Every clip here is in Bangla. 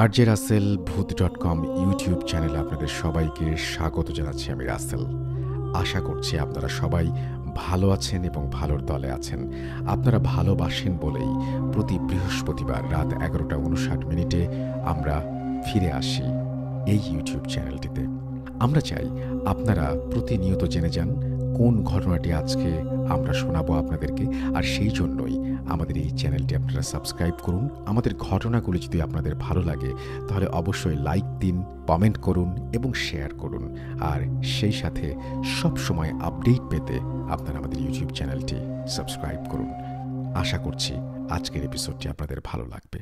আরজে রাসেল ভূত.com ইউটিউব চ্যানেলে আপনাদের সবাইকে স্বাগত জানাচ্ছি। আমি রাসেল। আশা করছি আপনারা সবাই ভালো আছেন এবং ভালোর দলে আছেন। আপনারা ভালোবাসেন বলেই প্রতি বৃহস্পতিবার রাত 11:59 আমরা ফিরে আসি এই ইউটিউব চ্যানেলটিতে। আমরা চাই আপনারা প্রতিনিয়ত জেনে যান কোন ঘটনাটি আজকে আমরা শোনাবো আপনাদেরকে, আর সেই জন্যই আমাদের এই চ্যানেলটি আপনারা সাবস্ক্রাইব করুন। আমাদের ঘটনাগুলি যদি আপনাদের ভালো লাগে তাহলে অবশ্যই লাইক দিন, কমেন্ট করুন এবং শেয়ার করুন। আর সেই সাথে সব সময় আপডেট পেতে আপনারা আমাদের ইউটিউব চ্যানেলটি সাবস্ক্রাইব করুন। আশা করছি আজকের এপিসোডটি আপনাদের ভালো লাগবে।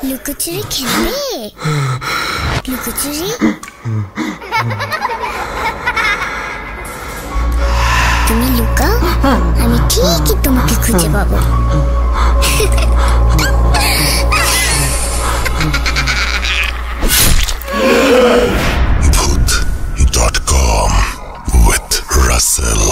লুকোচুরি খেলবে? লুকোচুরি তুমি লুকাও, আমি ঠিকই তোমাকে খুঁজে পাবো। Voot.com with Russell.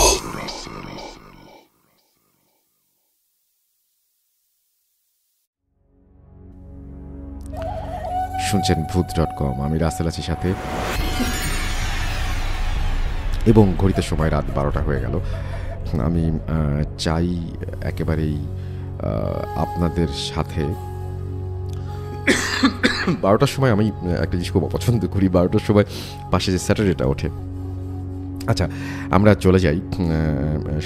শুনছেন ভূত.com, আমি রাসেল আছি সাথে, এবং ঘড়িতে সময় রাত 12টা হয়ে গেল। আমি চাই একেবারেই আপনাদের সাথে 12টার সময় আমি একটা জিনিস খুব অপছন্দ করি, 12টার সময় পাশে যে স্যাটারডেটা ওঠে। আচ্ছা, আমরা চলে যাই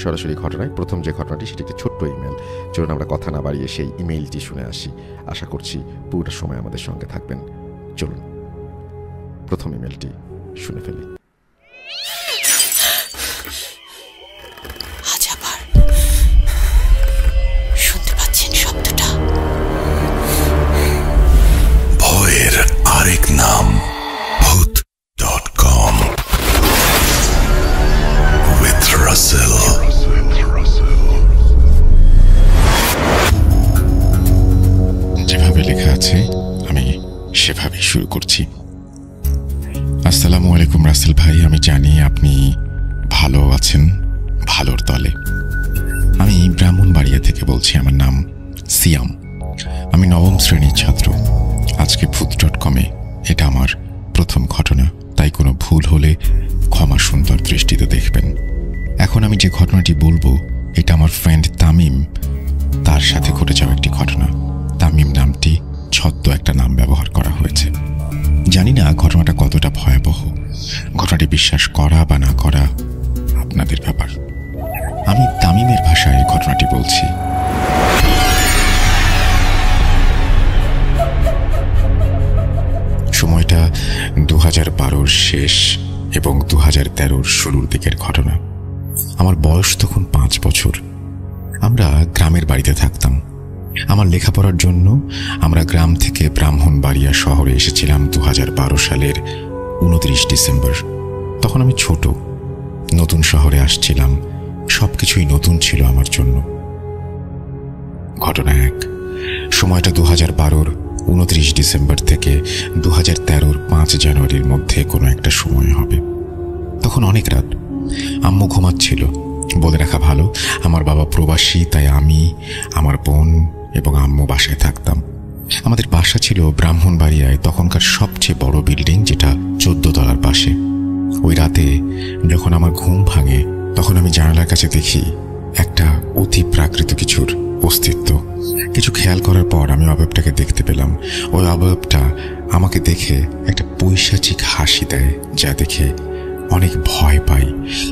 সরাসরি ঘটনায়। প্রথম যে ঘটনাটি সেটি একটি ছোট্ট ইমেল। চলুন আমরা কথা না বাড়িয়ে সেই ইমেইলটি শুনে আসি। আশা করছি পুরোটা সময় আমাদের সঙ্গে থাকবেন। চলুন প্রথম ইমেলটি শুনে ফেলি। আজ আবার শুনতে পাচ্ছেন শব্দটা? ভয়ের আরেক নাম Voot.com with Russell. যেভাবে লেখা আছে আমি সেভাবেই শুরু করছি। আসসালামু আলাইকুম রাসেল ভাই, আমি জানি আপনি ভালো আছেন, ভালোর দলে। আমি ব্রাহ্মণবাড়িয়া থেকে বলছি। আমার নাম সিয়াম। আমি 9ম শ্রেণীর ছাত্র। আজকে Voot.com-এ এটা আমার প্রথম ঘটনা, তাই কোনো ভুল হলে ক্ষমা সুন্দর দৃষ্টিতে দেখবেন। এখন আমি যে ঘটনাটি বলবো এটা আমার ফ্রেন্ড তামিম, তার সাথে ঘটে যাওয়া একটি ঘটনা। তামিম নামটি ছদ্ম একটা নাম ব্যবহার করা হয়েছে। জানি না ঘটনাটা কতটা ভয়াবহ। ঘটনাটি বিশ্বাস করা বা না করা আপনাদের ব্যাপার। আমি তামিমের ভাষায় ঘটনাটি বলছি। সময়টা 2012-র শেষ এবং 2013-র শুরুর দিকের ঘটনা। আমার বয়স তখন 5 বছর। আমরা গ্রামের বাড়িতে থাকতাম। আমার লেখাপড়ার জন্য আমরা গ্রাম থেকে ব্রাহ্মণবাড়িয়া শহরে এসেছিলাম 2012 সালের 29 ডিসেম্বর। তখন আমি ছোট, নতুন শহরে আসছিলাম। সবকিছুই নতুন ছিল আমার জন্য। ঘটনা 1। সময়টা 2012-র 29 ডিসেম্বর থেকে 2013-র 5 জানুয়ারির মধ্যে কোনো একটা সময় হবে। তখন অনেক রাত। আম্মু ঘুমাচ্ছিল। বলে রাখা ভালো, আমার বাবা প্রবাসী, তাই আমি, আমার বোন এবং আম্মু বাসায় থাকতাম। আমাদের বাসা ছিল ব্রাহ্মণবাড়িয়ায় তখনকার সবচেয়ে বড় বিল্ডিং, যেটা 14 তলার পাশে। ওই রাতে যখন আমার ঘুম ভাঙে তখন আমি জানালার কাছে দেখি একটা অতি প্রাকৃত কিছুর অস্তিত্ব। কিছু খেয়াল করার পর আমি অবয়বটাকে দেখতে পেলাম। ওই অবয়বটা আমাকে দেখে একটা পৈশাচিক হাসি দেয়, যা দেখে অনেক ভয় পাই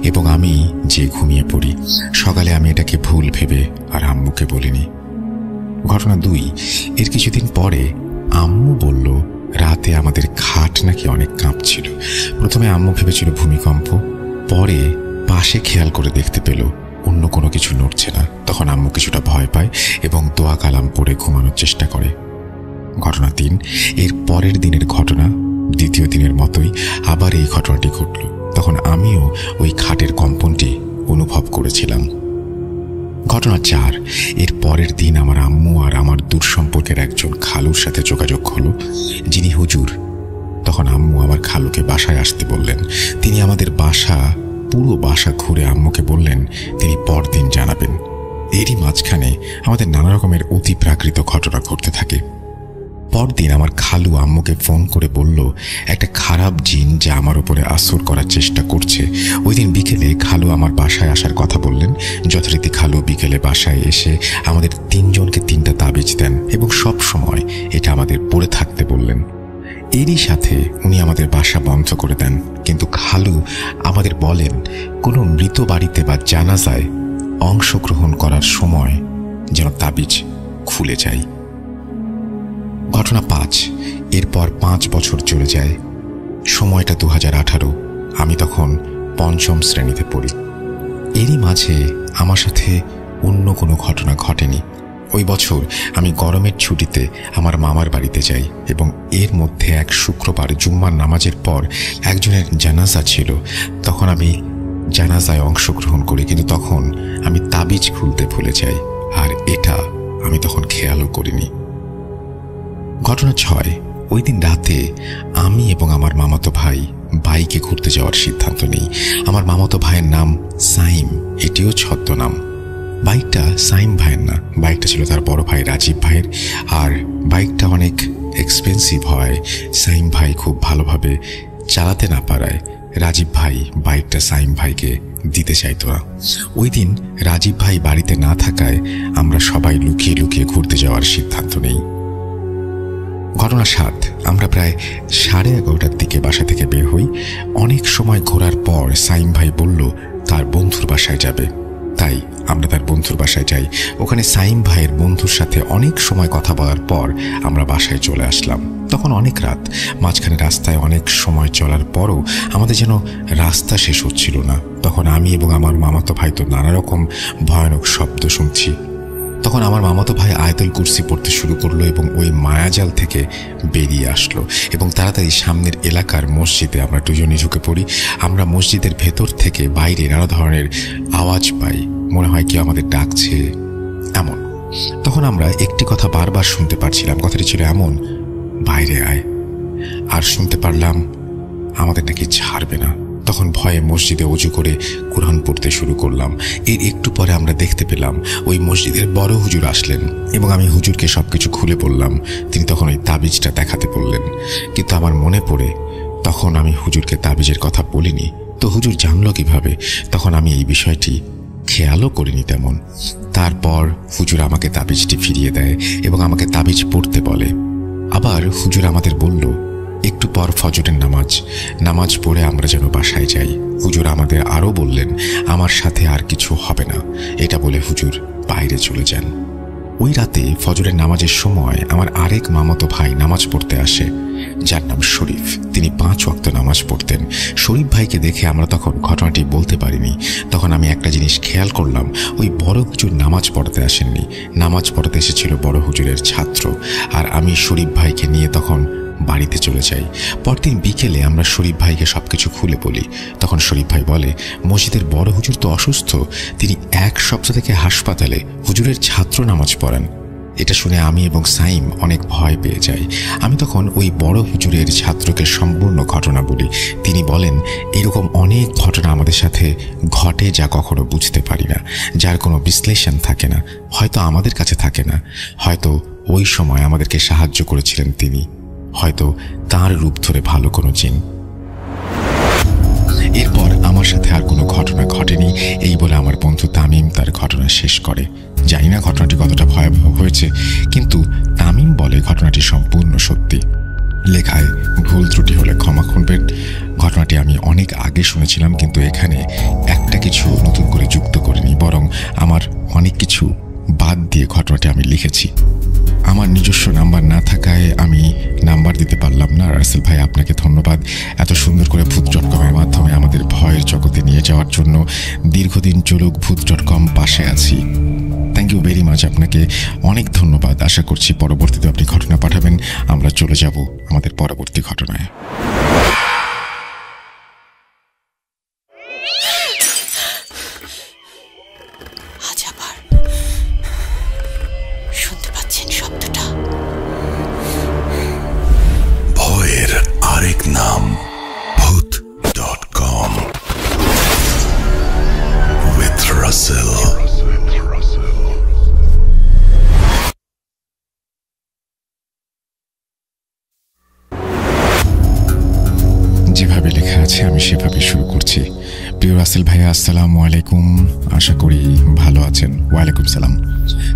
এবং আমি যে ঘুমিয়ে পড়ি। সকালে আমি এটাকে ভুল ভেবে আর আম্মুকে বলিনি। ঘটনা 2। এর কিছুদিন পরে আম্মু বলল রাতে আমাদের খাট নাকি অনেক কাঁপছিল। প্রথমে আম্মু ভেবেছিল ভূমিকম্প, পরে পাশে খেয়াল করে দেখতে পেল অন্য কোনো কিছু নড়ছে না। তখন আম্মু কিছুটা ভয় পায় এবং দোয়া কালাম পড়ে ঘুমানোর চেষ্টা করে। ঘটনা 3। এর পরের দিনের ঘটনা। দ্বিতীয় দিনের মতোই আবার এই ঘটনাটি ঘটল। তখন আমিও ওই খাটের কম্পনটি অনুভব করেছিলাম। ঘটনা 4। এর পরের দিন আমার আম্মু আর আমার দূর সম্পর্কের একজন খালুর সাথে যোগাযোগ হলো, যিনি হুজুর। তখন আম্মু আমার খালুকে বাসায় আসতে বললেন। তিনি আমাদের পুরো বাসা ঘুরে আম্মুকে বললেন তিনি পরদিন জানাবেন। এরই মাঝখানে আমাদের নানা রকমের অতি প্রাকৃত ঘটনা ঘটতে থাকে। পরদিন আমার খালু আম্মুকে ফোন করে বলল একটা খারাপ জিন যা আমার উপরে আসর করার চেষ্টা করছে। ওই দিন বিকেলে খালু আমার বাসায় আসার কথা বললেন। যথারীতি খালু বিকেলে বাসায় এসে আমাদের 3 জনকে 3টা তাবিজ দেন এবং সব সময় এটা আমাদের পড়ে থাকতে বললেন। এরই সাথে উনি আমাদের বাসা বন্ধ করে দেন। কিন্তু খালু আমাদের বলেন কোনো মৃত বাড়িতে বা জানাজায় অংশগ্রহণ করার সময় যেন তাবিজ খুলে যায়। ঘটনা 5। এরপর 5 বছর চলে যায়। সময়টা 2018। আমি তখন 5ম শ্রেণীতে পড়ি। এরই মাঝে আমার সাথে অন্য কোনো ঘটনা ঘটেনি। ওই বছর আমি গরমের ছুটিতে আমার মামার বাড়িতে যাই এবং এর মধ্যে এক শুক্রবার জুম্মার নামাজের পর একজনের জানাজা ছিল। তখন আমি জানাজায় অংশগ্রহণ করি, কিন্তু তখন আমি তাবিজ খুলতে ভুলে যাই, আর এটা আমি তখন খেয়ালও করিনি। ঘটনা 6। ওই দিন রাতে আমি এবং আমার মামাতো ভাই বাইকে ঘুরতে যাওয়ার সিদ্ধান্ত নিই। আমার মামাতো ভাইয়ের নাম সাইম, এটিও ছদ্মনাম। বাইকটা সাইম ভাইয়ের না, বাইকটা ছিল তার বড় ভাই রাজীব ভাইয়ের। আর বাইকটা অনেক এক্সপেন্সিভ হয়। সাইম ভাই খুব ভালোভাবে চালাতে না পারায় রাজীব ভাই বাইকটা সাইম ভাইকে দিতে চাইতো না। ওই দিন রাজীব ভাই বাড়িতে না থাকায় আমরা সবাই লুকিয়ে লুকিয়ে ঘুরতে যাওয়ার সিদ্ধান্ত নেই। ঘটনা 7। আমরা প্রায় 11:30টার দিকে বাসা থেকে বের হই। অনেক সময় ঘোরার পর সাইম ভাই বলল তার বন্ধুর বাসায় যাবে, তাই আমরা তার বন্ধুর বাসায় যাই। ওখানে সাইম ভাইয়ের বন্ধুর সাথে অনেক সময় কথা বলার পর আমরা বাসায় চলে আসলাম। তখন অনেক রাত। মাঝখানে রাস্তায় অনেক সময় চলার পরও আমাদের যেন রাস্তা শেষ হচ্ছিল না। তখন আমি এবং আমার মামাতো ভাই তো নানা রকম ভয়ানক শব্দ শুনছি। তখন আমার মামাতো ভাই আয়াতুল কুরসি পড়তে শুরু করলো এবং ওই মায়াজাল থেকে বেরিয়ে আসলো এবং তাড়াতাড়ি সামনের এলাকার মসজিদে আমরা দুজনেই ঢুকে পড়ি। আমরা মসজিদের ভেতর থেকে বাইরে নানা ধরনের আওয়াজ পাই, মনে হয় কেউ আমাদের ডাকছে এমন। তখন আমরা একটি কথা বারবার শুনতে পারছিলাম। কথাটি ছিল এমন, বাইরে আয়। আর শুনতে পারলাম আমাদের নাকি ছাড়বে না। তখন ভয়ে মসজিদে অজু করে কোরআন পড়তে শুরু করলাম। এর একটু পরে আমরা দেখতে পেলাম ওই মসজিদের বড় হুজুর আসলেন এবং আমি হুজুরকে সবকিছু খুলে বললাম। তিনি তখন ওই তাবিজটা দেখাতে বললেন, কিন্তু আমার মনে পড়ে তখন আমি হুজুরকে তাবিজের কথা বলিনি। তো হুজুর জানলো কিভাবে? তখন আমি এই বিষয়টি খেয়ালও করিনি তেমন। তারপর হুজুর আমাকে তাবিজটি ফিরিয়ে দেয় এবং আমাকে তাবিজ পড়তে বলে। আবার হুজুর আমাদের বলল একটু পর ফজরের নামাজ পড়ে আমরা যেন বাসায় যাই। হুজুর আমাদের আরও বললেন আমার সাথে আর কিছু হবে না। এটা বলে হুজুর বাইরে চলে যান। ওই রাতে ফজরের নামাজের সময় আমার আরেক মামাতো ভাই নামাজ পড়তে আসে, যার নাম শরীফ। তিনি 5 ওয়াক্ত নামাজ পড়তেন। শরীফ ভাইকে দেখে আমরা তখন ঘটনাটি বলতে পারিনি। তখন আমি একটা জিনিস খেয়াল করলাম, ওই বড় হুজুর নামাজ পড়তে আসেননি, নামাজ পড়তে এসেছিল বড় হুজুরের ছাত্র। আর আমি শরীফ ভাইকে নিয়ে তখন বাড়িতে চলে যাই। পরদিন বিকেলে আমরা শরীফ ভাইকে সবকিছু খুলে বলি। তখন শরীফ ভাই বলে মসজিদের বড় হুজুর তো অসুস্থ, তিনি 1 সপ্তাহ থেকে হাসপাতালে, হুজুরের ছাত্র নামাজ পড়ান। এটা শুনে আমি এবং সাইম অনেক ভয় পেয়ে যাই। আমি তখন ওই বড় হুজুরের ছাত্রকে সম্পূর্ণ ঘটনা বলি। তিনি বলেন এরকম অনেক ঘটনা আমাদের সাথে ঘটে যা কখনো বুঝতে পারি না, যার কোনো বিশ্লেষণ থাকে না, হয়তো আমাদের কাছে থাকে না, হয়তো ওই সময় আমাদেরকে সাহায্য করেছিলেন তিনি, হয়তো তার রূপ ধরে ভালো কোনো জিন। এরপর আমার সাথে আর কোনো ঘটনা ঘটেনি এই বলে আমার বন্ধু তামিম তার ঘটনা শেষ করে। জানি না ঘটনাটি কতটা ভয়াবহ হয়েছে, কিন্তু তামিম বলে ঘটনাটি সম্পূর্ণ সত্যি। লেখায় ভুল ত্রুটি হলে ক্ষমা করবেন। ঘটনাটি আমি অনেক আগে শুনেছিলাম, কিন্তু এখানে একটা কিছু নতুন করে যুক্ত করিনি, বরং আমার অনেক কিছু বাদ দিয়ে ঘটনাটি আমি লিখেছি। আমার নিজস্ব নাম্বার না থাকায় আমি নাম্বার দিতে পারলাম না। রাসেল ভাই আপনাকে ধন্যবাদ এত সুন্দর করে ভূত.com-এর মাধ্যমে আমাদের ভয়ের জগতে নিয়ে যাওয়ার জন্য। দীর্ঘদিন চলুক ভূত.com, পাশে আছি। থ্যাংক ইউ ভেরি মাচ, আপনাকে অনেক ধন্যবাদ। আশা করছি পরবর্তীতে আপনি ঘটনা পাঠাবেন। আমরা চলে যাব আমাদের পরবর্তী ঘটনায়। ভয়ের আরেক যেভাবে লেখা আছে আমি সেভাবে শুরু করছি। প্রিয় রাসেল ভাইয়া, আসসালামু আলাইকুম, আশা করি ভালো আছেন। ওয়ালাইকুম সালাম।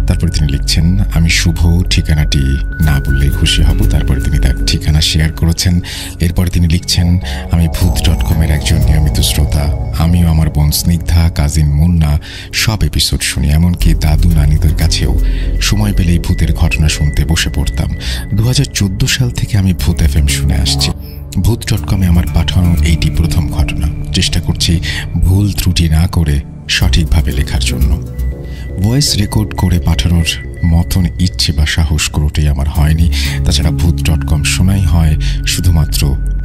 তারপরে তিনি লিখছেন, আমি শুভ, ঠিকানাটি না বললেই খুশি হব। তারপরে তিনি তার ঠিকানা শেয়ার করেছেন। এরপরে তিনি লিখছেন, আমি ভূত.com-এর একজন নিয়মিত শ্রোতা। আমিও আমার বোন স্নিগ্ধা, কাজিন মুন্না সব এপিসোড শুনি, এমনকি দাদু নানিদের কাছেও সময় পেলেই ভূতের ঘটনা শুনতে বসে পড়তাম। 2014 সাল থেকে আমি ভূত FM শুনে আসছি। ভূত.com-এ আমার পাঠানো এইটি প্রথম ঘটনা। চেষ্টা করছি ভুল ত্রুটি না করে সঠিকভাবে লেখার জন্য। ভয়েস রেকর্ড করে পাঠানোর মতন ইচ্ছে বা সাহস কোনোটাই আমার হয়নি। তাছাড়া ভূত.com শোনাই হয় শুধুমাত্র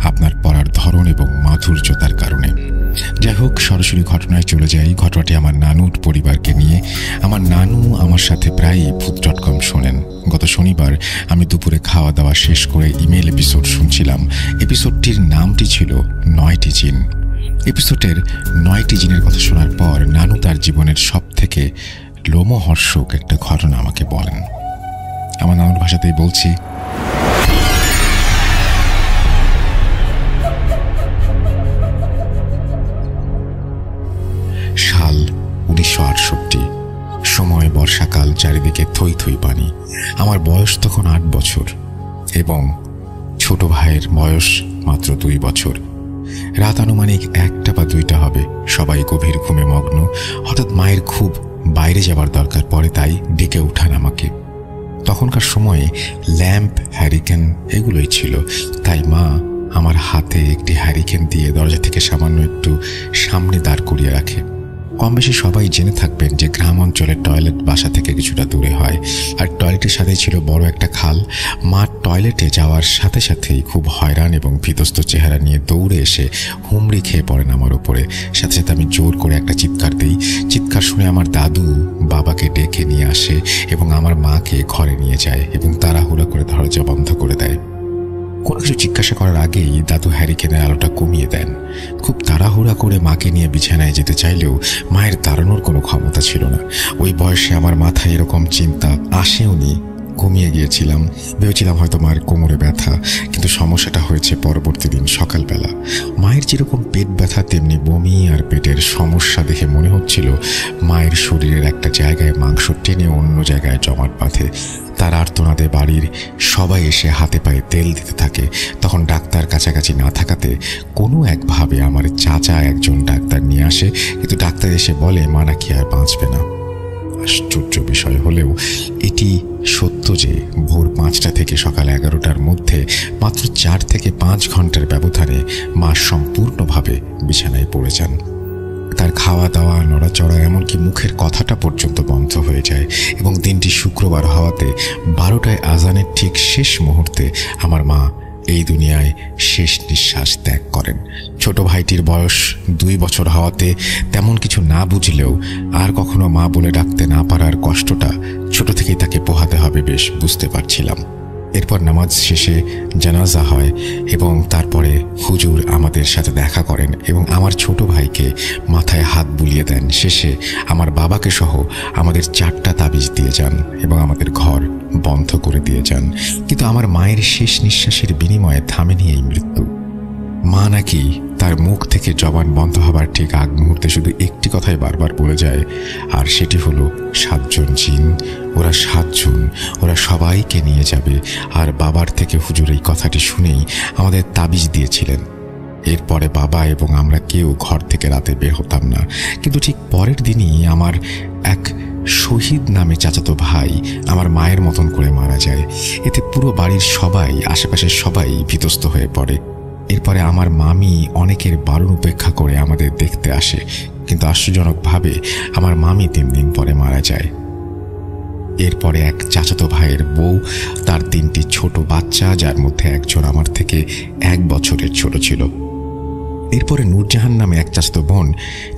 আপনার পড়ার ধরন এবং মাধুর্যতার কারণে। যাই হোক, সরাসরি ঘটনায় চলে যাই। ঘটনাটি আমার নানুর পরিবারকে নিয়ে। আমার নানু আমার সাথে প্রায়ই ভূত.com শোনেন। গত শনিবার আমি দুপুরে খাওয়া দাওয়া শেষ করে ইমেল এপিসোড শুনছিলাম। এপিসোডটির নামটি ছিল 9টি জিন। এপিসোডের 9টি জিনের কথা শোনার পর নানু তার জীবনের সব থেকে লোমহর্ষক একটা ঘটনা আমাকে বলেন। আমার নানুর ভাষাতেই বলছি। সাল 1968, সময় বর্ষাকাল, চারিদিকে থই থই পানি। আমার বয়স তখন 8 বছর এবং ছোট ভাইয়ের বয়স মাত্র 2 বছর। রাত আনুমানিক 1টা বা 2টা হবে। সবাই গভীর ঘুমে মগ্ন। হঠাৎ মায়ের খুব বাইরে যাবার দরকার পড়ে, তাই ডেকে উঠান আমাকে। তখনকার সময়ে ল্যাম্প, হ্যারিকেন এগুলোই ছিল, তাই মা আমার হাতে একটি হ্যারিকেন দিয়ে দরজা থেকে সামান্য একটু সামনে দাঁড় করিয়ে রাখে। কম বেশি সবাই জেনে থাকবেন যে গ্রাম অঞ্চলের টয়লেট বাসা থেকে কিছুটা দূরে হয়, আর টয়লেটের সাথে ছিল বড় একটা খাল। মা টয়লেটে যাওয়ার সাথে সাথেই খুব হয়রান এবং ভীতস্ত চেহারা নিয়ে দৌড়ে এসে হুমড়ি খেয়ে পড়েন আমার উপরে। সাথে সাথে আমি জোর করে একটা চিৎকার দিই। চিৎকার শুনে আমার দাদু বাবাকে ডেকে নিয়ে আসে এবং আমার মাকে ঘরে নিয়ে যায় এবং তাড়াহুড়া করে দরজা বন্ধ করে দেয়। কোনো কিছু জিজ্ঞাসা করার আগেই দাদু হ্যারিকেনের আলোটা কমিয়ে দেন। খুব তাড়াহুড়া করে মাকে নিয়ে বিছানায় যেতে চাইলেও মায়ের দাঁড়ানোর কোনো ক্ষমতা ছিল না। ওই বয়সে আমার মাথায় এরকম চিন্তা আসেওনি। ঘুমিয়ে গিয়েছিলাম, ভেবেছিলাম হয়তো মায়ের কোমরে ব্যথা, কিন্তু সমস্যাটা হয়েছে পরবর্তী দিন সকালবেলা। মায়ের যেরকম পেট ব্যথা তেমনি বমি আর পেটের সমস্যা দেখে মনে হচ্ছিল মায়ের শরীরের একটা জায়গায় মাংস টেনে অন্য জায়গায় জমাট বাঁধে। তার আর্তনাদে বাড়ির সবাই এসে হাতে পায়ে তেল দিতে থাকে। তখন ডাক্তার কাছাকাছি না থাকাতে কোনো একভাবে আমার চাচা একজন ডাক্তার নিয়ে আসে, কিন্তু ডাক্তার এসে বলে মা নাকি আর বাঁচবে না। আশ্চর্য বিষয় হলেও এটি সত্য যে ভোর 5টা থেকে সকাল 11টার মধ্যে মাত্র 4 থেকে 5 ঘন্টার ব্যবধানে মা সম্পূর্ণভাবে বিছানায় পড়ে যান। তার খাওয়া দাওয়া, নড়াচড়া, এমনকি মুখের কথাটা পর্যন্ত বন্ধ হয়ে যায় এবং দিনটি শুক্রবার হওয়াতে 12টায় আজানের ঠিক শেষ মুহূর্তে আমার মা এই দুনিয়ায় শেষ নিঃশ্বাস ত্যাগ করেন। ছোট ভাইটির বয়স 2 বছর হওয়াতে তেমন কিছু না বুঝলেও আর কখনো মা বলে ডাকতে না পারার কষ্টটা ছোট থেকেই তাকে পোহাতে হবে বেশ বুঝতে পারছিলাম। এরপর নামাজ শেষে জানাজা হয় এবং তারপরে হুজুর আমাদের সাথে দেখা করেন এবং আমার ছোট ভাইকে মাথায় হাত বুলিয়ে দেন। শেষে আমার বাবাকে সহ আমাদের 4টা তাবিজ দিয়ে যান এবং আমাদের ঘর বন্ধ করে দিয়ে যান। কিন্তু আমার মায়ের শেষ নিঃশ্বাসের বিনিময়ে থামেনি এই মৃত্যু। মা নাকি তার মুখ থেকে জবান বন্ধ হবার ঠিক আগ মুহূর্তে শুধু একটি কথাই বারবার বলে যায়, আর সেটি হলো 7 জন জিন, ওরা 7 জন, ওরা সবাইকে নিয়ে যাবে। আর বাবার থেকে হুজুর এই কথাটি শুনেই আমাদের তাবিজ দিয়েছিলেন। এরপরে বাবা এবং আমরা কেউ ঘর থেকে রাতে বের হতাম না। কিন্তু ঠিক পরের দিনই আমার এক শহীদ নামে চাচাতো ভাই আমার মায়ের মতন করে মারা যায়। এতে পুরো বাড়ির সবাই, আশেপাশের সবাই ভীতস্ত হয়ে পড়ে। এরপরে আমার মামি অনেকের বারণ উপেক্ষা করে আমাদের দেখতে আসে, কিন্তু আশ্চর্যজনকভাবে আমার মামি 3 দিন পরে মারা যায়। এরপরে এক চাচাতো ভাইয়ের বউ, তার 3টি ছোট বাচ্চা, যার মধ্যে একজন আমার থেকে 1 বছরের ছোট ছিল। এরপরে নূরজাহান নামে এক চাচাতো বোন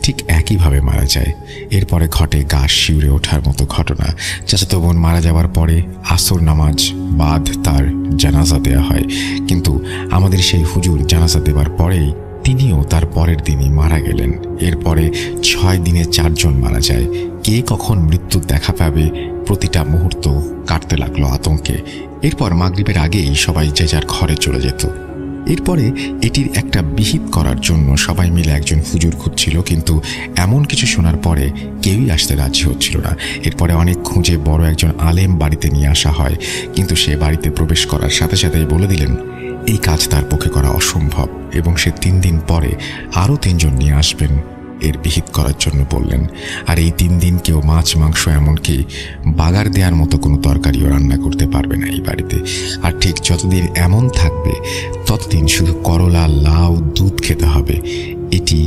ঠিক একইভাবে মারা যায়। এরপরে ঘটে গা শিউরে ওঠার মতো ঘটনা। চাচাতো বোন মারা যাওয়ার পরে আসর নামাজ বাদ তার জানাজা দেয়া হয়, কিন্তু আমাদের সেই হুজুর জানাজা দেওয়ার পরেই তিনিও তার পরের দিনই মারা গেলেন। এরপরে 6 দিনে 4 জন মারা যায়। কে কখন মৃত্যুর দেখা পাবে প্রতিটা মুহূর্ত কাটতে লাগলো আতঙ্কে। এরপর মাগরিবের আগেই সবাই যে যার ঘরে চলে যেত। এরপরে এটির একটা বিহিত করার জন্য সবাই মিলে একজন হুজুর খুঁজছিল, কিন্তু এমন কিছু শোনার পরে কেউই আসতে রাজি হচ্ছিল না। এরপরে অনেক খুঁজে বড় একজন আলেম বাড়িতে নিয়ে আসা হয়, কিন্তু সে বাড়িতে প্রবেশ করার সাথে সাথেই বলে দিলেন এই কাজ তার পক্ষে করা অসম্ভব এবং সে 3 দিন পরে আরও 3 জন নিয়ে আসবেন এর বিহিত করার জন্য বললেন। আর এই 3 দিন কেউ মাছ মাংস এমনকি বাগার দেওয়ার মতো কোনো তরকারিও রান্না করতে পারবে না এই বাড়িতে। আর ঠিক যতদিন এমন থাকবে ততদিন শুধু করলা, লাউ, দুধ খেতে হবে। এটি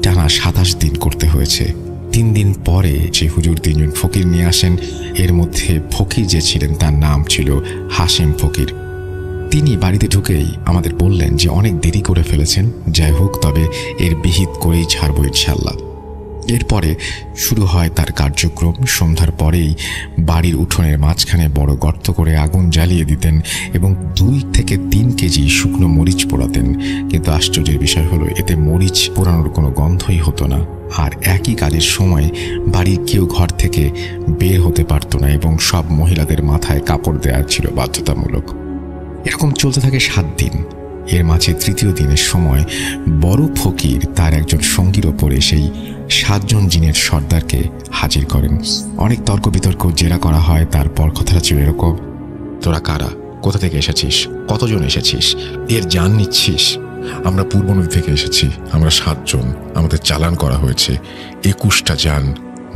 টানা 27 দিন করতে হয়েছে। 3 দিন পরে যে হুজুর 3 জন ফকির নিয়ে আসেন, এর মধ্যে ফকির যে ছিলেন তার নাম ছিল হাশেম ফকির। তিনি বাড়িতে ঢুকেই আমাদের বললেন যে অনেক দেরি করে ফেলেছেন, যাই হোক তবে এর বিহিত করেই ছাড়বো ইনশাল্লাহ। এরপরে শুরু হয় তার কার্যক্রম। সন্ধ্যার পরেই বাড়ির উঠোনের মাঝখানে বড় গর্ত করে আগুন জ্বালিয়ে দিতেন এবং 2 থেকে 3 কেজি শুকনো মরিচ পোড়াতেন। কিন্তু আশ্চর্যের বিষয় হলো এতে মরিচ পোড়ানোর কোনো গন্ধই হতো না। আর একই কাজের সময় বাড়ির কেউ ঘর থেকে বের হতে পারত না এবং সব মহিলাদের মাথায় কাপড় দেওয়া ছিল বাধ্যতামূলক। এরকম চলতে থাকে 7 দিন। এর মাঝে 3য় দিনের সময় বড় ফকির তার একজন সঙ্গীর ওপরে সেই 7 জন জিনের সর্দারকে হাজির করেন। অনেক তর্ক বিতর্ক জেরা করা হয়। তারপর কথাটা ছিল এরকম, তোরা কারা, কোথা থেকে এসেছিস, কতজন এসেছিস, এর জান নিচ্ছিস? আমরা পূর্ব নদী থেকে এসেছি, আমরা 7 জন, আমাদের চালান করা হয়েছে, 21টা জান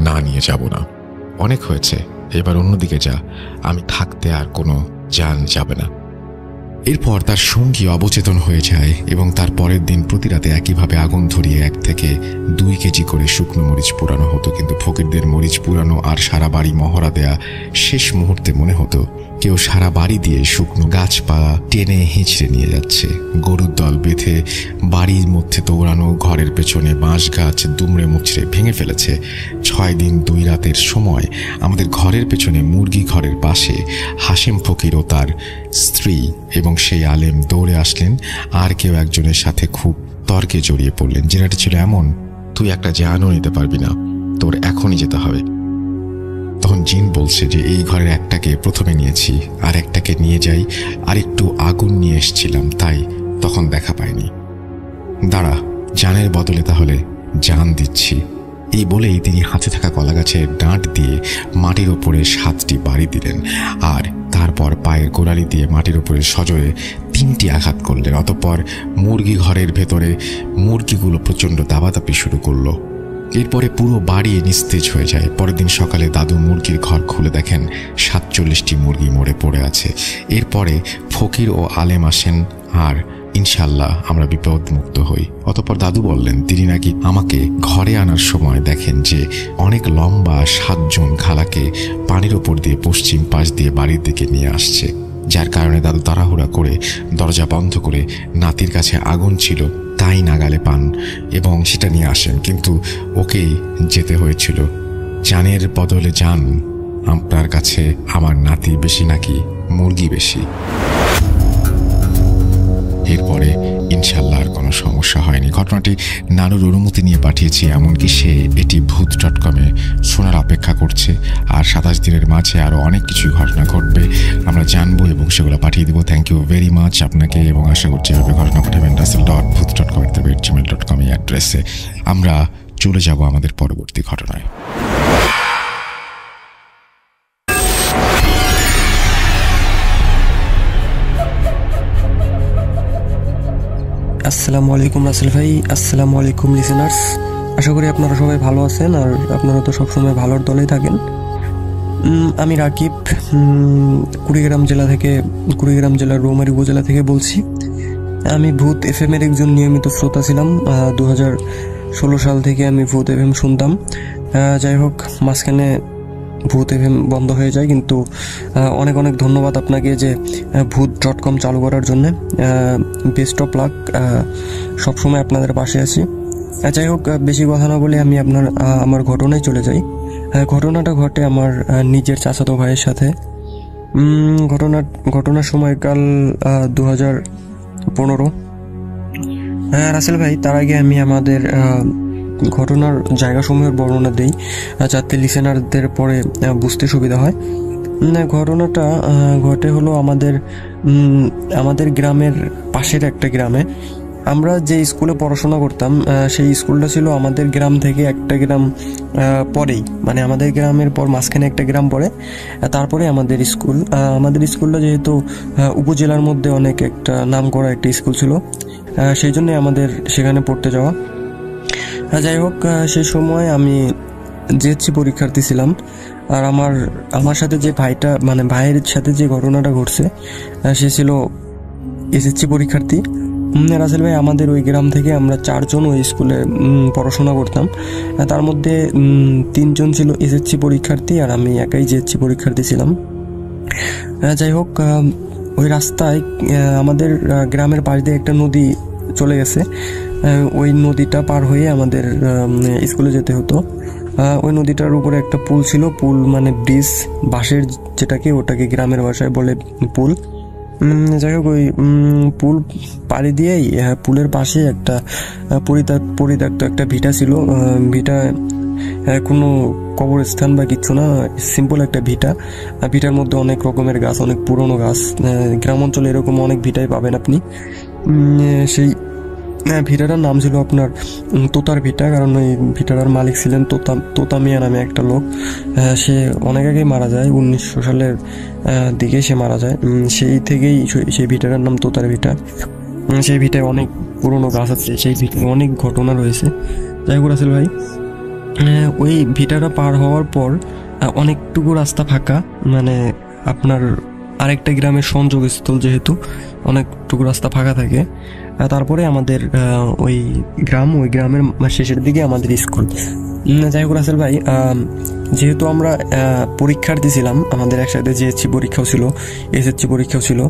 না নিয়ে যাব না। অনেক হয়েছে, এবার অন্যদিকে যা, আমি থাকতে আর কোনো জান যাবে না। এরপর তার সঙ্গী অবচেতন হয়ে যায় এবং তার পরের দিন প্রতি রাতে একইভাবে আগুন ধরিয়ে 1 থেকে 2 কেজি করে শুকনো মরিচ পোড়ানো হতো। কিন্তু ফকিরদের মরিচ পোড়ানো আর সারা বাড়ি মহড়া দেয়া শেষ মুহূর্তে মনে হতো কেউ সারা বাড়ি দিয়ে শুকনো গাছপালা টেনে হিঁচড়ে নিয়ে যাচ্ছে। গরুর দল বেঁধে বাড়ির মধ্যে দৌড়ানো, ঘরের পেছনে বাঁশ গাছ দুমড়ে মুচড়ে ভেঙে ফেলেছে। 6 দিন 2 রাতের সময় আমাদের ঘরের পেছনে মুরগি ঘরের পাশে হাশেম ফকির ও তার স্ত্রী এবং সেই আলেম দৌড়ে আসলেন। আর কেউ একজনের সাথে খুব তর্কে জড়িয়ে পড়লেন। যেটা ছিল এমন, তুই একটা জানও নিতে পারবি না, তোর এখনই যেতে হবে। তখন জিন বলছে যে এই ঘরের একটাকে প্রথমে নিয়েছি, আর একটাকে নিয়ে যাই, আর একটু আগুন নিয়ে এসেছিলাম, তাই তখন দেখা পাইনি। দাঁড়া, জানের বদলে তাহলে জান দিচ্ছি। এই বলেই তিনি হাতে থাকা কলা গাছের ডাঁট দিয়ে মাটির ওপরে 7টি বাড়ি দিলেন আর তারপর পায়ের গোড়ালি দিয়ে মাটির ওপরে সজোরে 3টি আঘাত করলেন। অতঃপর মুরগি ঘরের ভেতরে মুরগিগুলো প্রচণ্ড দাবাদাপি শুরু করলো। এরপরে পুরো বাড়ি নিস্তেজ হয়ে যায়। পরের দিন সকালে দাদু মুরগির ঘর খুলে দেখেন 47টি মুরগি মরে পড়ে আছে। এরপরে ফকির ও আলেম আসেন আর ইনশাল্লাহ আমরা বিপদ মুক্ত হই। অতঃপর দাদু বললেন তিনি নাকি আমাকে ঘরে আনার সময় দেখেন যে অনেক লম্বা 7 জন খালাকে পানির ওপর দিয়ে পশ্চিম পাশ দিয়ে বাড়ির দিকে নিয়ে আসছে, যার কারণে দাদু তাড়াহুড়া করে দরজা বন্ধ করে নাতির কাছে আগুন ছিল তাই নাগালে পান এবং সেটা নিয়ে আসেন। কিন্তু ওকেই যেতে হয়েছিল। জানের বদলে জান, আপনার কাছে আমার নাতি বেশি নাকি মুরগি বেশি? এরপরে ইনশাল্লাহ আর কোনো সমস্যা হয়নি। ঘটনাটি নানুর অনুমতি নিয়ে পাঠিয়েছি, এমনকি সে এটি ভূত.com-এ শোনার অপেক্ষা করছে। আর 27 দিনের মাঝে আরও অনেক কিছু ঘটনা ঘটবে, আমরা জানবো এবং সেগুলো পাঠিয়ে দেবো। থ্যাংক ইউ ভেরি মাচ আপনাকে, এবং আশা করছি এভাবে ঘটনা পাঠাবেন russell.booth.com এই অ্যাড্রেসে। আমরা চলে যাব আমাদের পরবর্তী ঘটনায়। আসসালামু আলাইকুম রাসেল ভাই, আসসালামু আলাইকুম লিসেনার্স। আশা করি আপনারা সবাই ভালো আছেন আর আপনারা তো সবসময় ভালোর দলেই থাকেন। আমি রাকিব, কুড়িগ্রাম জেলার রৌমারী উপজেলা থেকে বলছি। আমি ভূত FM-এর একজন নিয়মিত শ্রোতা ছিলাম। 2016 সাল থেকে আমি ভূত FM শুনতাম। যাই হোক, মাঝখানে ভূত FM বন্ধ হয়ে যায়, কিন্তু অনেক অনেক ধন্যবাদ আপনাকে যে ভূত.com চালু করার জন্য। বেস্ট অফ লাক, সবসময় আপনাদের পাশে আছি। যাই হোক, বেশি কথা না বলে আমি আমার ঘটনায় চলে যাই। ঘটনাটা ঘটে আমার নিজের চাচাতো ভাইয়ের সাথে। ঘটনার সময়কাল 2015। রাসেল ভাই, তার আগে আমি আমাদের ঘটনার জায়গাসমূহের বর্ণনা দেই যাতে লিসেনারদের পরে বুঝতে সুবিধা হয়। ঘটনাটা ঘটে হলো আমাদের গ্রামের পাশের একটা গ্রামে। আমরা যে স্কুলে পড়াশোনা করতাম সেই স্কুলটা ছিল আমাদের গ্রাম থেকে একটা গ্রাম পরেই, মানে আমাদের গ্রামের পর মাঝখানে একটা গ্রাম পড়ে, তারপরে আমাদের স্কুল। আমাদের স্কুলটা যেহেতু উপজেলার মধ্যে অনেক একটা নাম করা একটা স্কুল ছিল, সেই জন্যে আমাদের সেখানে পড়তে যাওয়া। যাই হোক, সেই সময় আমি জিএসসি পরীক্ষার্থী ছিলাম। আর আমার সাথে যে ভাইয়ের সাথে যে ঘটনাটা ঘটছে, সে ছিল এসএসসি পরীক্ষার্থী। রাসেল ভাই, আমাদের ওই গ্রাম থেকে আমরা 4 জন ওই স্কুলে পড়াশোনা করতাম। তার মধ্যে 3 জন ছিল এসএসসি পরীক্ষার্থী, আর আমি একাই জিএসসি পরীক্ষার্থী ছিলাম। যাই হোক, ওই রাস্তায় আমাদের গ্রামের পাশ দিয়ে একটা নদী চলে গেছে। ওই নদীটা পার হয়ে আমাদের স্কুলে যেতে হতো। ওই নদীটার উপরে একটা পুল ছিল, পুল মানে ব্রিজ, বাঁশের ওটাকে গ্রামের ভাষায় বলে পুল। যাই হোক, ওই পুল পাড়ি দিয়েই পুলের পাশে একটা পরিত্যক্ত একটা ভিটা ছিল। ভিটা কোনো কবরস্থান বা কিচ্ছু না, সিম্পল একটা ভিটার মধ্যে অনেক রকমের গাছ, অনেক পুরনো গাছ। গ্রাম অঞ্চলে এরকম অনেক ভিটাই পাবেন আপনি। সেই ভিটাটার নাম ছিল আপনার তোতার ভিটা, কারণ ওই ভিটাটার মালিক ছিলেন তোতা মিয়া নামে একটা লোক। সে অনেক আগেই মারা যায়, 1900 সালের দিকে সে মারা যায়। সেই থেকেই সেই ভিটাটার নাম তোতার ভিটা। সেই ভিটায় অনেক পুরনো গাছ আছে, সেই ভিটায় অনেক ঘটনা রয়েছে। যাই হোক রাসেল ভাই, ওই ভিটাটা পার হওয়ার পর অনেকটুকু রাস্তা ফাঁকা, মানে আপনার আরেকটা গ্রামের সংযোগস্থল, যেহেতু অনেকটুকু রাস্তা ফাঁকা থাকে। তারপরে আমাদের ওই গ্রামের শেষের দিকে আমাদের স্কুল। যাই হোক রাসেল ভাই, যেহেতু আমরা পরীক্ষার্থী ছিলাম, আমাদের একসাথে জিএসসি পরীক্ষাও ছিল, এসএসসি পরীক্ষাও ছিল,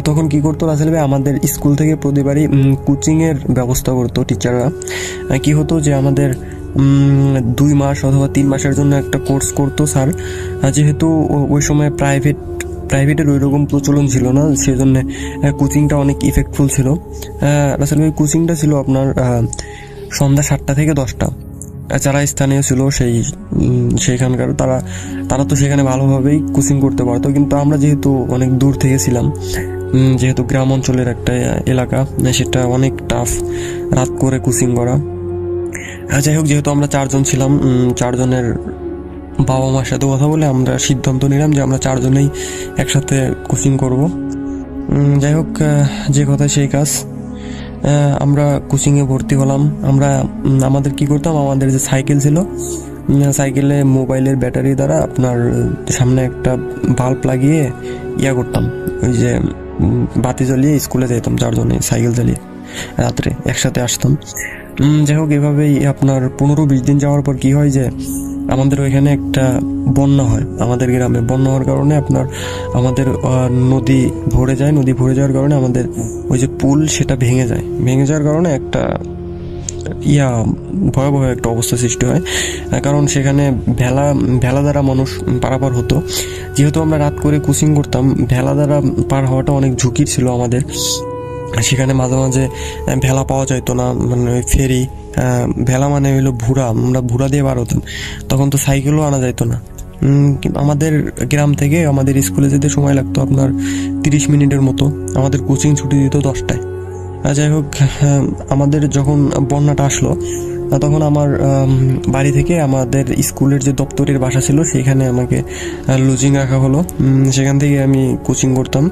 তখন কি করতো রাসেল ভাই, আমাদের স্কুল থেকে প্রতিবারই কোচিংয়ের ব্যবস্থা করতো টিচাররা। কি হতো যে আমাদের 2 মাস অথবা 3 মাসের জন্য একটা কোর্স করতো স্যার। যেহেতু ওই সময় প্রাইভেটের ওই রকম প্রচলন ছিল না, সেজন্য কোচিংটা অনেক ইফেক্টফুল ছিল। আসলে ওই কোচিংটা ছিল আপনার সন্ধ্যা 7টা থেকে 10টা। যারা স্থানীয় ছিল সেইখানকার তারা তো সেখানে ভালোভাবেই কোচিং করতে পারতো, কিন্তু আমরা যেহেতু অনেক দূর থেকে ছিলাম, যেহেতু গ্রাম অঞ্চলের একটা এলাকা, সেটা অনেক টাফ রাত করে কোচিং করা। যাই হোক, যেহেতু আমরা 4 জন ছিলাম, 4 জনের বাবা মার সাথে কথা বলে আমরা সিদ্ধান্ত নিলাম যে আমরা 4 জনেই একসাথে কোচিং করব। যাই হোক, যে কথা সেই কাজ, আমরা কোচিংয়ে ভর্তি হলাম। আমাদের কি করতাম, আমাদের যে সাইকেল ছিল, সাইকেলে মোবাইলের ব্যাটারি দ্বারা আপনার সামনে একটা বাল্ব লাগিয়ে করতাম, ওই যে বাতি জ্বালিয়ে স্কুলে যেতাম 4 জনে সাইকেল চালিয়ে, রাত্রে একসাথে আসতাম। যাই হোক, এভাবেই আপনার 15-20 দিন যাওয়ার পর কি হয় যে আমাদের ওইখানে একটা বন্যা হয়। আমাদের গ্রামে বন্যা হওয়ার কারণে আমাদের নদী ভরে যাওয়ার কারণে আমাদের ওই যে পুল সেটা ভেঙে যাওয়ার কারণে একটা ভয়াবহ একটা অবস্থা সৃষ্টি হয়। কারণ সেখানে ভেলা দ্বারা মানুষ পারাপার হতো। যেহেতু আমরা রাত করে কোচিং করতাম, ভেলা দ্বারা পার হওয়াটা অনেক ঝুঁকির ছিল আমাদের। সেখানে মাঝে মাঝে ভেলা পাওয়া যাইতো না, মানে ওই ফেরি ভেলা মানে হইলো আমরা ভুরা দিয়ে বার হতাম, তখন তো সাইকেলও আনা যাইতো না। আমাদের গ্রাম থেকে আমাদের স্কুলে যেতে সময় লাগতো আপনার 30 মিনিটের মতো। আমাদের কোচিং ছুটি দিত 10টায়। যাই হোক, আমাদের যখন বন্যাটা আসলো, তখন আমার বাড়ি থেকে আমাদের স্কুলের যে দপ্তরের বাসা ছিল সেখানে আমাকে লজিং রাখা হলো। সেখান থেকে আমি কোচিং করতাম।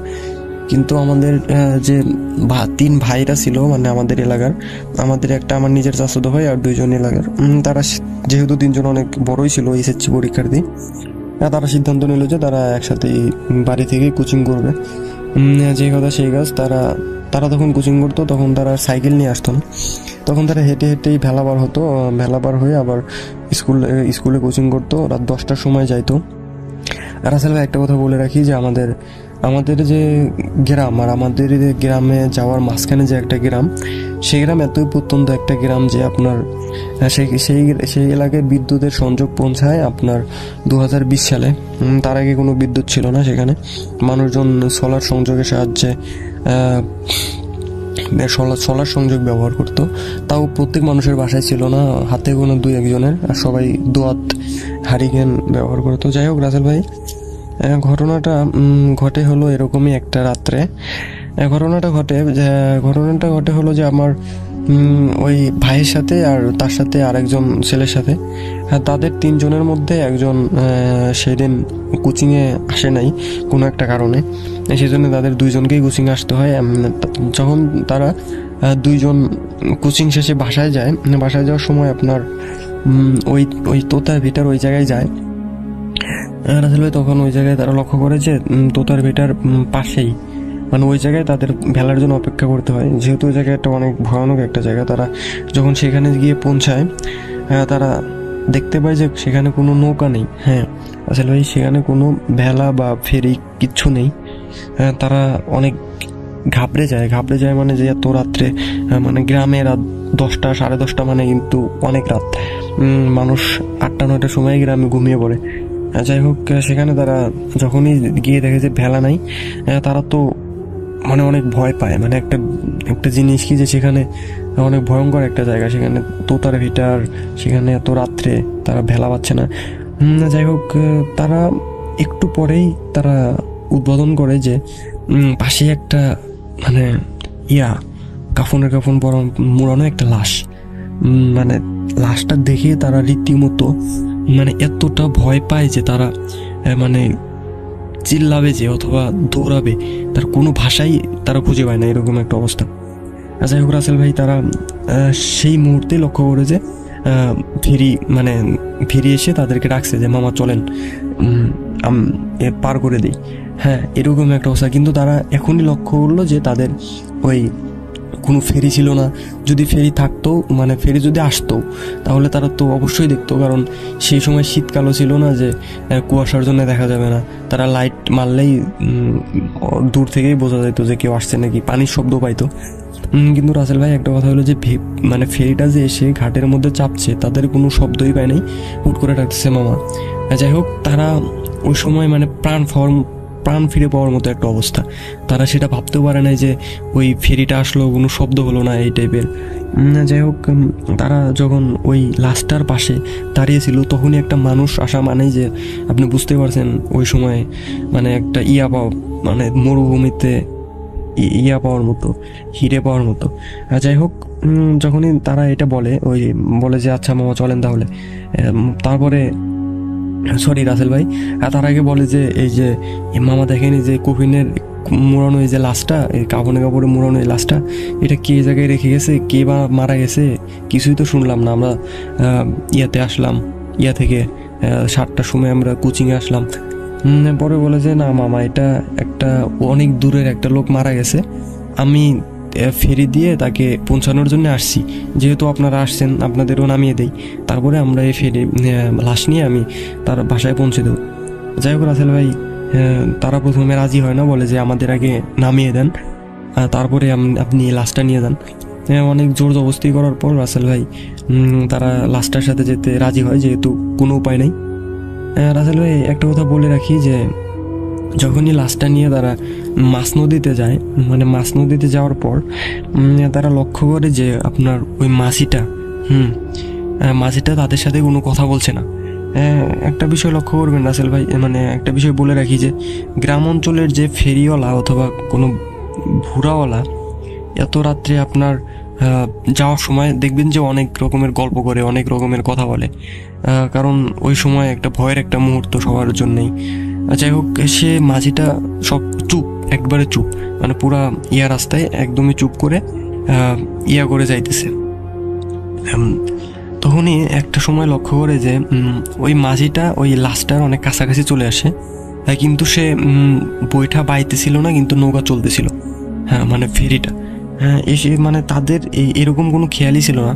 কিন্তু আমাদের যে 3 ভাইরা ছিল, মানে আমাদের এলাকার, আমার নিজের চাচাতো ভাই আর 2 জন এলাকার, তারা যেহেতু 3 জন অনেক বড়ই ছিল, এসএসসি পরীক্ষার্থী, তারা সিদ্ধান্ত নিল যে তারা একসাথে বাড়ি থেকে কোচিং করবে। যে কথা সেই কাজ, তারা তখন কোচিং করতো, তখন তারা সাইকেল নিয়ে আসতো না, তখন তারা হেঁটে হেঁটেই ভেলা পার হয়ে আবার স্কুলে কোচিং করতো। রাত 10টার সময় যাইতো। আর আসলে একটা কথা বলে রাখি যে আমাদের যে গ্রাম আর আমাদের গ্রামে যাওয়ার মাঝখানে যে একটা গ্রাম, সেই গ্রাম এতই প্রত্যন্ত একটা গ্রাম যে আপনার সেই এলাকায় বিদ্যুতের সংযোগ পৌঁছায় আপনার 2020 সালে। তার আগে কোনো বিদ্যুৎ ছিল না সেখানে। মানুষজন সোলার সংযোগের সাহায্যে সোলার সংযোগ ব্যবহার করতো। তাও প্রত্যেক মানুষের বাসায় ছিল না, হাতে কোনো 2-1 জনের, আর সবাই দোয়াত হারিকেন ব্যবহার করতো। যাই হোক রাসেল ভাই, ঘটনাটা ঘটে হলো এরকমই একটা রাত্রে। ঘটনাটা ঘটে হলো যে আমার ওই ভাইয়ের সাথে আর তার সাথে আরেকজন ছেলের সাথে, তাদের তিনজনের মধ্যে একজন সেদিন কোচিংয়ে আসে নাই কোনো একটা কারণে, সেই জন্য তাদের দুইজনকেই কোচিংয়ে আসতে হয়। যখন তারা দুইজন কোচিং শেষে বাসায় যাওয়ার সময় আপনার ওই তোতার ভিটার ওই জায়গায় যায় রাসেল ভাই। তখন ওই জায়গায় তারা লক্ষ্য করে যে তোতার ভিটার পাশেই, মানে ওই জায়গায় তাদের ভেলার জন্য অপেক্ষা করতে হয়, যেহেতু ওই জায়গাটা অনেক ভয়ানক একটা জায়গা। তারা যখন সেখানে গিয়ে পৌঁছায় তারা দেখতে পায় যে সেখানে কোনো নৌকা নেই। হ্যাঁ আসলে ভাই সেখানে কোনো ভেলা বা ফেরি কিচ্ছু নেই। তারা অনেক ঘাবড়ে যায় মানে যে এত রাত্রে, মানে গ্রামে রাত 10টা 10:30 মানে কিন্তু অনেক রাত, মানুষ 8টা-9টার সময় গ্রামে ঘুমিয়ে পড়ে। যাই হোক সেখানে তারা যখনই গিয়ে দেখে যে ভেলা নাই, তারা তো মানে অনেক ভয় পায়। মানে একটা জিনিস কি যে সেখানে অনেক ভয়ঙ্কর একটা জায়গা, সেখানে তোতার ভিটার, সেখানে এত রাত্রে তারা ভেলা পাচ্ছে না। যাই হোক তারা একটু পরেই তারা উদ্বোধন করে যে পাশে একটা মানে কাফন মোড়ানো একটা লাশ। মানে লাশটা দেখে তারা রীতিমতো মানে এতটা ভয় পায় যে তারা মানে চিল্লাবে যে অথবা দৌড়াবে, তার কোনো ভাষাই তারা খুঁজে পায় না, এরকম একটা অবস্থা। যাই হোক রাসেল ভাই তারা সেই মুহূর্তে লক্ষ্য করে যে ফিরে এসে তাদেরকে ডাকছে যে মামা চলেন পার করে দিই। হ্যাঁ এরকম একটা অবস্থা। কিন্তু তারা এখনই লক্ষ্য করলো যে তাদের ওই কোনো ফেরি ছিল না। যদি ফেরি থাকতো, মানে ফেরি যদি আসতো তাহলে তারা তো অবশ্যই দেখতো, কারণ সেই সময় শীতকালও ছিল না যে কুয়াশার জন্য দেখা যাবে না। তারা লাইট মারলেই দূর থেকেই বোঝা যেত যে কেউ আসছে নাকি, পানির শব্দ পাইতো। কিন্তু রাসেল ভাই একটা কথা হলো যে মানে ফেরিটা যে এসে ঘাটের মধ্যে চাপছে, তাদের কোনো শব্দই পায় নাই, হুট করে ডাকতেছে মামা। যাই হোক তারা ওই সময় মানে প্রাণ ফিরে পাওয়ার মতো একটা অবস্থা। তারা সেটা ভাবতেও পারে না যে ওই ফেরিটা আসলো, কোনো শব্দ হলো না, এই টাইপের। যাই হোক তারা যখন ওই লাশটার পাশে দাঁড়িয়েছিল তখনই একটা মানুষ আসা মানেই যে আপনি বুঝতে পারছেন ওই সময় মানে একটা মানে মরুভূমিতে পাওয়ার মতো, হিরে পাওয়ার মতো। যাই হোক যখনই তারা এটা বলে যে আচ্ছা মামা চলেন তাহলে, তারপরে সরি রাসেল ভাই তার আগে বলে যে এই যে মামা দেখেনি যে কফিনের মোড়ানো এই যে লাশটা, এই কাপড়ে মোড়ানো এই লাশটা, এটা কে জায়গায় রেখে গেছে, কে বা মারা গেছে, কিছুই তো শুনলাম না। আমরা আসলাম থেকে 7টার সময় আমরা কোচিংয়ে আসলাম। পরে বলে যে না মামা এটা একটা অনেক দূরের একটা লোক মারা গেছে, আমি ফেরি দিয়ে তাকে পৌঁছানোর জন্য আসছি, যেহেতু আপনারা আসছেন আপনাদেরও নামিয়ে দেই, তারপরে আমরা এই ফেরি লাশ নিয়ে আমি তার বাসায় পৌঁছে দেবো। যাই হোক রাসেল ভাই তারা প্রথমে রাজি হয় না, বলে যে আমাদের আগে নামিয়ে দেন, তারপরে আপনি লাশটা নিয়ে যান। অনেক জোর জবরদস্তি করার পর রাসেল ভাই তারা লাশটার সাথে যেতে রাজি হয়, যেহেতু কোনো উপায় নেই। রাসেল ভাই একটা কথা বলে রাখি যে যখনই লাশটা নিয়ে তারা মাছ নদীতে যায়, মানে মাছ নদীতে যাওয়ার পর তারা লক্ষ্য করে যে আপনার ওই মাঝিটা তাদের সাথে কোনো কথা বলছে না। একটা বিষয় লক্ষ্য করবেন রাসেল ভাই, মানে একটা বিষয় বলে রাখি যে গ্রাম অঞ্চলের যে ফেরিওয়ালা অথবা কোনো ভুরাওয়ালা এত রাত্রে আপনার যাওয়ার সময় দেখবেন যে অনেক রকমের গল্প করে, অনেক রকমের কথা বলে, কারণ ওই সময় একটা ভয়ের একটা মুহূর্ত সবার জন্যই। যাই হোক সে মাঝিটা সব একবারে চুপ, মানে পুরা রাস্তায় একদমই চুপ করে করে যাইতেছে। তখনই একটা সময় লক্ষ্য করে যে ওই মাঝিটা ওই লাশটার অনেক কাছাকাছি চলে আসে, কিন্তু সে বইটা বাইতেছিল না, কিন্তু নৌকা চলতেছিল। হ্যাঁ মানে ফেরিটা এসে মানে তাদের এরকম কোনো খেয়ালই ছিল না।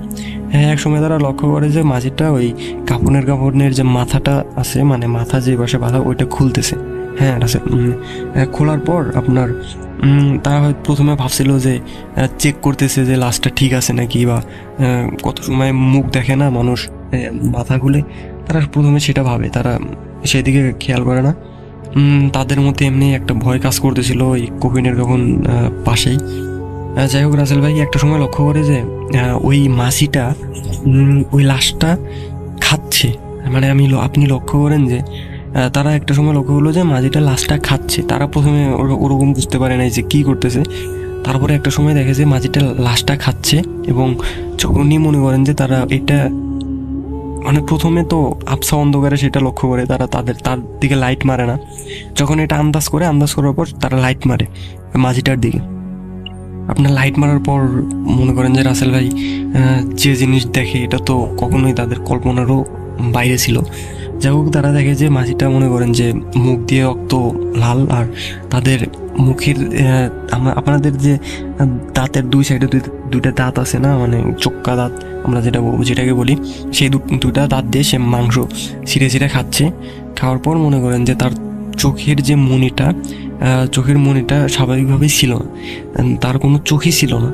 এক সময় তারা লক্ষ্য করে যে মাঝিটা ওই কাপড়ের যে মাথাটা আছে, মানে মাথা যে পাশে বাঁধা ওইটা খুলতেছে। হ্যাঁ খোলার পর আপনার তারা হয়তো প্রথমে ভাবছিল যে চেক করতেছে যে লাশটা ঠিক আছে নাকি, বা কত সময় মুখ দেখে না মানুষ মাথা খুলে, তারা প্রথমে সেটা ভাবে, তারা সেদিকে খেয়াল করে না। তাদের মধ্যে এমনি একটা ভয় কাজ করতেছিল ওই কফিনের পাশেই। যাই হোক রাসেল ভাই একটা সময় লক্ষ্য করে যে ওই মাছিটা ওই লাশটা খাচ্ছে, মানে আপনি লক্ষ্য করেন যে তারা একটা সময় লক্ষ্য হলো যে মাঝিটা লাশটা খাচ্ছে। তারা প্রথমে ওরকম বুঝতে পারে নাই যে কী করতেছে। তারপরে একটা সময় দেখে যে মাঝিটা লাশটা খাচ্ছে, এবং যখনই মনে করেন যে তারা এটা মানে প্রথমে তো আবছা অন্ধকারে সেটা লক্ষ্য করে, তার দিকে লাইট মারে না। যখন এটা আন্দাজ করার পর তারা লাইট মারে মাঝিটার দিকে। আপনার লাইট মারার পর মনে করেন যে রাসেল ভাই যে জিনিস দেখে এটা তো কখনোই তাদের কল্পনারও বাইরে ছিল। যাই হোক, তারা দেখে যে মাঝিটা মনে করেন যে মুখ দিয়ে রক্ত লাল, আর তাদের মুখের আপনাদের যে দাঁতের দুই সাইডে দুইটা দাঁত আছে না, মানে চোক্কা দাঁত আমরা যেটাকে বলি, সেই দুইটা দাঁত দিয়ে সে মাংস ছিঁড়ে খাচ্ছে। খাওয়ার পর মনে করেন যে তার চোখের মণিটা স্বাভাবিকভাবেই ছিল না, তার কোনো চোখই ছিল না,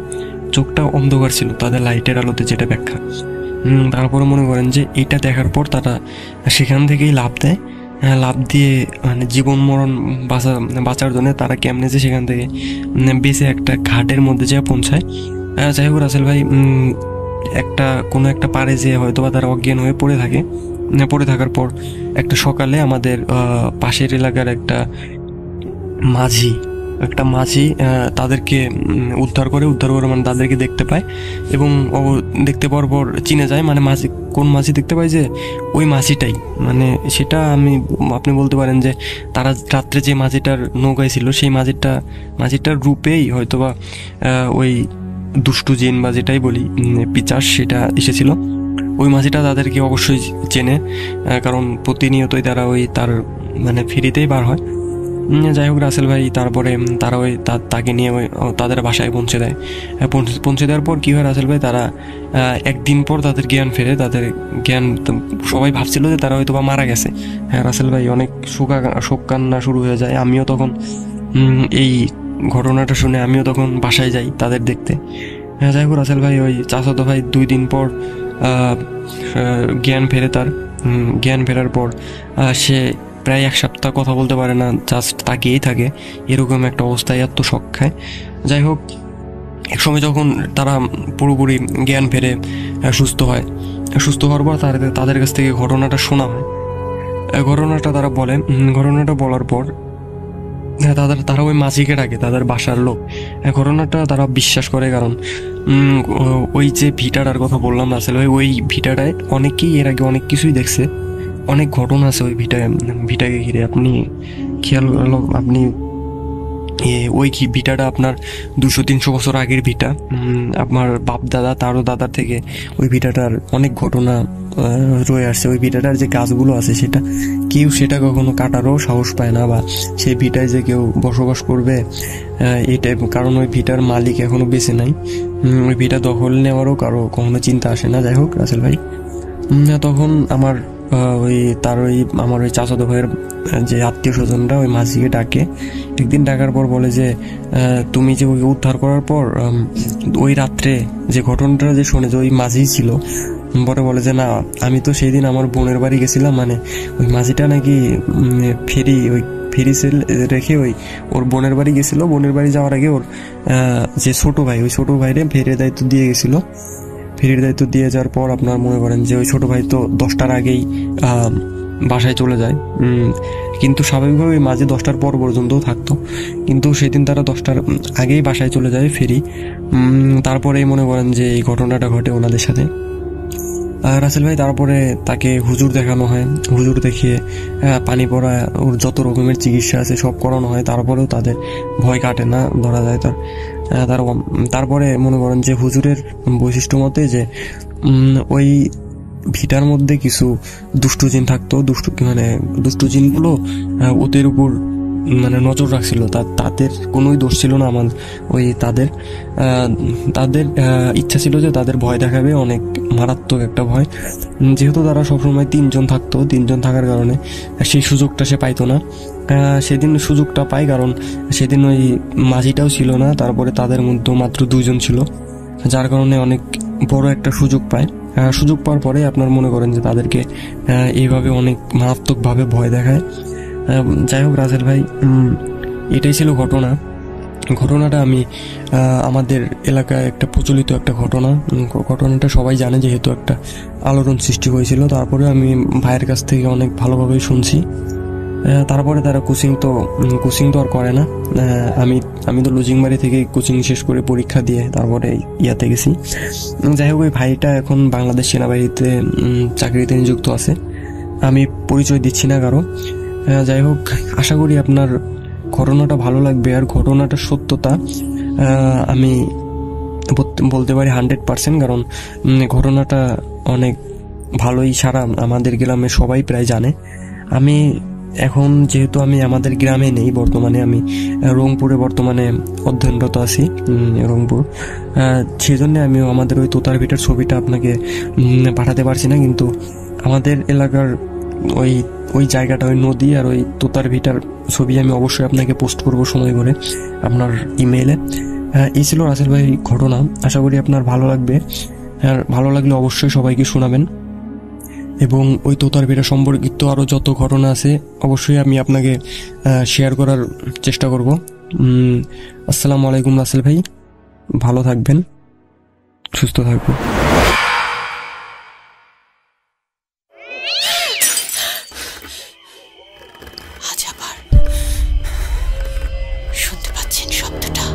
চোখটা অন্ধকার ছিল তাদের লাইটের আলোতে, যেটা ব্যাখ্যা। তারপরে মনে করেন যে এটা দেখার পর তারা সেখান থেকেই লাফ দেয়। লাফ দিয়ে মানে জীবন মরণ বাঁচার জন্য তারা কেমনে যে সেখান থেকে বেঁচে একটা ঘাটের মধ্যে যেয়ে পৌঁছায়। যাই হোক রাসেল ভাই, কোনো একটা পাড়ে যেয়ে হয়তো বা তারা অজ্ঞান হয়ে পড়ে থাকার পর একটা সকালে আমাদের পাশের এলাকার একটা মাঝি তাদেরকে উদ্ধার করে মানে তাদেরকে দেখতে পায়, এবং দেখতে পাওয়ার পর চিনে যায়। মানে কোন মাঝি দেখতে পায় যে ওই মাঝিটাই, মানে সেটা আপনি বলতে পারেন যে তারা রাত্রে যে মাঝিটার নৌকায় ছিল সেই মাঝিটার রূপেই হয়তোবা ওই দুষ্টু জিন বা যেটাই বলি পিচাস সেটা এসেছিল। ওই মাঝিটা তাদেরকে অবশ্যই চেনে, কারণ প্রতিনিয়তই তারা তার মানে ফেরিতেই বার হয়। যাই হোক রাসেল ভাই, তারপরে তারা তাকে নিয়ে তাদের বাসায় পৌঁছে দেওয়ার পর কী হয় রাসেল ভাই, তারা একদিন পর তাদের জ্ঞান ফেরে। তাদের জ্ঞান, সবাই ভাবছিল যে তারা হয়তো বা মারা গেছে। হ্যাঁ রাসেল ভাই, অনেক শোক কান্না শুরু হয়ে যায়। আমিও তখন এই ঘটনাটা শুনে আমিও তখন বাসায় যাই তাদের দেখতে। হ্যাঁ যাই হোক রাসেল ভাই, ওই চাচাতো ভাই 2 দিন পর জ্ঞান ফেরার পর সে প্রায় 1 সপ্তাহ কথা বলতে পারে না, জাস্ট তাকিয়েই থাকে, এরকম একটা অবস্থায় এত শক খায়। যাই হোক, এক সময় যখন তারা পুরোপুরি জ্ঞান ফেরে সুস্থ হওয়ার পর তাদের কাছ থেকে ঘটনাটা শোনা হয়। ঘটনাটা তারা বলে, ঘটনাটা বলার পর তারা ওই মাঝিকে ডাকে, তাদের বাসার লোক। ঘটনাটা তারা বিশ্বাস করে, কারণ ওই যে ভিটাটার কথা বললাম রাসেল ভাই, ওই ভিটাটায় অনেকেই এর আগে অনেক কিছুই দেখছে, অনেক ঘটনা আছে ওই ভিটাকে ঘিরে। আপনি ওই ভিটাটা আপনার 200-300 বছর আগের ভিটা। আপনার বাপ দাদা, তারও দাদার থেকে ওই ভিটাটার অনেক ঘটনা রয়ে আসছে। ওই ভিটাটার যে গাছগুলো আছে সেটা কখনো কাটারও সাহস পায় না, বা সেই ভিটায় যে কেউ বসবাস করবে এটাই, কারণ ওই ভিটার মালিক এখনো বেঁচে নাই। ওই ভিটা দখল নেওয়ারও কখনো চিন্তা আসে না। যাই হোক রাসেল ভাই, তখন আমার ওই চাচাতো ভাইয়ের যে আত্মীয় স্বজনরা ওই মাঝিকে ডাকে। একদিন ডাকার পর বলে যে তুমি যে ওই উদ্ধার করার পর ওই রাত্রে যে ঘটনাটা যে শুনে যে ওই মাঝি ছিল, পরে বলে যে না, আমি তো সেই দিন আমার বোনের বাড়ি গেছিলাম, মানে ওই মাঝিটা নাকি ফেরি সেল রেখে ওর বোনের বাড়ি গেছিল। বোনের বাড়ি যাওয়ার আগে ওর যে ওই ছোট ভাইরে ফেরির দায়িত্ব দিয়ে গেছিল। ফেরির দায়িত্ব দিয়ে যাওয়ার পর আপনার মনে করেন যে ওই ছোট ভাই তো 10টার আগেই বাসায় চলে যায়, কিন্তু স্বাভাবিকভাবে মাঝে 10টার পর পর্যন্তও থাকতো, কিন্তু সেদিন তারা 10টার আগেই বাসায় চলে যায় ফেরি। তারপরেই মনে করেন যে এই ঘটনাটা ঘটে ওনাদের সাথে। রাসেল ভাই, তারপরে তাকে হুজুর দেখানো হয়, হুজুর দেখিয়ে পানি পড়া, ওর যত রকমের চিকিৎসা আছে সব করানো হয়। তারপরেও তাদের ভয় কাটে না, ধরা যায় তারপরে মনে করেন যে হুজুরের বৈশিষ্ট্য মতে যে ওই ভিটার মধ্যে কিছু দুষ্টু জিন থাকতো। দুষ্টু জিনগুলো ওদের উপর মানে নজর রাখছিল, তাদের কোনোই দোষ ছিল না। তাদের ইচ্ছা ছিল যে তাদের ভয় দেখাবে, অনেক মারাত্মক একটা ভয়। যেহেতু তারা সবসময় 3 জন থাকতো, 3 জন থাকার কারণে সেই সুযোগটা সে পাইতো না। সেদিন সুযোগটা পায়, কারণ সেদিন ওই মাঝিটাও ছিল না, তারপরে তাদের মধ্যে মাত্র 2 জন ছিল, যার কারণে অনেক বড় একটা সুযোগ পায়। সুযোগ পাওয়ার পরে আপনার মনে করেন যে তাদেরকে এইভাবে অনেক মারাত্মকভাবে ভয় দেখায়। যাই হোক রাসেল ভাই, এটাই ছিল ঘটনাটা আমি আমাদের এলাকায় একটা প্রচলিত একটা ঘটনাটা সবাই জানে, যেহেতু একটা আলোড়ন সৃষ্টি হয়েছিল। তারপরে আমি ভাইয়ের কাছ থেকে অনেক ভালোভাবেই শুনছি। তারপরে তারা কোচিং তো আর করে না। আমি তো লুজিংবাড়ি থেকে কোচিং শেষ করে পরীক্ষা দিয়ে তারপরে ইয়াতে গেছি। যাই হোক, ওই ভাইটা এখন বাংলাদেশ সেনাবাহিনীতে চাকরিতে নিযুক্ত আছে। আমি পরিচয় দিচ্ছি না কারো। যাই হোক, আশা করি আপনার ঘটনাটা ভালো লাগবে। আর ঘটনাটা সত্যতা আমি বলতে পারি 100%, কারণ ঘটনাটা অনেক ভালোই সারা আমাদের গ্রামে সবাই প্রায় জানে। আমি এখন যেহেতু আমি আমাদের গ্রামে নেই, বর্তমানে আমি রংপুরে বর্তমানে অধ্যয়নরত আছি, রংপুর। সেই জন্য আমি আমাদের ওই তোতার ভিটার ছবিটা আপনাকে পাঠাতে পারছি না, কিন্তু আমাদের এলাকার ওই জায়গাটা, ওই নদী আর ওই তোতার ভিটার ছবি আমি অবশ্যই আপনাকে পোস্ট করব সময় করে আপনার ইমেইলে। এই ছিল রাসেল ভাই ঘটনা। আশা করি আপনার ভালো লাগবে। আর ভালো লাগলে অবশ্যই সবাইকে শোনাবেন। এবং ওই তোতার ভিটা সম্পর্কিত আরও যত ঘটনা আছে অবশ্যই আমি আপনাকে শেয়ার করার চেষ্টা করব। আসসালামু আলাইকুম রাসেল ভাই, ভালো থাকবেন, সুস্থ থাকবেন। আজ আবার শুনতে পাচ্ছেন শব্দটা?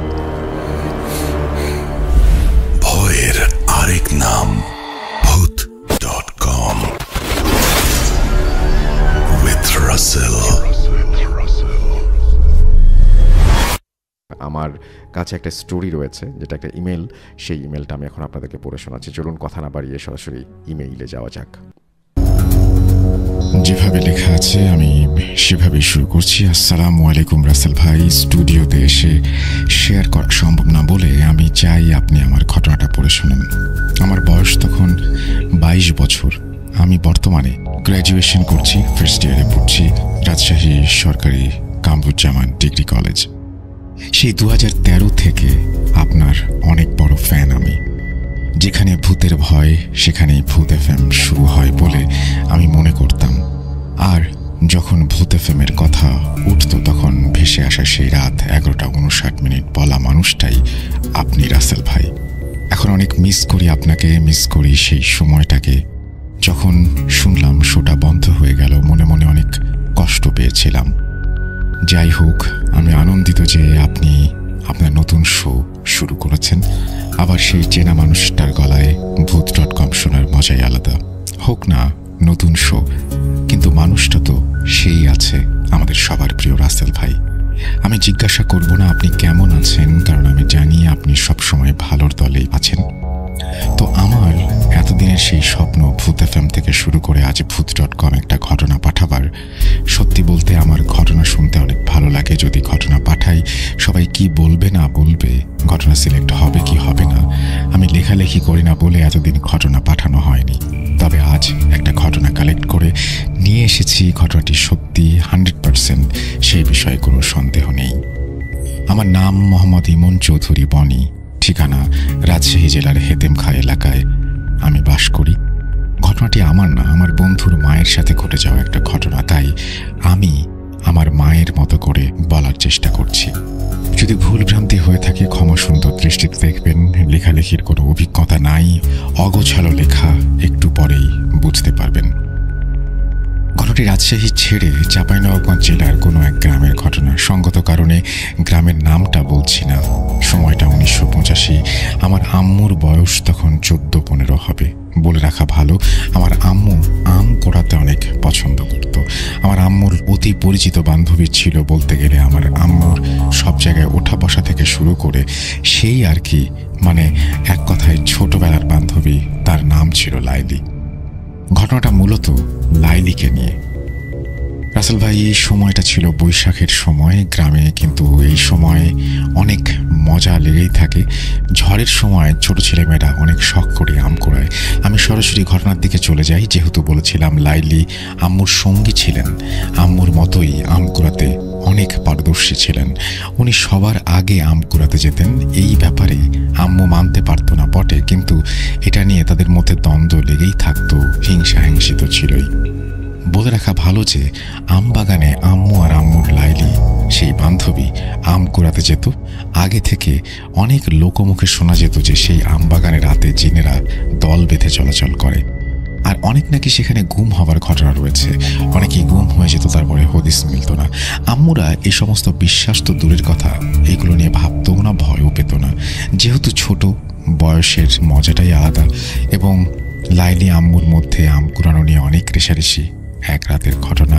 ভয়ের আরেক নাম ভূত.com with Russell. আমার কাছে একটা স্টোরি রয়েছে, যেটা একটা ইমেল। সেই ইমেলটা আমি এখন আপনাদেরকে পড়ে শোনাচ্ছি। চলুন কথা না বাড়িয়ে সরাসরি ইমেইলে যাওয়া যাক। যেভাবে লেখা আছে আমি সেভাবেই শুরু করছি। আসসালামু আলাইকুম রাসেল ভাই, স্টুডিওতে এসে শেয়ার করা সম্ভব না বলে আমি চাই আপনি আমার ঘটনাটা পড়ে শুনেন। আমার বয়স তখন 22 বছর। আমি বর্তমানে গ্র্যাজুয়েশন করছি, ফার্স্ট ইয়ারে পড়ছি রাজশাহী সরকারি কামরুজ্জামান ডিগ্রি কলেজ। সেই 2013 থেকে আপনার অনেক বড় ফ্যান আমি। যেখানে ভূতের ভয় সেখানেই ভূত এফএম শুরু হয় বলে আমি মনে করতাম। আর যখন ভূত এফএমের কথা উঠত তখন ভেসে আসা সেই রাত 11:59 বলা মানুষটাই আপনি রাসেল ভাই। এখন অনেক মিস করি আপনাকে, মিস করি সেই সময়টাকে। যখন শুনলাম শোটা বন্ধ হয়ে গেল মনে মনে অনেক কষ্ট পেয়েছিলাম। যাই হোক, আমি আনন্দিত যে আপনি আপনার নতুন শো শুরু করেছেন। আবার সেই চেনা মানুষটার গলায় ভূত.com শোনার মজাই আলাদা। হোক না নতুন শো, কিন্তু মানুষটা তো সেই আছে, আমাদের সবার প্রিয় রাসেল ভাই। আমি জিজ্ঞাসা করব না আপনি কেমন আছেন, কারণ আমি জানি আপনি সবসময় ভালোর দলেই আছেন। তো আমার এতদিনের সেই স্বপ্ন ভূত এফএম থেকে শুরু করে আজ ভূত.com একটা ঘটনা পাঠাবার। সত্যি বলতে আমার ঘটনা শুনতে অনেক ভালো লাগে। যদি ঘটনা পাঠাই সবাই কি বলবে না বলবে, ঘটনা সিলেক্ট হবে কি হবে না, আমি লেখালেখি করি না বলে এতদিন ঘটনা পাঠানো হয়নি। তবে আজ একটা ঘটনা কালেক্ট করে নিয়ে এসেছি। ঘটনাটি সত্যি 100%, সেই বিষয়ে কোনো সন্দেহ নেই। আমার নাম মোহাম্মদ ইমন চৌধুরী বনি। ঠিকানা রাজশাহী জেলার হেতেমখা এলাকায় আমি বাস করি। ঘটনাটি আমার না, আমার বন্ধুর মায়ের সাথে ঘটে যাওয়া একটা ঘটনা, তাই আমি আমার মায়ের মতো করে বলার চেষ্টা করছি। যদি ভুল ভ্রান্তি হয়ে থাকে ক্ষমা সুন্দর দৃষ্টিতে দেখবেন। লেখালেখির কোনো অভিজ্ঞতা নাই, অগোছালো লেখা, একটু পরেই বুঝতে পারবেন। ঘটনাটি রাজশাহী ছেড়ে চাঁপাইনবাবগঞ্জ জেলার কোনো এক গ্রামের ঘটনা। সঙ্গত কারণে গ্রামের নামটা বলছি না। সময়টা 1985। আমার আম্মুর বয়স তখন 14-15 হবে। বলে রাখা ভালো, আমার আম্মু আম কোড়াতে অনেক পছন্দ করত। আমার আম্মুর অতি পরিচিত বান্ধবী ছিল বলতে গেলে। আমার আম্মুর সব জায়গায় ওঠা বসা থেকে শুরু করে সেই আর কি, মানে এক কথায় ছোটবেলার বান্ধবী। তার নাম ছিল লাইলি। ঘটনাটা মূলত লাইলিকে নিয়ে। রাসেল ভাই, এই সময়টা ছিল বৈশাখের সময় গ্রামে, কিন্তু এই সময় অনেক মজা লেগেই থাকে। ঝড়ের সময় ছোট ছেলেমেয়েরা অনেক শখ করে আম কুড়ায়। আমি সরাসরি ঘটনার দিকে চলে যাই। যেহেতু বলেছিলাম লাইলি আম্মুর সঙ্গী ছিলেন, আম্মুর মতোই আম কুড়াতে অনেক পারদর্শী ছিলেন। উনি সবার আগে আম কুড়াতে যেতেন। এই ব্যাপারে আম্মু মানতে পারতো না বটে, কিন্তু এটা নিয়ে তাদের মধ্যে দ্বন্দ্ব লেগেই থাকতো, হিংসাহিংসি তো ছিলই। বলে রাখা ভালো যে আম বাগানে আম্মু আর আম্মুর লাইলি সেই বান্ধবী আম কুড়াতে যেত। আগে থেকে অনেক লোকমুখে শোনা যেত যে সেই আম বাগানে রাতে জিনেরা দল বেঁধে চলাচল করে। আর অনেক নাকি সেখানে গুম হবার ঘটনা রয়েছে, অনেকেই গুম হয়ে যেত, তারপরে হদিস মিলত না। আম্মুরা এই সমস্ত বিশ্বাস তো দূরের কথা, এগুলো নিয়ে ভাবতেও না, ভয়ও পেত না, যেহেতু ছোট, বয়সের মজাটাই আলাদা। এবং লাইলি আম্মুর মধ্যে আম কুড়ানো নিয়ে অনেক রেশারেশি। এক রাতের ঘটনা,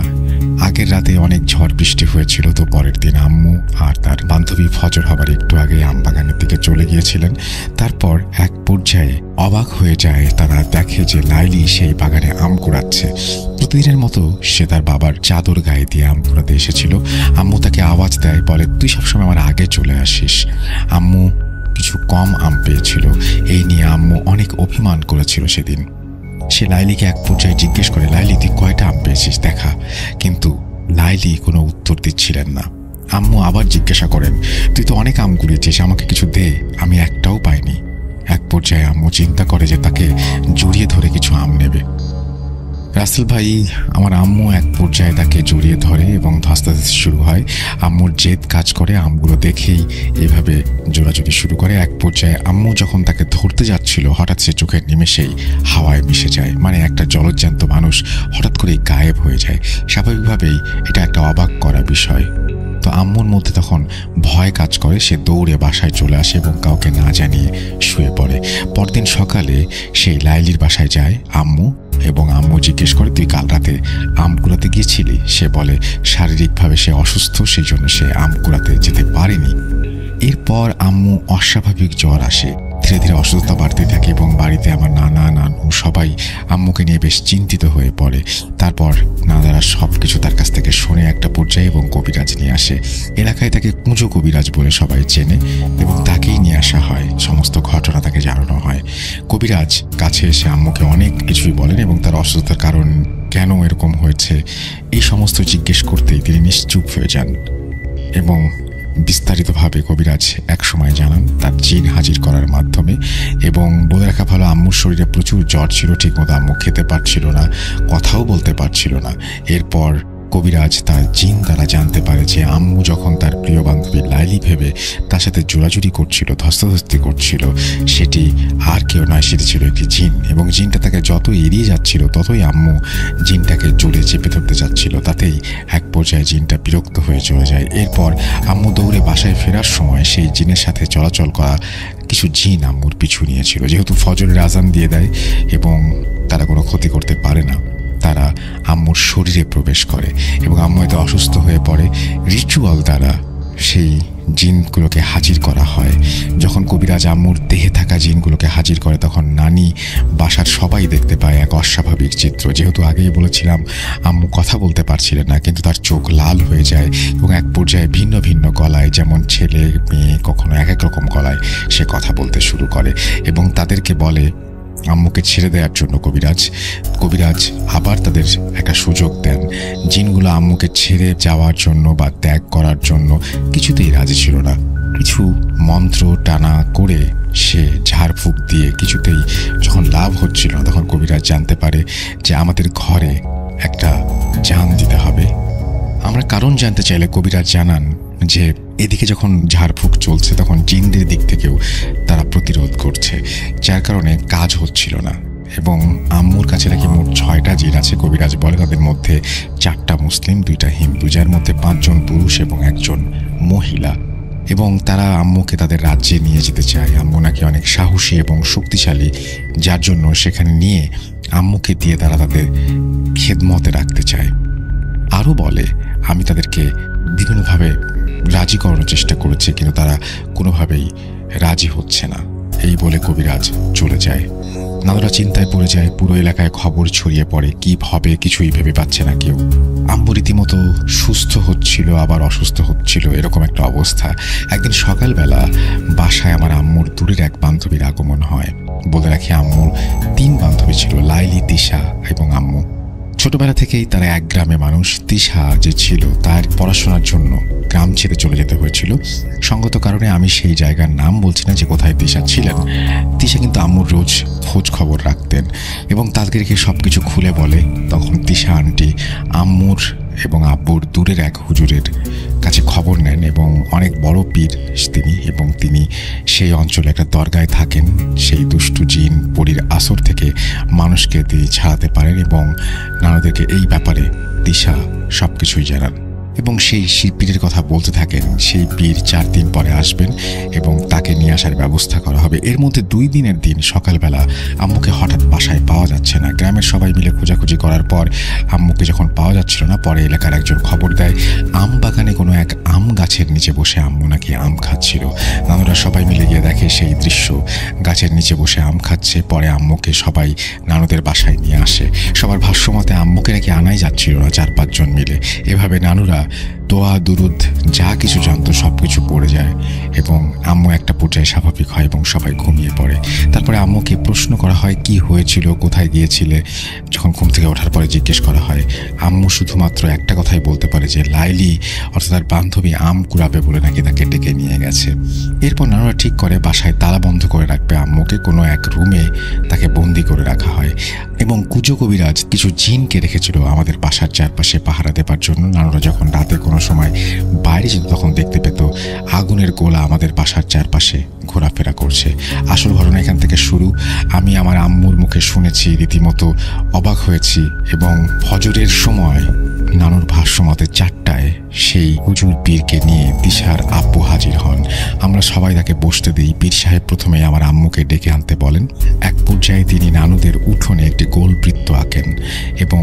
আগের রাতে অনেক ঝড় বৃষ্টি হয়েছিল, তো পরের দিন আম্মু আর তার বান্ধবী ফজর হবার একটু আগে আম বাগানের দিকে চলে গিয়েছিলেন। তারপর এক পর্যায়ে অবাক হয়ে যায়, তারা দেখে যে লাইলি সেই বাগানে আম কুড়াচ্ছে। প্রতিদিনের মতো সে তার বাবার চাদর গায়ে দিয়ে আম কুড়াতে এসেছিল। আম্মু তাকে আওয়াজ দেয়, বলে তুই সবসময় আমার আগে চলে আসিস। আম্মু কিছু কম আম পেয়েছিল, এই নিয়ে আম্মু অনেক অভিমান করেছিল সেদিন। সে লাইলিকে এক পর্যায়ে জিজ্ঞেস করে, লাইলি তুই কয়টা আম পেয়েছিস দেখা। কিন্তু লাইলি কোনো উত্তর দিচ্ছিলেন না। আম্মু আবার জিজ্ঞাসা করেন, তুই তো অনেক আম কুড়িয়েছিস, আমাকে কিছু দে, আমি একটাও পাইনি। এক পর্যায়ে আম্মু চিন্তা করে যে তাকে জড়িয়ে ধরে কিছু আম নেবে। রাসেল ভাই, আমার আম্মু এক পর্যায়ে তাকে জড়িয়ে ধরে এবং ধস্তাধস্তি শুরু হয়। আম্মুর জেদ কাজ করে, আমগুলো দেখেই এভাবে জোড়াজুড়ি শুরু করে। এক পর্যায়ে আম্মু যখন তাকে ধরতে যাচ্ছিল, হঠাৎ সে চোখের নিমেষেই হাওয়ায় মিশে যায়। মানে একটা জলজ্যান্ত মানুষ হঠাৎ করেই গায়েব হয়ে যায়। স্বাভাবিকভাবেই এটা একটা অবাক করা বিষয়। তো আম্মুর মধ্যে তখন ভয় কাজ করে, সে দৌড়ে বাসায় চলে আসে এবং কাউকে না জানিয়ে শুয়ে পড়ে। পরদিন সকালে সেই লাইলির বাসায় যায় আম্মু, এবং আম্মু জিজ্ঞেস করে, তুই কাল রাতে আম কুড়াতে গিয়েছিলি? সে বলে শারীরিকভাবে সে অসুস্থ, সেই জন্য সে আম কুড়াতে যেতে পারেনি। এরপর আম্মু অস্বাভাবিক জ্বর আসে, ধীরে ধীরে অসুস্থতা বাড়তে থাকে এবং বাড়িতে আমার নানা নানু সবাই আম্মুকে নিয়ে বেশ চিন্তিত হয়ে পড়ে। তারপর নানারা সব কিছু তার কাছ থেকে শুনে একটা পর্যায়ে এবং কবিরাজ নিয়ে আসে। এলাকায় তাকে কুঁজো কবিরাজ বলে সবাই চেনে এবং তাকেই নিয়ে আসা হয়, সমস্ত ঘটনা তাকে জানানো হয়। কবিরাজ কাছে এসে আম্মুকে অনেক কিছুই বলেন এবং তার অসুস্থতার কারণ, কেন এরকম হয়েছে, এই সমস্ত জিজ্ঞেস করতেই তিনি নিশ্চুপ হয়ে যান। এবং বিস্তারিতভাবে কবিরাজ একসময় জানান তার জিন হাজির করার মাধ্যমে। এবং বলে রাখা ভালো, আম্মুর শরীরে প্রচুর জ্বর ছিল, ঠিকমতো আম্মু খেতে পারছিল না, কথাও বলতে পারছিল না। এরপর কবিরাজ তার জিন দ্বারা জানতে পারে যে আম্মু যখন তার প্রিয় বান্ধবী লাইলি ভেবে তার সাথে জোড়াজুড়ি করছিল, ধস্তাধস্তি করছিল, সেটি আর কেউ নয়, সেটি ছিল একটি জিন। এবং জিনটা তাকে যত এড়িয়ে যাচ্ছিল, ততই আম্মু জিনটাকে জোরে চেপে ধরতে যাচ্ছিল। তাতেই এক পর্যায়ে জিনটা বিরক্ত হয়ে চলে যায়। এরপর আম্মু দৌড়ে বাসায় ফেরার সময় সেই জিনের সাথে চলাচল করা কিছু জিন আম্মুর পিছু নিয়েছিল। যেহেতু ফজরের আজান দিয়ে দেয় এবং তারা কোনো ক্ষতি করতে পারে না, তারা আম্মুর শরীরে প্রবেশ করে এবং আম্মু এতে অসুস্থ হয়ে পড়ে। রিচুয়াল দ্বারা সেই জিনগুলোকে হাজির করা হয়। যখন কবিরাজ আম্মুর দেহে থাকা জিনগুলোকে হাজির করে, তখন নানি বাসার সবাই দেখতে পায় এক অস্বাভাবিক চিত্র। যেহেতু আগেই বলেছিলাম আম্মু কথা বলতে পারছিলেন না, কিন্তু তার চোখ লাল হয়ে যায় এবং এক পর্যায়ে ভিন্ন ভিন্ন গলায়, যেমন ছেলে মেয়ে কখনো এক এক রকম গলায় সে কথা বলতে শুরু করে এবং তাদেরকে বলে আম্মুকে ছেড়ে দেওয়ার জন্য। কবিরাজ আবার তাদের একটা সুযোগ দেন। জিনগুলো আম্মুকে ছেড়ে যাওয়ার জন্য বা ত্যাগ করার জন্য কিছুতেই রাজি ছিল না। কিছু মন্ত্র টানা করে সে ঝাড়ফুঁক দিয়ে কিছুতেই যখন লাভ হচ্ছিল না, তখন কবিরাজ জানতে পারে যে আমাদের ঘরে একটা জান দিতে হবে। আমরা কারণ জানতে চাইলে কবিরাজ জানান যে এদিকে যখন ঝাড়ফুঁক চলছে, তখন জিনদের দিক থেকেও তারা প্রতিরোধ করছে, যার কারণে কাজ হচ্ছিল না। এবং আম্মুর কাছে নাকি মোট 6টা জিন আছে। কবিরাজ বলে তাদের মধ্যে 4টা মুসলিম, 2টা হিন্দু, যার মধ্যে 5 জন পুরুষ এবং 1 জন মহিলা। এবং তারা আম্মুকে তাদের রাজ্যে নিয়ে যেতে চায়। আম্মু নাকি অনেক সাহসী এবং শক্তিশালী, যার জন্য সেখানে নিয়ে আম্মুকে দিয়ে তারা তাদের খেদমতে রাখতে চায়। আরও বলে আমি তাদেরকে বিভিন্নভাবে রাজি করানোর চেষ্টা করেছি, কিন্তু তারা কোনোভাবেই রাজি হচ্ছে না। এই বলে কবিরাজ চলে যায়। নাদরা চিন্তায় পড়ে যায়, পুরো এলাকায় খবর ছড়িয়ে পড়ে, কি হবে কিছুই ভেবে পাচ্ছে না কেউ। আম্মু রীতিমতো সুস্থ হচ্ছিল আবার অসুস্থ হচ্ছিল, এরকম একটা অবস্থা। একদিন সকালবেলা বাসায় আমার আম্মুর দূরের এক বান্ধবীর আগমন হয়। বলে রাখি আম্মুর 3 বান্ধবী ছিল, লাইলি, তিশা এবং আম্মু। ছোটবেলা থেকেই তারা এক গ্রামে মানুষ। তিশা যে ছিল তার পড়াশোনার জন্য গ্রাম ছেড়ে চলে যেতে হয়েছিল। সঙ্গত কারণে আমি সেই জায়গার নাম বলছি না যে কোথায় তিশা ছিলেন। তিশা কিন্তু আম্মুর রোজ খোঁজ খবর রাখতেন এবং তাদেরকে সব কিছু খুলে বলে। তখন তিশা আন্টি আম্মুর এবং আব্বুর দূরের এক হুজুরের কাছে খবর নেন এবং অনেক বড় পীর তিনি, এবং তিনি সেই অঞ্চলে একটা দরগায় থাকেন। সেই দুষ্টু জিন পরীর আসর থেকে মানুষকে তিনি ছাড়াতে পারেন এবং নানুদেরকে এই ব্যাপারে দিশা সব কিছুই জানান। এবং সেই পীরের কথা বলতে থাকেন। সেই পীর 4 দিন পরে আসবেন এবং তাকে নিয়ে আসার ব্যবস্থা করা হবে। এর মধ্যে 2 দিনের দিন সকালবেলা আম্মুকে হঠাৎ বাসায় পাওয়া যাচ্ছে না। গ্রামের সবাই মিলে খোঁজাখুঁজি করার পর আম্মুকে যখন পাওয়া যাচ্ছিল না, পরে এলাকার একজন খবর দেয় আম বাগানে কোনো এক আম গাছের নিচে বসে আম্মু নাকি আম খাচ্ছিল। নানুরা সবাই মিলে গিয়ে দেখে সেই দৃশ্য, গাছের নিচে বসে আম খাচ্ছে। পরে আম্মুকে সবাই নানুদের বাসায় নিয়ে আসে। সবার ভাষ্যমতে আম্মুকে নাকি আনাই যাচ্ছিল না 4-5 জন মিলে। এভাবে নানুরা দোয়া দুরুদ যা কিছু জানতো সব কিছু পড়ে যায় এবং আম্মু একটা পর্যায়ে স্বাভাবিক হয় এবং সবাই ঘুমিয়ে পড়ে। তারপরে আম্মুকে প্রশ্ন করা হয় কি হয়েছিল, কোথায় গিয়েছিলে। যখন ঘুম থেকে ওঠার পরে জিজ্ঞেস করা হয়, আম্মু শুধুমাত্র একটা কথাই বলতে পারে যে লাইলি অর্থাৎ তার বান্ধবী আম কুড়াবে বলে নাকি তাকে ডেকে নিয়ে গেছে। এরপর নানুরা ঠিক করে বাসায় তালা বন্ধ করে রাখবে আম্মুকে, কোনো এক রুমে তাকে বন্দি করে রাখা হয়। এবং কুজো কবিরাজ কিছু জিনকে রেখেছিল আমাদের বাসার চারপাশে পাহারা দেবার জন্য। নানুরা যখন রাতে কোনো সময় বাইরে যেত তখন দেখতে পেত আগুনের গোলা আমাদের বাসার চারপাশে ঘোরাফেরা করছে। আসল ঘটনা এখান থেকে শুরু। আমি আমার আম্মুর মুখে শুনেছি, রীতিমতো অবাক হয়েছি। এবং ফজরের সময় নানুর ভাষ্যমতে 4টায় সেই হুজুর পীরকে নিয়ে দিশার আব্বু হাজির হন। আমরা সবাই তাকে বসতে দিই। পীর সাহেব প্রথমে আমার আম্মুকে ডেকে আনতে বলেন। এক পর্যায়ে তিনি নানুদের উঠোনে একটি গোল বৃত্ত আঁকেন এবং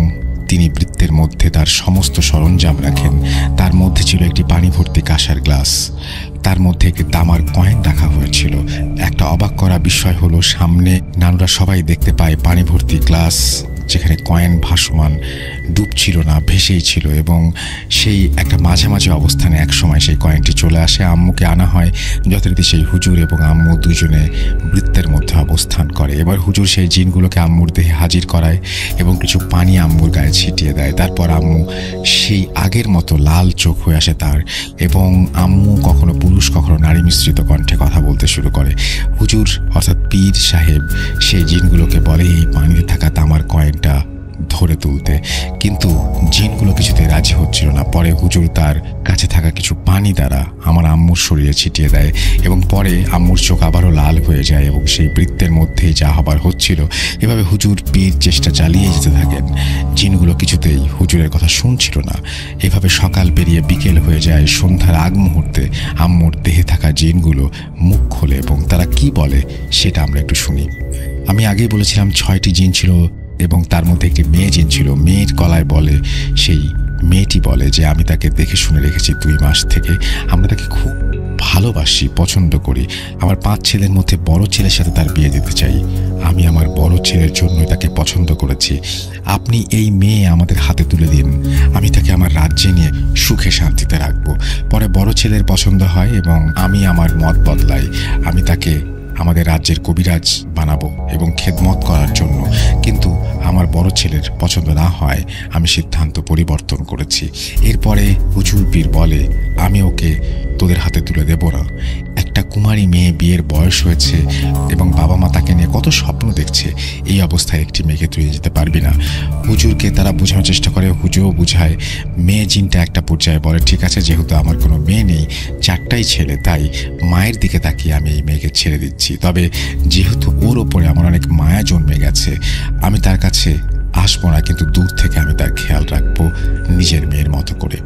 তিনি বৃত্তের মধ্যে তার সমস্ত সরঞ্জাম রাখেন। তার মধ্যে ছিল একটি পানি ভর্তি কাঁসার গ্লাস, তার মধ্যে একটি তামার কয়েন রাখা হয়েছিল। একটা অবাক করা বিষয় হলো, সামনে নানুরা সবাই দেখতে পায় পানি ভর্তি গ্লাস, যেখানে কয়েন ভাসমান, ডুবছিল না, ভেসেই ছিল। এবং সেই একটা মাঝামাঝি অবস্থানে এক সময় সেই কয়েনটি চলে আসে। আম্মুকে আনা হয়, যথারীতি সেই হুজুর এবং আম্মু দুজনে বৃত্তের মধ্যে অবস্থান করে। এবার হুজুর সেই জিনগুলোকে আম্মুর দেহে হাজির করায় এবং কিছু পানি আম্মুর গায়ে ছিটিয়ে দেয়। তারপর আম্মু সেই আগের মতো লাল চোখ হয়ে আসে তার, এবং আম্মু কখনো পুরুষ কখনো নারী মিশ্রিত কণ্ঠে কথা বলতে শুরু করে। হুজুর অর্থাৎ পীর সাহেব সেই জিনগুলোকে বলে এই পানিতে থাকা তামার কয়েনটা ধরে তুলতে, কিন্তু জিনগুলো কিছুতে রাজি হচ্ছিল না। পরে হুজুর তার কাছে থাকা কিছু পানি দ্বারা আমার আম্মুর শরীরে ছিটিয়ে দেয় এবং পরে আম্মুর চোখ আবারও লাল হয়ে যায় এবং সেই বৃত্তের মধ্যেই যা হবার হচ্ছিল। এভাবে হুজুর পীর চেষ্টা চালিয়ে যেতে থাকেন। জিনগুলো কিছুতেই হুজুরের কথা শুনছিল না। এভাবে সকাল পেরিয়ে বিকেল হয়ে যায়। সন্ধ্যার আগ মুহূর্তে আম্মুর দেহে থাকা জিনগুলো মুখ খোলে এবং তারা কি বলে সেটা আমরা একটু শুনি। আমি আগেই বলেছিলাম 6টি জিন ছিল এবং তার মধ্যে একটি মেয়ে জিন ছিল। মেয়ের গলায় বলে, সেই মেয়েটি বলে যে আমি তাকে দেখে শুনে রেখেছি 2 মাস থেকে, আমরা তাকে খুব ভালোবাসি, পছন্দ করি। আমার 5 ছেলের মধ্যে বড় ছেলের সাথে তার বিয়ে দিতে চাই। আমি আমার বড় ছেলের জন্যই তাকে পছন্দ করেছি। আপনি এই মেয়ে আমাদের হাতে তুলে দিন, আমি তাকে আমার রাজ্যে নিয়ে সুখে শান্তিতে রাখবো। পরে বড় ছেলের পছন্দ হয় এবং আমি আমার মত বদলাই। আমি তাকে আমাদের রাজ্যের কবিরাজ বানাবো এবং খেদমত করার জন্য, কিন্তু আমার বড় ছেলের পছন্দ না হয় আমি সিদ্ধান্ত পরিবর্তন করেছি। এরপরে হুজুর পীর বলে আমি ওকে তোদের হাতে তুলে দেব না। একটা কুমারী মেয়ে, বিয়ের বয়স হয়েছে এবং বাবা মা তাকে নিয়ে কত স্বপ্ন দেখছে, এই অবস্থায় একটি মেয়েকে তুই যেতে পারবি না। হুজুরকে তারা বোঝানোর চেষ্টা করে, হুজুরও বুঝায়। মেয়ে জিনটা একটা পর্যায়ে বলে ঠিক আছে, যেহেতু আমার কোনো মেয়ে নেই, 4টাই ছেলে, তাই মায়ের দিকে তাকিয়ে আমি এই মেয়েকে ছেড়ে দিচ্ছি। তবে যেহেতু ওর ওপরে আমার অনেক মায়া জন্মে গেছে, আমি তার কাছে আসবো না, কিন্তু দূর থেকে আমি তার খেয়াল রাখবো নিজের মেয়ের মতো করে।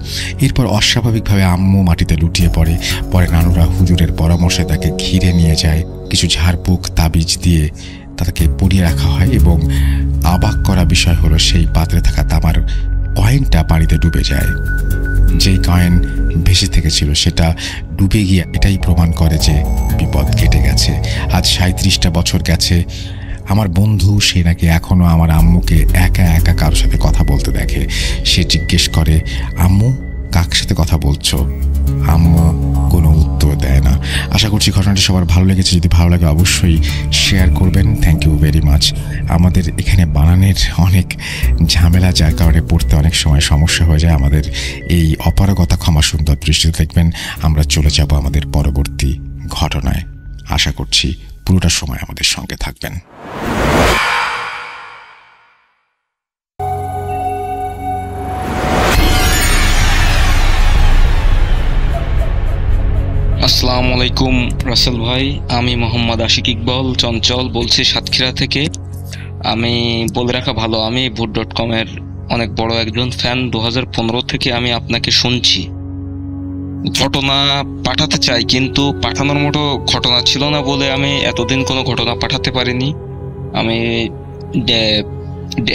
এরপর অস্বাভাবিকভাবে আম্মু মাটিতে লুটিয়ে পড়ে। পরে নানুরা হুজুরের পরামর্শে তাকে ঘিরে নিয়ে যায়। কিছু ঝাড়ফুঁক তাবিজ দিয়ে তাকে পরিয়ে রাখা হয় এবং অবাক করা বিষয় হলো সেই পাত্রে থাকা তামার কয়েনটা পানিতে ডুবে যায়। যেই কয়েন ভেসে থেকেছিল সেটা ডুবে গিয়ে এটাই প্রমাণ করে যে বিপদ কেটে গেছে। আজ 37টা বছর গেছে। আমার বন্ধু সে নাকি এখনো আমার আম্মুকে একা একা কারোর সাথে কথা বলতে দেখে। সে জিজ্ঞেস করে আম্মু কার সাথে কথা বলছো? আম্মু কোনো উত্তর দেয় না। আশা করছি ঘটনাটি সবার ভালো লেগেছে। যদি ভালো লাগে অবশ্যই শেয়ার করবেন। Thank you very much. আমাদের এখানে বানানের অনেক ঝামেলা, যার কারণে পড়তে অনেক সময় সমস্যা হয়ে যায়। আমাদের এই অপারগতা ক্ষমা সুন্দর দৃষ্টিতে দেখবেন। আমরা চলে যাব আমাদের পরবর্তী ঘটনায়। আশা করছি পুরোটা সময় আমাদের সঙ্গে থাকবেন। আসসালামু আলাইকুম রাসেল ভাই, আমি মোহাম্মদ আশিক ইকবাল চঞ্চল বলছি সাতক্ষীরা থেকে। আমি বলে রাখা ভালো, আমি ভূত.com এর অনেক বড় একজন ফ্যান। 2015 থেকে আমি আপনাকে শুনছি। ঘটনা পাঠাতে চাই, কিন্তু পাঠানোর মতো ঘটনা ছিল না বলে আমি এতদিন কোনো ঘটনা পাঠাতে পারিনি। আমি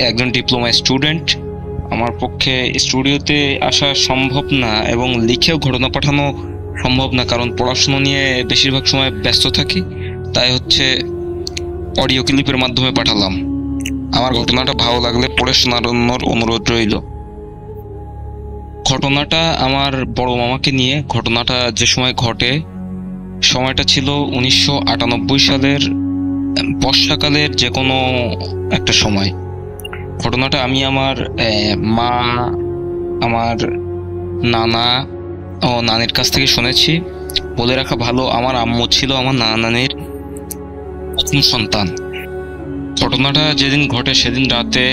একজন ডিপ্লোমা স্টুডেন্ট, আমার পক্ষে স্টুডিওতে আসা সম্ভব না এবং লিখেও ঘটনা পাঠানো সম্ভব না, কারণ পড়াশোনা নিয়ে বেশিরভাগ সময় ব্যস্ত থাকি। তাই হচ্ছে অডিও ক্লিপের মাধ্যমে পাঠালাম। আমার ঘটনাটা ভালো লাগলে পড়ে শোনানোর অনুরোধ রইল। ঘটনাটা আমার বড় মামাকে নিয়ে। ঘটনাটা যে সময় ঘটে, সময়টা ছিল 1998 সালের বর্ষাকালের যে কোনো একটা সময়। ঘটনাটা আমি আমার মা, আমার নানা ও নানির কাছ থেকে শুনেছি। বলে রাখা ভালো, আমার আম্মু ছিল আমার নানা নানির প্রথম সন্তান। ঘটনাটা যেদিন ঘটে সেদিন রাতে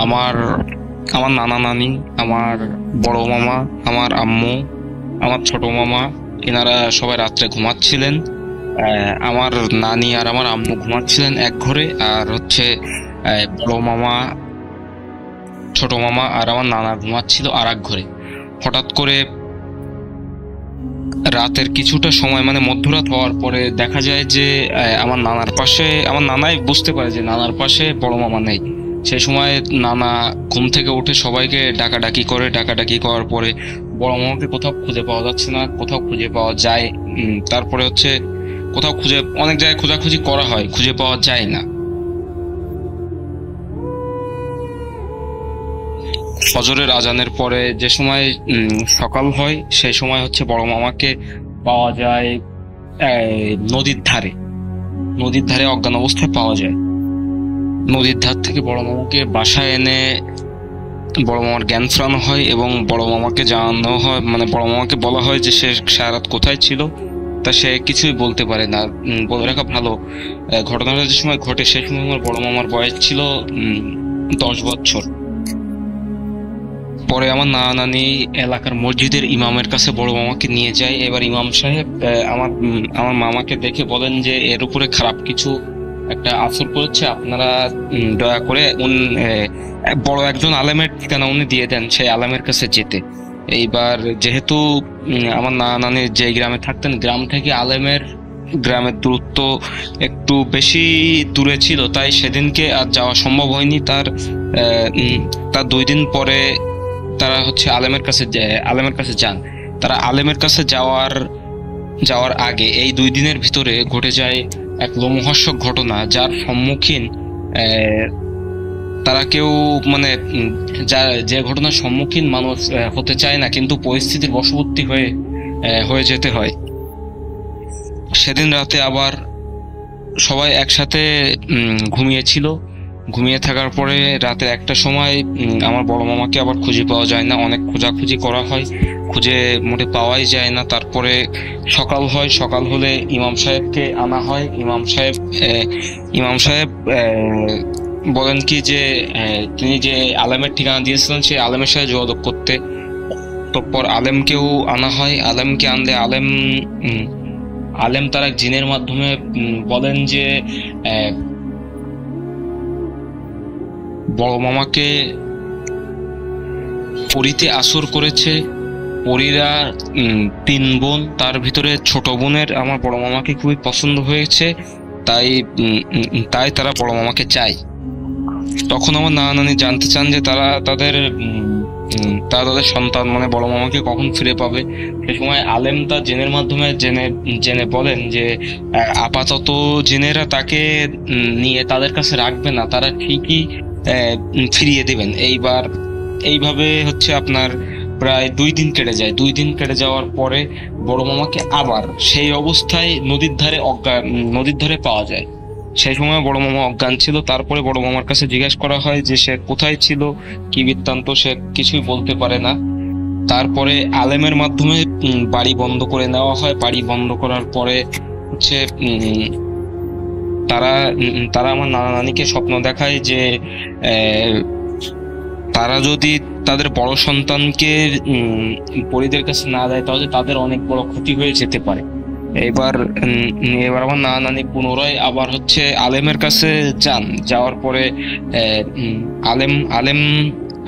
আমার নানা নানি, আমার বড় মামা, আমার আম্মু, আমার ছোট মামা, এনারা সবাই রাত্রে ঘুমাচ্ছিলেন। আমার নানি আর আমার আম্মু ঘুমাচ্ছিলেন এক ঘরে, আর হচ্ছে বড় মামা, ছোট মামা আর আমার নানা ঘুমাচ্ছিল আর এক ঘরে। হঠাৎ করে রাতের কিছুটা সময়, মানে মধ্যরাত হওয়ার পরে দেখা যায় যে আমার নানাই বুঝতে পারে যে নানার পাশে বড় মামা নেই। সেই সময় নানা ঘুম থেকে উঠে সবাইকে ডাকাডাকি করে। ডাকাডাকি করার পরে বড় মামাকে কোথাও খুঁজে পাওয়া যাচ্ছে না, কোথাও খুঁজে পাওয়া যায়। তারপরে হচ্ছে কোথাও অনেক জায়গায় খোঁজাখুঁজি করা হয়, খুঁজে পাওয়া যায় না। ফজরের আজানের পরে যে সময় সকাল হয়, সেই সময় হচ্ছে বড় মামাকে পাওয়া যায় নদীর ধারে অজ্ঞান অবস্থায় পাওয়া যায়। নদীর ধার থেকে বড় মামাকে বাসায় এনে বড় মামার জ্ঞান ফেরানো হয় এবং বড় মামাকে জানানো হয়, মানে বড় মামাকে বলা হয় যে সে সারা রাত কোথায় ছিল, তা সে কিছুই বলতে পারে না। বলে রাখা ভালো, ঘটনাটা যে সময় ঘটে সেই সময় আমার বড় মামার বয়স ছিল 10 বছর। পরে আমার নানা নানি এলাকার মসজিদের ইমামের কাছে বড় মামাকে নিয়ে যায়। এবার ইমাম সাহেব আমার মামাকে দেখে বলেন যে এর উপরে খারাপ কিছু একটা আসর করেছে, আপনারা দয়া করে বড় একজন আলেমের ঠিকানা উনি দিয়ে দেন, সেই আলেমের কাছে যেতে। এইবার যেহেতু আমার নানা নানি যে গ্রামে থাকতেন, গ্রাম থেকে গ্রামের দূরত্ব একটু বেশি দূরে ছিল, তাই সেদিনকে আর যাওয়া সম্ভব হয়নি। তার 2 দিন পরে তারা হচ্ছে আলেমের কাছে যান। তারা আলেমের কাছে যাওয়ার আগে এই 2 দিনের ভিতরে ঘটে যায় এক লোমহর্ষক ঘটনা, যার সম্মুখীন তারা কেউ, মানে যে ঘটনার সম্মুখীন মানুষ হতে চায় না, কিন্তু পরিস্থিতির বশবর্তী হয়ে যেতে হয়। সেদিন রাতে আবার সবাই একসাথে ঘুমিয়েছিল। ঘুমিয়ে থাকার পরে রাতে 1টার সময় আমার বড় মামাকে আবার খুঁজে পাওয়া যায় না। অনেক খোঁজাখুঁজি করা হয়, খুঁজে মোটে পাওয়াই যায় না। তারপরে সকাল হয়, সকাল হলে ইমাম সাহেবকে আনা হয়। ইমাম সাহেব বলেন কি যে তিনি যে আলেমের ঠিকানা দিয়েছিলেন সেই আলেমের সাথে যোগাযোগ করতে। তারপর আলেমকেও আনা হয়। আলেমকে আনলে আলেম তার এক জিনের মাধ্যমে বলেন যে বড় মামাকে পরীতে আসর করেছে। পরীরা 3 বোন, তার ভিতরে ছোট বোনের আমার বড় মামাকে খুবই পছন্দ হয়েছে, তাই তারা বড় মামাকে চায়। তখন আমার নানা নানি জানতে চান যে তারা তাদের সন্তান, মানে বড় মামাকে কখন ফিরে পাবে। সে সময় আলেম তার জিনের মাধ্যমে জেনে বলেন যে আপাতত জিনেরা তাকে নিয়ে তাদের কাছে রাখবে না, তারা ঠিকই ফিরিয়ে দেবেন। এইভাবে হচ্ছে আপনার প্রায় 2 দিন কেটে যায়। 2 দিন কেটে যাওয়ার পরে বড় মামাকে আবার সেই অবস্থায় নদীর ধারে পাওয়া যায়। সেই সময় বড় মামা অজ্ঞান ছিল। তারপরে বড় মামার কাছে জিজ্ঞেস করা হয় যে সে কোথায় ছিল, কি বৃত্তান্ত, সে কিছুই বলতে পারে না। তারপরে আলেমের মাধ্যমে বাড়ি বন্ধ করে নেওয়া হয়। বাড়ি বন্ধ করার পরে হচ্ছে তারা আমার নানা নানিকে স্বপ্ন দেখায় যে তারা যদি তাদের বড় সন্তানকে পরিদের কাছে না দেয় তাহলে তাদের অনেক বড় ক্ষতি হয়ে যেতে পারে। এবার আমার নানি পুনরায় আবার হচ্ছে আলেমের কাছে যান। যাওয়ার পরে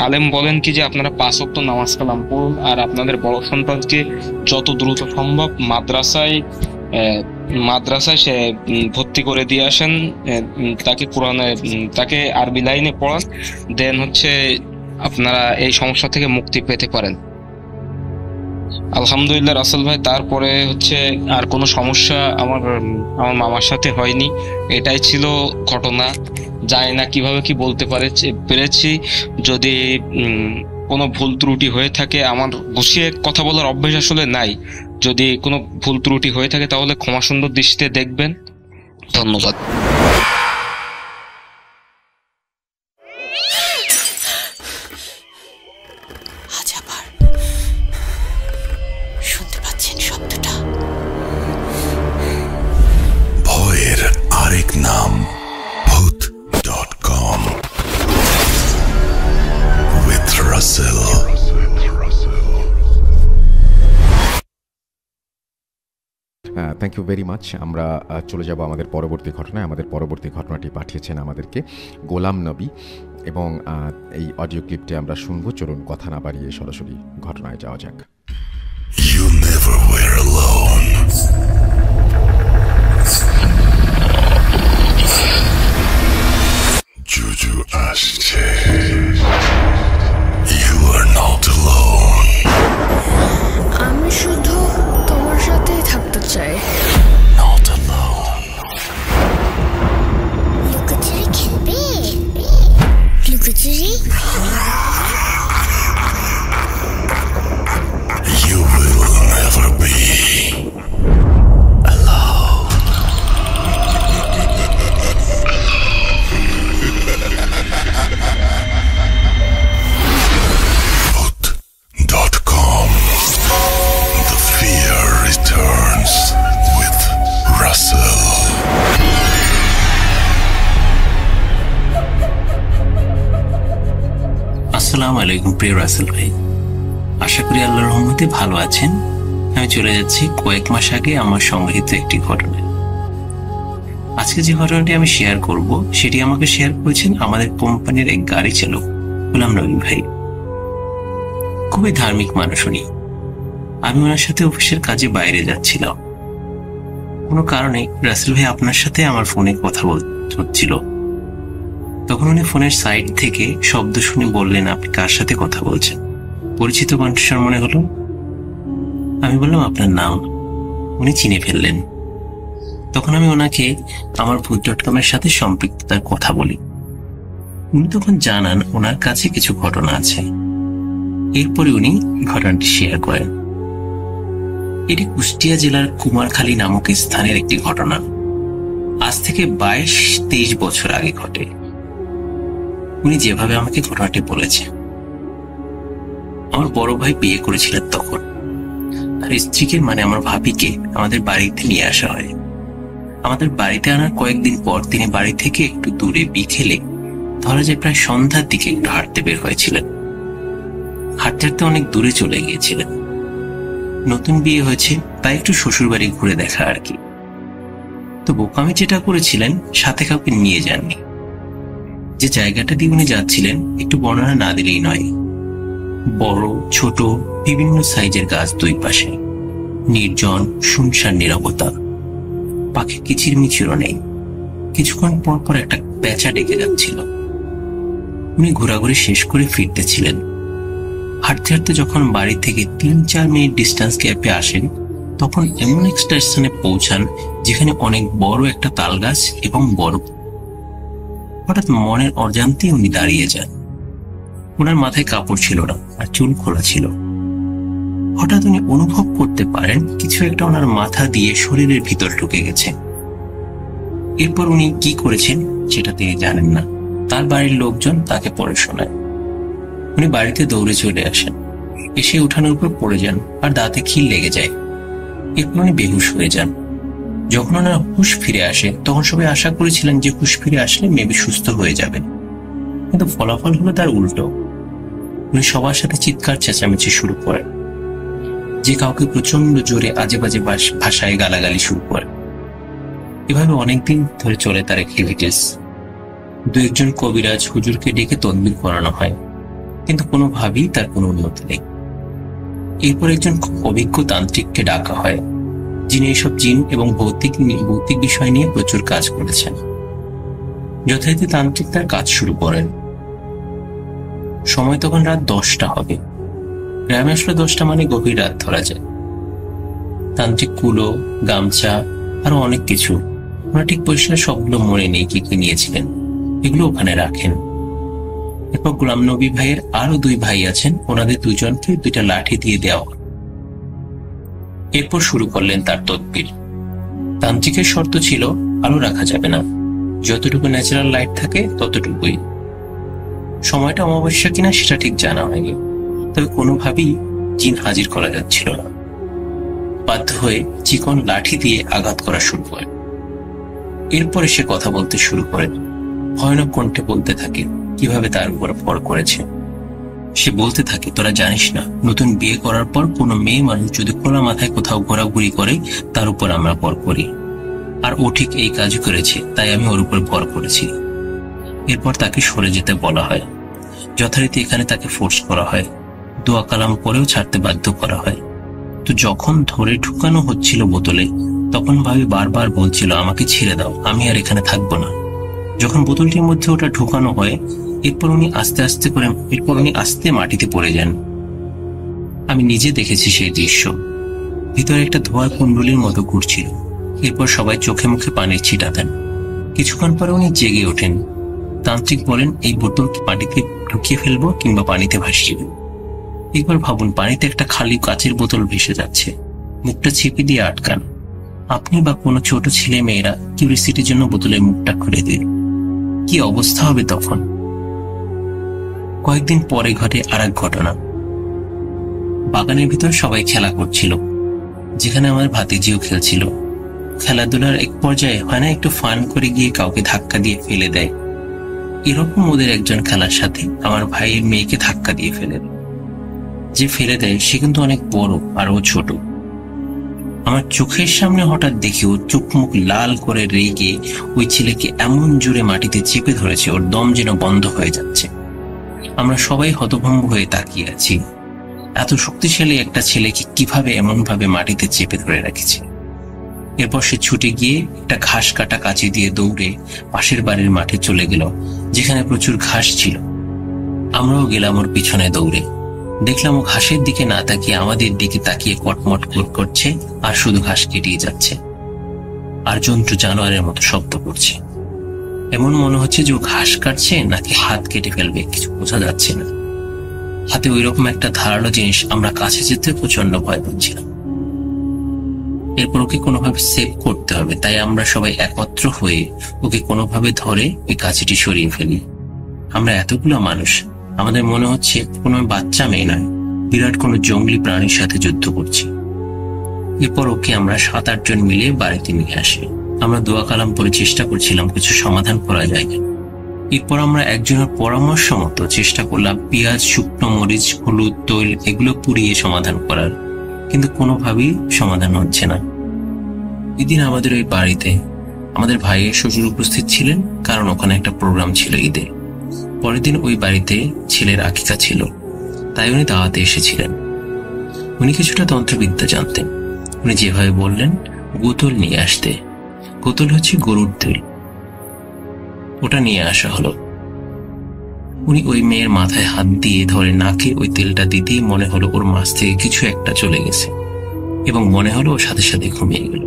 আলেম বলেন কি যে আপনারা 5 ওয়াক্ত নামাজ কালাম পড়ুন আর আপনাদের বড় সন্তানকে যত দ্রুত সম্ভব মাদ্রাসায় সে ভর্তি করে দিয়ে আসেন, তাকে কোরআনে তাকে আরবি লাইনে পড়ান, দেন হচ্ছে আপনারা এই সমস্যা থেকে মুক্তি পেতে পারেন। আলহামদুলিল্লাহ রাসেল ভাই, তারপরে হচ্ছে আর কোনো সমস্যা আমার মামার সাথে হয়নি। এটাই ছিল ঘটনা। জানি না কিভাবে কি বলতে পেরেছি। যদি কোনো ভুল ত্রুটি হয়ে থাকে, আমার গুছিয়ে কথা বলার অভ্যেস আসলে নাই, যদি কোনো ভুল ত্রুটি হয়ে থাকে তাহলে ক্ষমা সুন্দর দৃষ্টিতে দেখবেন। ধন্যবাদ। আজ আবার শুনতে পাচ্ছেন শব্দটা? ভয়ের আরেক নাম ভূত.com with Russell. Thank you very much. আমরা চলে যাব আমাদের পরবর্তী ঘটনায়। আমাদের পরবর্তী ঘটনাটি পাঠিয়েছেন আমাদেরকে গোলাম নবী, এবং এই অডিও ক্লিপটি আমরা শুনবো। চলুন কথা না বাড়িয়ে সরাসরি ঘটনায় যাওয়া যাক। You never were alone. Juju আসছে। You are not alone. আমি শুধু তোমার সাথেই থাকতে চাই। Not alone. লুকোচুরি খেলবে? লুকোচুরি? You will never be alone. Voot.com. The fear returns with Russell. আসসালামু আলাইকুম প্রিয় রাসেল ভাই, আশা করি আল্লাহর রহমতে ভালো আছেন। আমি চলে যাচ্ছি কয়েক মাস আগে আমার সংগৃহীত একটি ঘটনায়। আজকে যে ঘটনাটি আমি শেয়ার করব সেটি আমাকে শেয়ার করেছেন আমাদের কোম্পানির এক গাড়ি চালক গোলাম নবী ভাই। খুবই ধার্মিক মানুষ উনি। আমি ওনার সাথে অফিসের কাজে বাইরে যাচ্ছিলাম। কোনো কারণে রাসেল ভাই আপনার সাথে আমার ফোনে কথা বলতে হচ্ছিল। তখন উনি ফোনের সাইড থেকে শব্দ শুনে বললেন, আপনি কার সাথে কথা বলছেন? পরিচিত কণ্ঠস্বর মনে হলো। আমি বললাম, আপনার নাম? উনি চিনে ফেললেন। তখন আমি ওনাকে আমার ভূত.com এর সাথে সম্পৃক্ততার কথা বলি। উনি তখন জানান ওনার কাছে কিছু ঘটনা আছে। এরপরে উনি ঘটনাটি শেয়ার করেন। এটি কুষ্টিয়া জেলার কুমারখালী নামক স্থানের একটি ঘটনা। আজ থেকে 22-23 বছর আগে ঘটে। উনি যেভাবে আমাকে ঘটনাটি বলেছে, আমার বড় ভাই বিয়ে করেছিলেন তখন। তার স্ত্রীকে, মানে আমার ভাবিকে, আমাদের বাড়িতে নিয়ে আসা হয়। আমাদের বাড়িতে আনার কয়েকদিন পর তিনি বাড়ি থেকে একটু দূরে বিকেলে, ধরা যায় প্রায় সন্ধ্যার দিকে, একটু হাঁটতে বের হয়েছিলেন। হাঁটতে হাঁটতে অনেক দূরে চলে গিয়েছিলেন। নতুন বিয়ে হয়েছে, তাই একটু শ্বশুর বাড়ি ঘুরে দেখা আর কি। তো বোকামি যেটা করেছিলেন, সাথে কাউকে নিয়ে যাননি। যে জায়গাটা দিয়ে উনি যাচ্ছিলেন একটু বর্ণনা না দিলেই নয়। বড় ছোট বিভিন্ন সাইজের গাছ দুই পাশে, নির্জন শুনশান নীরবতা, পাখির কিচিরমিচিরও নেই। কিছুক্ষণ পর পর একটা পেঁচা ডেকে যাচ্ছিল। উনি ঘোরাঘুরি শেষ করে ফিরতেছিলেন। হাঁটতে হাঁটতে যখন বাড়ি থেকে 3-4 মিনিট ডিস্টেন্স গ্যাপে আসেন, তখন এমন এক স্টেশনে পৌঁছান যেখানে অনেক বড় একটা তাল গাছ এবং বরফ। হঠাৎ মনের অজান্তে উনি দাঁড়িয়ে যান। ওনার মাথায় কাপড় ছিল না আর চুল খোলা ছিল। হঠাৎ উনি অনুভব করতে পারেন কিছু একটা ওনার মাথা দিয়ে শরীরের ভিতর ঢুকে গেছে। এরপর উনি কি করেছেন সেটা তিনি জানেন না। তার বাড়ির লোকজন তাকে পরে শোনায়। উনি বাড়িতে দৌড়ে চলে আসেন। এসে উঠানোর উপর পড়ে যান আর দাঁতে খিল লেগে যায়। এরপর উনি বেহুশ হয়ে যান। যখন ওনার হুঁশ ফিরে আসে, তখন সবাই আশা করেছিলেন যে হুঁশ ফিরে আসলে মেবি সুস্থ হয়ে যাবেন, কিন্তু ফলাফল হলো তার উল্টো। উনি সবার সাথে চিৎকার চেঁচামেচি শুরু করেন, যে কাউকে প্রচন্ড জোরে আজে বাজে ভাষায় গালাগালি শুরু করেন। এভাবে অনেকদিন ধরে চলে তার অ্যাক্টিভিটিস। দু একজন কবিরাজ হুজুরকে ডেকে তদবির করানো হয়, কিন্তু কোনোভাবেই তার কোনো উন্নতি নেই। এরপর একজন অভিজ্ঞ তান্ত্রিককে ডাকা হয়, যিনি এইসব জিন এবং ভৌতিক বিষয় নিয়ে প্রচুর কাজ করেছেন। যথারীতি তান্ত্রিক তার কাজ শুরু করেন। সময় তখন রাত 10টা হবে। গ্রামে আসলে 10টা মানে গভীর রাত ধরা যায়। তান্ত্রিক কুলো, গামছা আরো অনেক কিছু, ওরা ঠিক পরিষ্কার সবগুলো মনে নেই কি কি নিয়েছিলেন, এগুলো ওখানে রাখেন। এরপর গোলাম নবী ভাইয়ের আরো 2 ভাই আছেন, ওনাদের 2জনকে 2টা লাঠি দিয়ে দেওয়া। এরপর শুরু করলেন তার তদবির। তান্ত্রিকের শর্ত ছিল আলো রাখা যাবে না, যতটুকু ন্যাচারাল লাইট থাকে ততটুকুই। সময়টা অমাবস্যা কিনা সেটা ঠিক জানা হয়নি, তবে কোনোভাবেই জিন হাজির করা যাচ্ছিল না। বাধ্য হয়ে চিকন লাঠি দিয়ে আঘাত করা শুরু করেন। এরপরে সে কথা বলতে শুরু করেন, ভয়ানক কণ্ঠে বলতে থাকে কিভাবে তার উপর পর করেছে। সে বলতে থাকে, তোরা জানিস না, নতুন বিয়ে করার পর কোনো মেয়ে মানুষ যদি খোলা মাথায় কোথাও ঘোরাঘুরি করে তার উপর আমরা পর করি, আর ও ঠিক এই কাজ করেছে, তাই আমি ওর উপর পর করেছি। এরপর তাকে সরে যেতে বলা হয়। যথারীতি এখানে তাকে ফোর্স করা হয়, দোয়া কালাম পরেও ছাড়তে বাধ্য করা হয়। তো যখন ধরে ঢুকানো হচ্ছিল বোতলে, তখন ভাবি বারবার বলছিল, আমাকে ছেড়ে দাও, আমি আর এখানে থাকবো না। যখন বোতলটির মধ্যে ওটা ঢুকানো হয়, এরপর উনি আস্তে মাটিতে পড়ে যান। আমি নিজে দেখেছি সেই দৃশ্য। ভিতরে একটা ধোঁয়ার কুণ্ডলীর মতো ঘুরছিল। এরপর সবাই চোখে মুখে পানির ছিটা দেন। কিছুক্ষণ পরে উনি জেগে ওঠেন। তান্ত্রিক বলেন, এই বোতল মাটিতে ঢুকিয়ে ফেলবো কিংবা পানিতে ভাসিয়ে দেব। একবার ভাবুন, পানিতে একটা খালি কাচের বোতল ভেসে যাচ্ছে, মুখটা চেপে দিয়ে আটকান। আপনি বা কোনো ছোট ছেলে মেয়েরা কিউরিসিটির জন্য বোতলের মুখটা খুলে দিন, কি অবস্থা হবে তখন? কয়েকদিন পরে ঘটে আরেক ঘটনা। বাগানের ভিতর সবাই খেলা করছিল, যেখানে আমার ভাতিজিও খেলছিল। খেলাধুলার এক পর্যায়ে হয় না একটু ফান করে গিয়ে কাউকে ধাক্কা দিয়ে ফেলে দেয়, এরকম ওদের একজন খেলার সাথে আমার ভাইয়ের মেয়েকে ধাক্কা দিয়ে ফেলে দেয়। যে ফেলে দেয় সে কিন্তু অনেক বড় আর ও ছোট। আমার চোখের সামনে হঠাৎ দেখি ও চোখ মুখ লাল করে রেগে ওই ছেলেকে এমন জোরে মাটিতে চেপে ধরেছে, ওর দম যেন বন্ধ হয়ে যাচ্ছে। আমরা সবাই হতভম্ব হয়ে তাকিয়ে আছি, এত শক্তিশালী একটা ছেলেকে কিভাবে এমন ভাবে মাটিতে চেপে ধরে রেখেছে। এরপর সে ছুটে গিয়ে একটা ঘাস কাটা কাঁচি দিয়ে দৌড়ে পাশের বাড়ির মাঠে চলে গেল, যেখানে প্রচুর ঘাস ছিল। আমরাও গেলাম ওর পিছনে দৌড়ে। দেখলাম ও ঘাসের দিকে না তাকিয়ে আমাদের দিকে তাকিয়ে কটমট করছে, আর শুধু ঘাস কেটেই যাচ্ছে, আর জন্তু জানোয়ারের মতো শব্দ করছে। এমন মনে হচ্ছে যে ও ঘাস কাটছে নাকি হাত কেটে ফেলবে, কিছু বোঝা যাচ্ছে না। হাতে ওই রকম একটা ধারালো জিনিস, আমরা কাছে যেতে প্রচন্ড ভয় পাচ্ছিলাম। এরপর ওকে কোনোভাবে সেভ করতে হবে, তাই আমরা সবাই একত্র হয়ে ওকে কোনোভাবে ধরে ওই কাঁচিটি সরিয়ে ফেলি। আমরা এতগুলো মানুষ, আমাদের মনে হচ্ছে কোনো বাচ্চা মেয়ে নয়, বিরাট কোনো জঙ্গলি প্রাণীর সাথে যুদ্ধ করছি। এরপর ওকে আমরা 7-8 জন মিলে বাড়িতে নিয়ে আসি। আমরা দোয়া কালাম পরে চেষ্টা করছিলাম কিছু সমাধান করা যায় কিনা। এরপর আমরা একজনের পরামর্শ মতো চেষ্টা করলাম পেঁয়াজ, শুকনো মরিচ, হলুদ, তৈল এগুলো পুড়িয়ে সমাধান করার, কিন্তু কোনোভাবেই সমাধান হচ্ছে না। এদিন আমাদের ওই বাড়িতে আমাদের ভাইয়ের শ্বশুর উপস্থিত ছিলেন, কারণ ওখানে একটা প্রোগ্রাম ছিল ঈদে। পরের দিন ওই বাড়িতে ছেলের আকিকা ছিল, তাই উনি দাওয়াতে এসেছিলেন। উনি কিছুটা তন্ত্রবিদ্যা জানতেন। উনি যেভাবে বললেন গোতল নিয়ে আসতে, গোতল হচ্ছে গরুর তেল, ওটা নিয়ে আসা হলো। উনি ওই মেয়ের মাথায় হাত দিয়ে ধরে নাকে ওই তেলটা দিতেই মনে হলো ওর মাছ থেকে কিছু একটা চলে গেছে, এবং মনে হলো ওর সাথে সাথে ঘুমিয়ে গেল।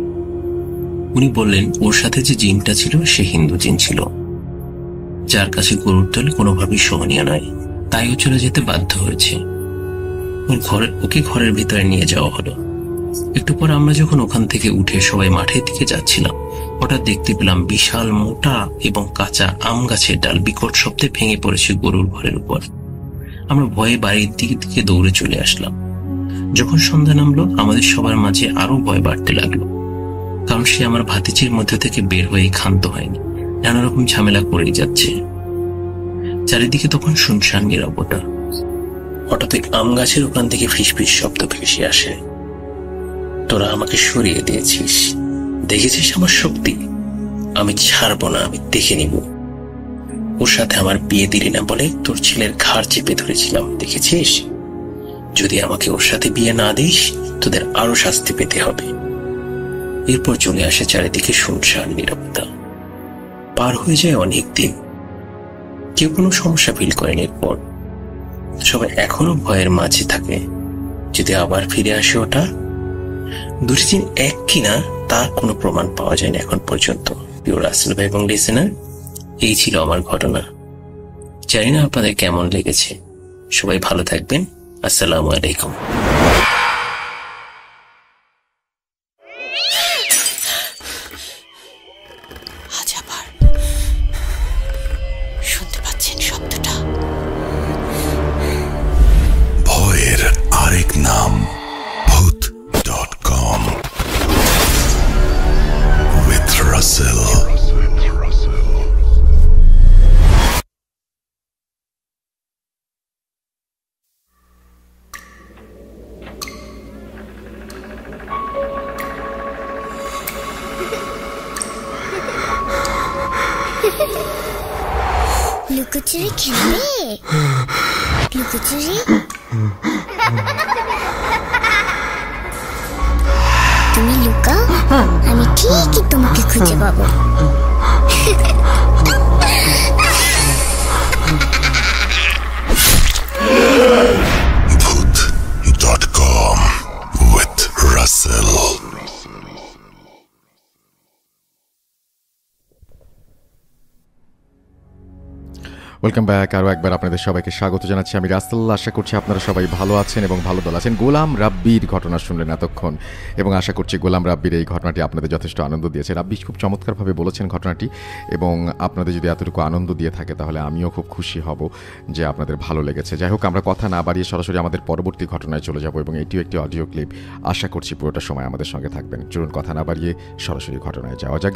উনি বললেন ওর সাথে যে জিনটা ছিল সে হিন্দু জিন ছিল, যার কাছে গরুর তেল কোনোভাবেই সহনীয় নয়, তাই ও চলে যেতে বাধ্য হয়েছে। ওকে ঘরের ভিতরে নিয়ে যাওয়া হলো। একটু পর আমরা যখন ওখান থেকে উঠে সবাই মাঠের দিকে যাচ্ছিলাম, হঠাৎ দেখতে পেলাম বিশাল মোটা এবং কাঁচা আম গাছের ডাল বিকট শব্দে ভেঙে পড়েছে গরুর ঘরের উপর। আমরা ভয়ে বাড়ির দিকে দৌড়ে চলে আসলাম। যখন সন্ধ্যা নামলো, আমাদের সবার মাঝে আরো ভয় বাড়তে লাগলো, কারণ সে আমার ভাতিজির মধ্যে থেকে বের হয়ে ক্ষান্ত হয়নি, নানা রকম ঝামেলা করেই যাচ্ছে। চারিদিকে তখন শুনশান নীরবতা। হঠাৎ আম গাছের ওখান থেকে ফিসফিস শব্দ ভেসে আসে। তোরা আমাকে সরিয়ে দিয়েছিস, দেখেছিস আমার শক্তি, আমি ছাড়বো না, আমি দেখে নিব। ওর সাথে আমার বিয়ে দিলি না বলে তোর ছেলের ঘাড় চেপে ধরেছিলাম, দেখেছিস? যদি আমাকে ওর সাথে বিয়ে না দিস তোদের আরো শাস্তি পেতে হবে। এরপর চলে আসে চারিদিকে শুনশান নীরবতা। পার হয়ে যায় অনেক দিন, কেউ কোনো সমস্যা ফিল করেনি। এরপর সবাই এখনো ভয়ের মাঝে থাকে, যদি আবার ফিরে আসে ওটা। দুটি দিন এক কিনা তার কোনো প্রমাণ পাওয়া যায়নি এখন পর্যন্ত। প্রিয় রাসেল ভাই এবং লিসেনার, এই ছিল আমার ঘটনা। জানি না আপনাদের কেমন লেগেছে। সবাই ভালো থাকবেন। আসসালামু আলাইকুম। আজ আবার শুনতে পাচ্ছেন শব্দটা? ভয়ের আরেক নাম ভূত.com with Russell. লুকোচুরি খেলবে? লুকোচুরি? তুমি লুকাও, আমি ঠিকই তোমাকে খুঁজে পাবো। Voot.com with Russell. Welcome back. আরও একবার আপনাদের সবাইকে স্বাগত জানাচ্ছি। আমি রাসেল। আশা করছি আপনারা সবাই ভালো আছেন এবং ভালো দল আছেন। গোলাম রাব্বির ঘটনা শুনলেন এতক্ষণ, এবং আশা করছি গোলাম রাব্বির এই ঘটনাটি আপনাদের যথেষ্ট আনন্দ দিয়েছে। রাব্বি খুব চমৎকারভাবে বলেছেন ঘটনাটি, এবং আপনাদের যদি এতটুকু আনন্দ দিয়ে থাকে তাহলে আমিও খুব খুশি হব যে আপনাদের ভালো লেগেছে। যাই হোক, আমরা কথা না বাড়িয়ে সরাসরি আমাদের পরবর্তী ঘটনায় চলে যাব, এবং এটিও একটি অডিও ক্লিপ। আশা করছি পুরোটা সময় আমাদের সঙ্গে থাকবেন। চলুন কথা না বাড়িয়ে সরাসরি ঘটনায় যাওয়া যাক।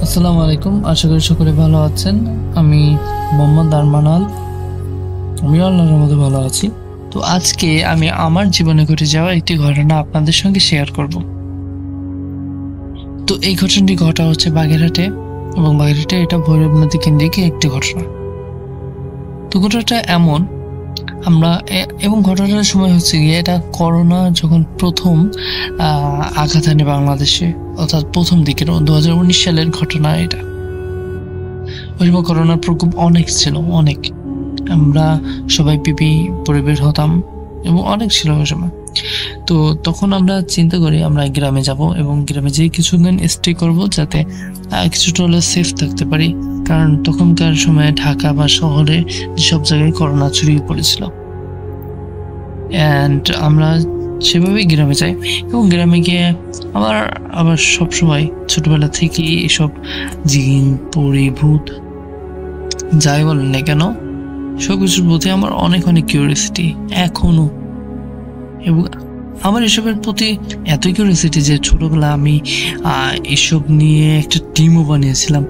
আসসালামু আলাইকুম, আশা করি সকলে ভালো আছেন। আমি মোহাম্মদ আরমানাল, আমিও আল্লাহর রহমতে ভালো আছি। তো আজকে আমি আমার জীবনে ঘটে যাওয়া একটি ঘটনা আপনাদের সঙ্গে শেয়ার করব। তো এই ঘটনাটি ঘটা হচ্ছে বাগেরহাটে, এবং বাগেরহাটে এটা ভৈরব নদী কেন্দ্রিক একটি ঘটনা। তো ঘটনাটা এমন, এবং ঘটনাটার সময় হচ্ছে গিয়ে এটা করোনা যখন প্রথম আঘাত আনে বাংলাদেশে, অর্থাৎ প্রথম দিকের 2019 সালের ঘটনা এটা। ওই সময় করোনার প্রকোপ অনেক ছিল, অনেক। আমরা সবাই পিপি পরে বের হতাম এবং অনেক ছিল ওই সময়। তো তখন আমরা চিন্তা করি আমরা গ্রামে যাব, এবং গ্রামে যেয়ে কিছুদিন স্টে করব, যাতে কিছুটা হলে সেফ থাকতে পারি। কারণ তখনকার সময়ে ঢাকা বা শহরে সব জায়গায় করোনা ছড়িয়ে পড়েছিল। অ্যান্ড আমরা সেভাবেই গ্রামে যাই, এবং গ্রামে গিয়ে আবার সবসময় ছোটবেলা থেকেই এসব জিন, পরি, ভূত যাই বলেন না কেন, সবকিছুর প্রতি আমার অনেক কিউরিয়াসিটি এখনো। এবং আমার এসবের প্রতি এতই কিউরিয়াসিটি যে ছোটবেলা আমি এসব নিয়ে একটা টিমও বানিয়েছিলাম,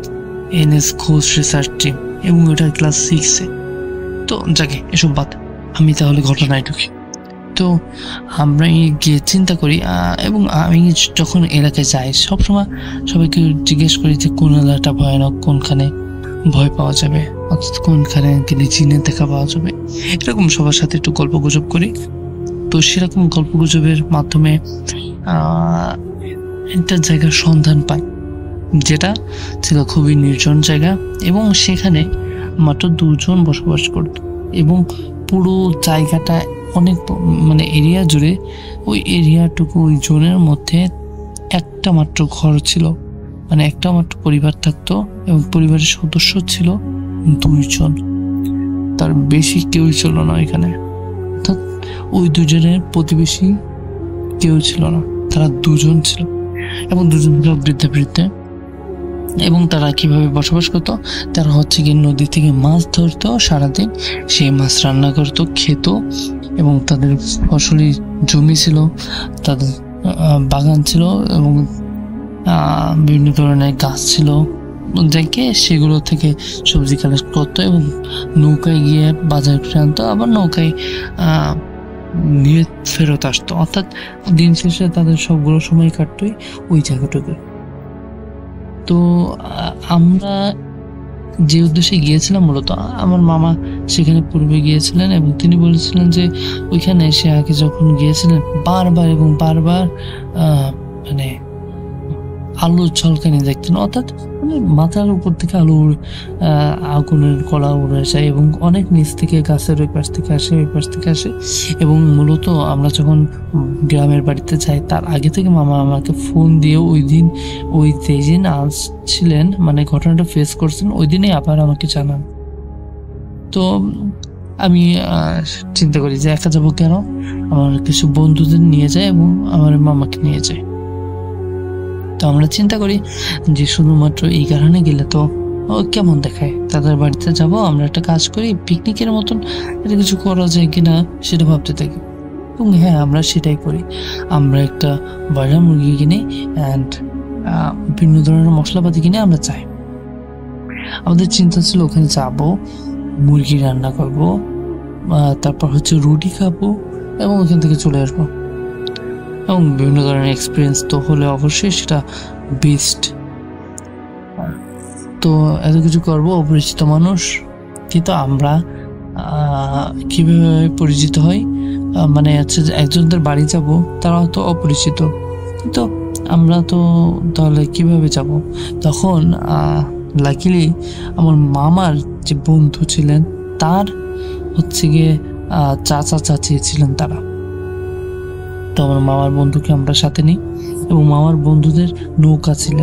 এনএস খোঁজ রিসার্চ টিম, এবং ওটা ক্লাস 6-এ। তো যাকে এসব বাদ, আমি তাহলে ঘটনায় ঢুকি। তো আমরা গিয়ে চিন্তা করি, এবং আমি যখন এলাকায় যাই সবসময় সবাইকে জিজ্ঞেস করি যে কোন এলাকাটা ভয়ানক, কোনখানে ভয় পাওয়া যাবে, অর্থাৎ কোনখানে গেলে জিনের দেখা পাওয়া যাবে। এরকম সবার সাথে একটু গল্প গুজব করি। তো সেরকম গল্প গুজবের মাধ্যমে একটা জায়গার সন্ধান পাই, যেটা ছিল খুবই নির্জন জায়গা, এবং সেখানে মাত্র 2 জন বসবাস করত, এবং পুরো জায়গাটা অনেক এরিয়া জুড়ে ওই এরিয়াটুকু, ওই জোনের মধ্যে একটা মাত্র ঘর ছিল, একটা মাত্র পরিবার থাকতো, এবং পরিবারের সদস্য ছিল 2 জন, তার বেশি কেউ ছিল না এখানে। অর্থাৎ ওই 2 জনের প্রতিবেশী কেউ ছিল না, তারা 2 জন ছিল, এবং 2 জন ছিল বৃদ্ধা। এবং তারা কিভাবে বসবাস করতো, তারা হচ্ছে গিয়ে নদী থেকে মাছ ধরতো সারাদিন, সেই মাছ রান্না করতো, খেত, এবং তাদের ফসলি জমি ছিল, তাদের বাগান ছিল, এবং বিভিন্ন ধরনের গাছ ছিল, যাইকে সেগুলো থেকে সবজি কালেক্ট করতো এবং নৌকায় গিয়ে বাজার করে আনতো, আবার নৌকায় নিয়ে ফেরত আসতো। অর্থাৎ দিন শেষে তাদের সবগুলো সময় কাটতোই ওই জায়গাটুকু। তো আমরা যে উদ্দেশ্যে গিয়েছিলাম, মূলত আমার মামা সেখানে পূর্বে গিয়েছিলেন এবং তিনি বলেছিলেন যে ওইখানে সে আগে যখন গিয়েছিলেন বারবার এবং বারবার মানে আলুর ঝলকানি দেখতেন। অর্থাৎ মানে মাথার উপর থেকে আগুনের কলা উড়ে যায় এবং অনেক নিচ থেকে গাছের ওই পাশ থেকে আসে, ওই পাশ থেকে আসে। এবং মূলত আমরা যখন গ্রামের বাড়িতে যাই তার আগে থেকে মামা আমাকে ফোন দিয়ে ওই যেদিন আসছিলেন, মানে ঘটনাটা ফেস করছেন, ওই দিনে আবার আমাকে জানান। তো আমি চিন্তা করি যে একা যাবো কেন, আমার কিছু বন্ধুদের নিয়ে যায় এবং আমার মামাকে নিয়ে যায়। তো আমরা চিন্তা করি যে শুধুমাত্র এই কারণে গেলে তো কেমন দেখায়, তাদের বাড়িতে যাব, আমরা একটা কাজ করি, পিকনিকের মতন এটা কিছু করা যায় কিনা সেটা ভাবতে থাকি। এবং হ্যাঁ, আমরা সেটাই করি। আমরা একটা ব্রয়লার মুরগি কিনে অ্যান্ড বিভিন্ন ধরনের মশলাপাতি কিনে আমরা চাই। আমাদের চিন্তা ছিল ওখানে যাব, মুরগি রান্না করব, তারপর হচ্ছে রুটি খাবো এবং ওখান থেকে চলে আসবো। এবং বিভিন্ন ধরনের এক্সপিরিয়েন্স তো হলে অবশ্যই সেটা বেস্ট। তো এত কিছু করবো, অপরিচিত মানুষ, কিন্তু আমরা কিভাবে পরিচিত হই, মানে হচ্ছে একজনদের বাড়ি যাব, তারা তো অপরিচিত, কিন্তু আমরা তো তাহলে কিভাবে যাব? তখন লাকিলি আমার মামার যে বন্ধু ছিলেন তার হচ্ছে গিয়ে চাচা চাচি ছিলেন তারা। তো আমার মামার বন্ধুকে আমরা সাথে নিই এবং মামার বন্ধুদের নৌকা ছিল।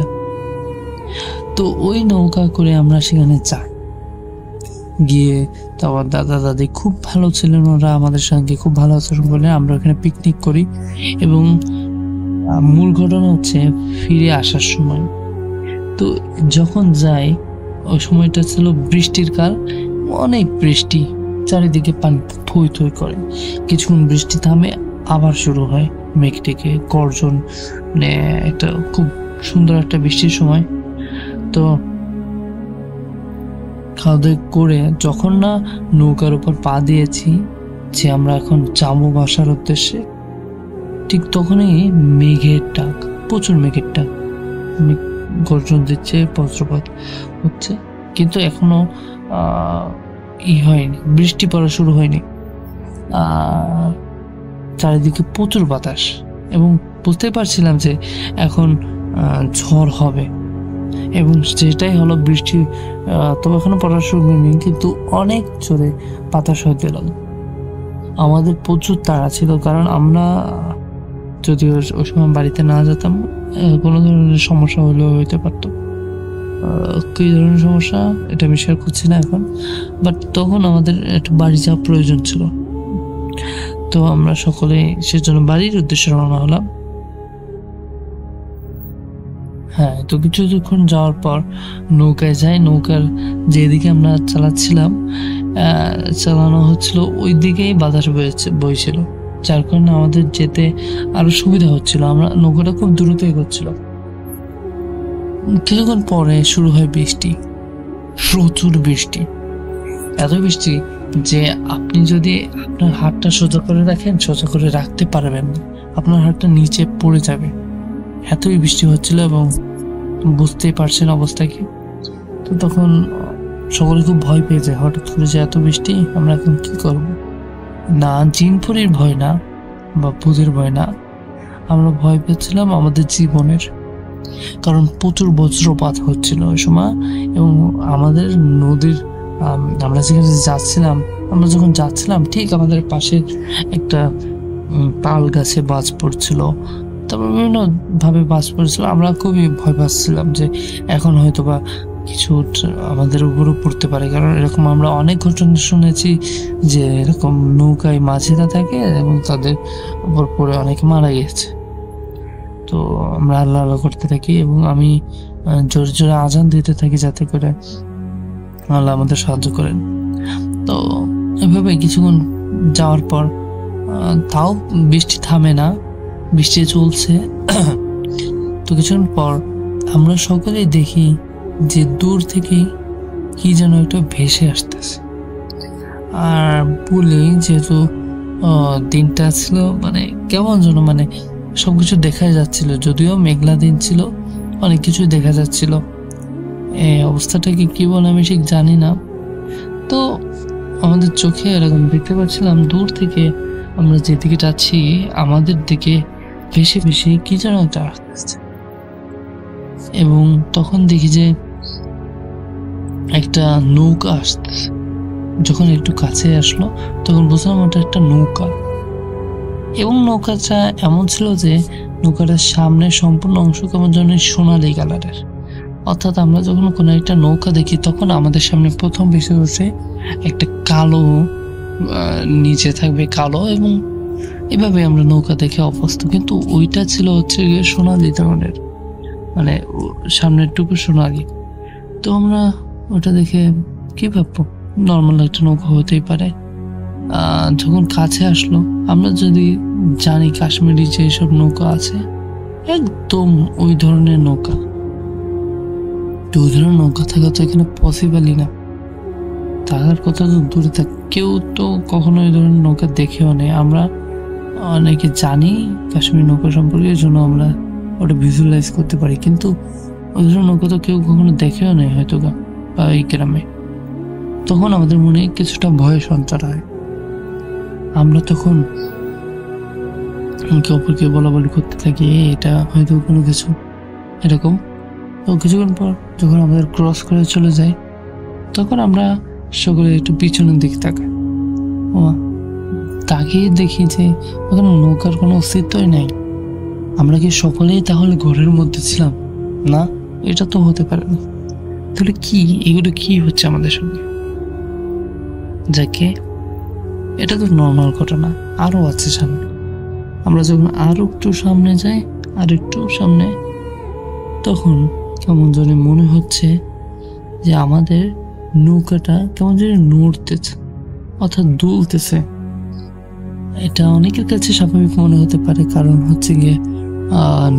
তো ওই নৌকা করে আমরা সেখানে যাই। গিয়ে তো আমার দাদা দাদি খুব ভালো ছিলেন, ওরা আমাদের সঙ্গে খুব ভালো আচরণ করলেন। আমরা ওখানে পিকনিক করি এবং মূল ঘটনা হচ্ছে ফিরে আসার সময়। তো যখন যাই ওই সময়টা ছিল বৃষ্টির কাল, অনেক বৃষ্টি, চারিদিকে পানি থই থই করে। কিছুক্ষণ বৃষ্টি থামে, আবার শুরু হয় মেঘ ডেকে গর্জন, মানে একটা খুব সুন্দর একটা বৃষ্টির সময়। তো খাওয়া দাওয়া করে যখন না নৌকার উপর পা দিয়েছি যে আমরা এখন যাবো বাসার উদ্দেশ্যে, ঠিক তখনই মেঘের ডাক, প্রচুর মেঘের ডাক, গর্জন দিচ্ছে, বজ্রপাত হচ্ছে, কিন্তু এখনো হয়নি, বৃষ্টি পড়া শুরু হয়নি। চারিদিকে প্রচুর বাতাস এবং বুঝতে পারছিলাম যে এখন ঝড় হবে এবং সেটাই হলো বৃষ্টি। তবে এখনো পড়া শুরু হয়নি, কিন্তু অনেক জোরে বাতাস হতে লাগলো। আমাদের প্রচুর তাড়া ছিল, কারণ আমরা যদি ওই সময় বাড়িতে না যেতাম কোনো ধরনের সমস্যা হলেও হইতে পারতো। কি ধরনের সমস্যা এটা আমি শেয়ার করছি না এখন, বাট তখন আমাদের একটু বাড়ি যাওয়া প্রয়োজন ছিল। তো আমরা সকলে সেজন্য বাড়ির উদ্দেশ্যে রওনা হলাম। হ্যাঁ, তো কিছুক্ষণ যাওয়ার পর নৌকায় যাই। নৌকার যেদিকে আমরা চালাচ্ছিলাম, চালানো হচ্ছিল ওই দিকেই বাতাস বইছিল, যার কারণে আমাদের যেতে আরো সুবিধা হচ্ছিল। আমরা নৌকাটা খুব দ্রুত এগোচ্ছিল। কিছুক্ষণ পরে শুরু হয় বৃষ্টি, প্রচুর বৃষ্টি, এত বৃষ্টি যে আপনি যদি আপনার হাতটা সোজা করে রাখেন, সোজা করে রাখতে পারবেন না, আপনার হাতটা নিচে পড়ে যাবে, এতই বৃষ্টি হচ্ছিল এবং বুঝতেই পারছেন অবস্থা কি। তো তখন সকলে খুব ভয় পেয়ে যায়, হঠাৎ করে যে এত বৃষ্টি, আমরা এখন কি করব? না জিনপুরির ভয় না বা ভূতের ভয় না, আমরা ভয় পেয়েছিলাম আমাদের জীবনের, কারণ প্রচুর বজ্রপাত হচ্ছিল ওই সময়। এবং আমাদের নদীর আমরা যেখানে যাচ্ছিলাম, আমরা যখন যাচ্ছিলাম ঠিক আমাদের পাশে একটা তাল গাছে বাজ পড়ছিল, তারপর বিভিন্ন ভাবে বাজ পড়ছিল। আমরা খুবই ভয় পাচ্ছিলাম যে এখন হয়তো বা কিছু আমাদের উপরও পড়তে পারে, কারণ এরকম আমরা অনেক ঘটনা শুনেছি যে এরকম নৌকায় মাঝিরা থাকে এবং তাদের উপর পড়ে অনেকে মারা গেছে। তো আমরা আল্লাহ আল্লাহ করতে থাকি এবং আমি জোরে জোরে আজান দিতে থাকি যাতে করে আল্লাহ আমাদের সাহায্য করেন। তো এভাবে কিছুক্ষণ যাওয়ার পর তাও বৃষ্টি থামে না, বৃষ্টি চলছে। তো কিছুক্ষণ পর আমরা সকলেই দেখি যে দূর থেকে কি যেন একটা ভেসে আসতেছে। আর বলে যেহেতু দিনটা ছিল মানে কেমন যেন মানে সবকিছু দেখা যাচ্ছিল, যদিও মেঘলা দিন ছিল, অনেক কিছুই দেখা যাচ্ছিল। এই অবস্থাটাকে কি বলে আমি ঠিক জানি না। তো আমাদের চোখে এরকম দেখতে পাচ্ছিলাম দূর থেকে আমরা যেদিকে যাচ্ছি আমাদের দিকে ভেসে ভেসে কি যেন একটা আসতেছে। এবং তখন দেখি যে একটা নৌকা আসতেছে। যখন একটু কাছে আসলো তখন বুঝলাম ওটা একটা নৌকা, এবং নৌকাটা এমন ছিল যে নৌকাটার সামনে সম্পূর্ণ অংশ কেমন যেন সোনালী কালারের। অর্থাৎ আমরা যখন কোনো একটা নৌকা দেখি তখন আমাদের সামনে প্রথম ভেসে ওঠে একটা কালো, নিচে থাকবে কালো, এবং এভাবে আমরা নৌকা দেখে অভ্যস্ত। কিন্তু ওইটা ছিল হচ্ছে সোনালী ধরনের, মানে সামনের টুকু সোনালী। তো আমরা ওটা দেখে কি ভাববো, নর্মাল একটা নৌকা হতেই পারে। যখন কাছে আসলো, আমরা যদি জানি কাশ্মীরি যেসব নৌকা আছে একদম ওই ধরনের নৌকা, তো ওই ধরনের নৌকা থাকা তো এখানে পসিবলই না। থাকার কথা তো দূরে থাক, কেউ তো কখনো ওই ধরনের নৌকা দেখেও নেই। আমরা অনেকে জানি কাশ্মীর নৌকা সম্পর্কে, এই জন্য আমরা ওটা ভিজুয়ালাইজ করতে পারি, কিন্তু ওই ধরনের নৌকা তো কেউ কখনো দেখেও নেই হয়তো বা এই গ্রামে। তখন আমাদের মনে কিছুটা ভয় সঞ্চার হয়। আমরা তখন একে অপরকে বলা বলি করতে থাকি, এটা হয়তো কোনো কিছু এরকম। তো কিছুক্ষণ পর যখন আমাদের ক্রস করে চলে যায় তখন আমরা সকলে একটু পিছনের দিকে তাকাই। তাকিয়ে দেখি যে ওখানে নৌকার কোনো অস্তিত্বই নাই। আমরা কি সকলেই তাহলে ঘরের মধ্যে ছিলাম? না, এটা তো হতে পারে না। তাহলে কি এগুলো কি হচ্ছে আমাদের সঙ্গে? যাকে এটা তো নর্মাল ঘটনা, আরো আছে সামনে। আমরা যখন আরো একটু সামনে যাই, আর একটু সামনে, তখন কেমন জানি মনে হচ্ছে যে আমাদের নৌকাটা কেমন জানি নড়তেছে, অর্থাৎ দুলতেছে। এটা অনেকের কাছে স্বাভাবিক মনে হতে পারে, কারণ হচ্ছে গিয়ে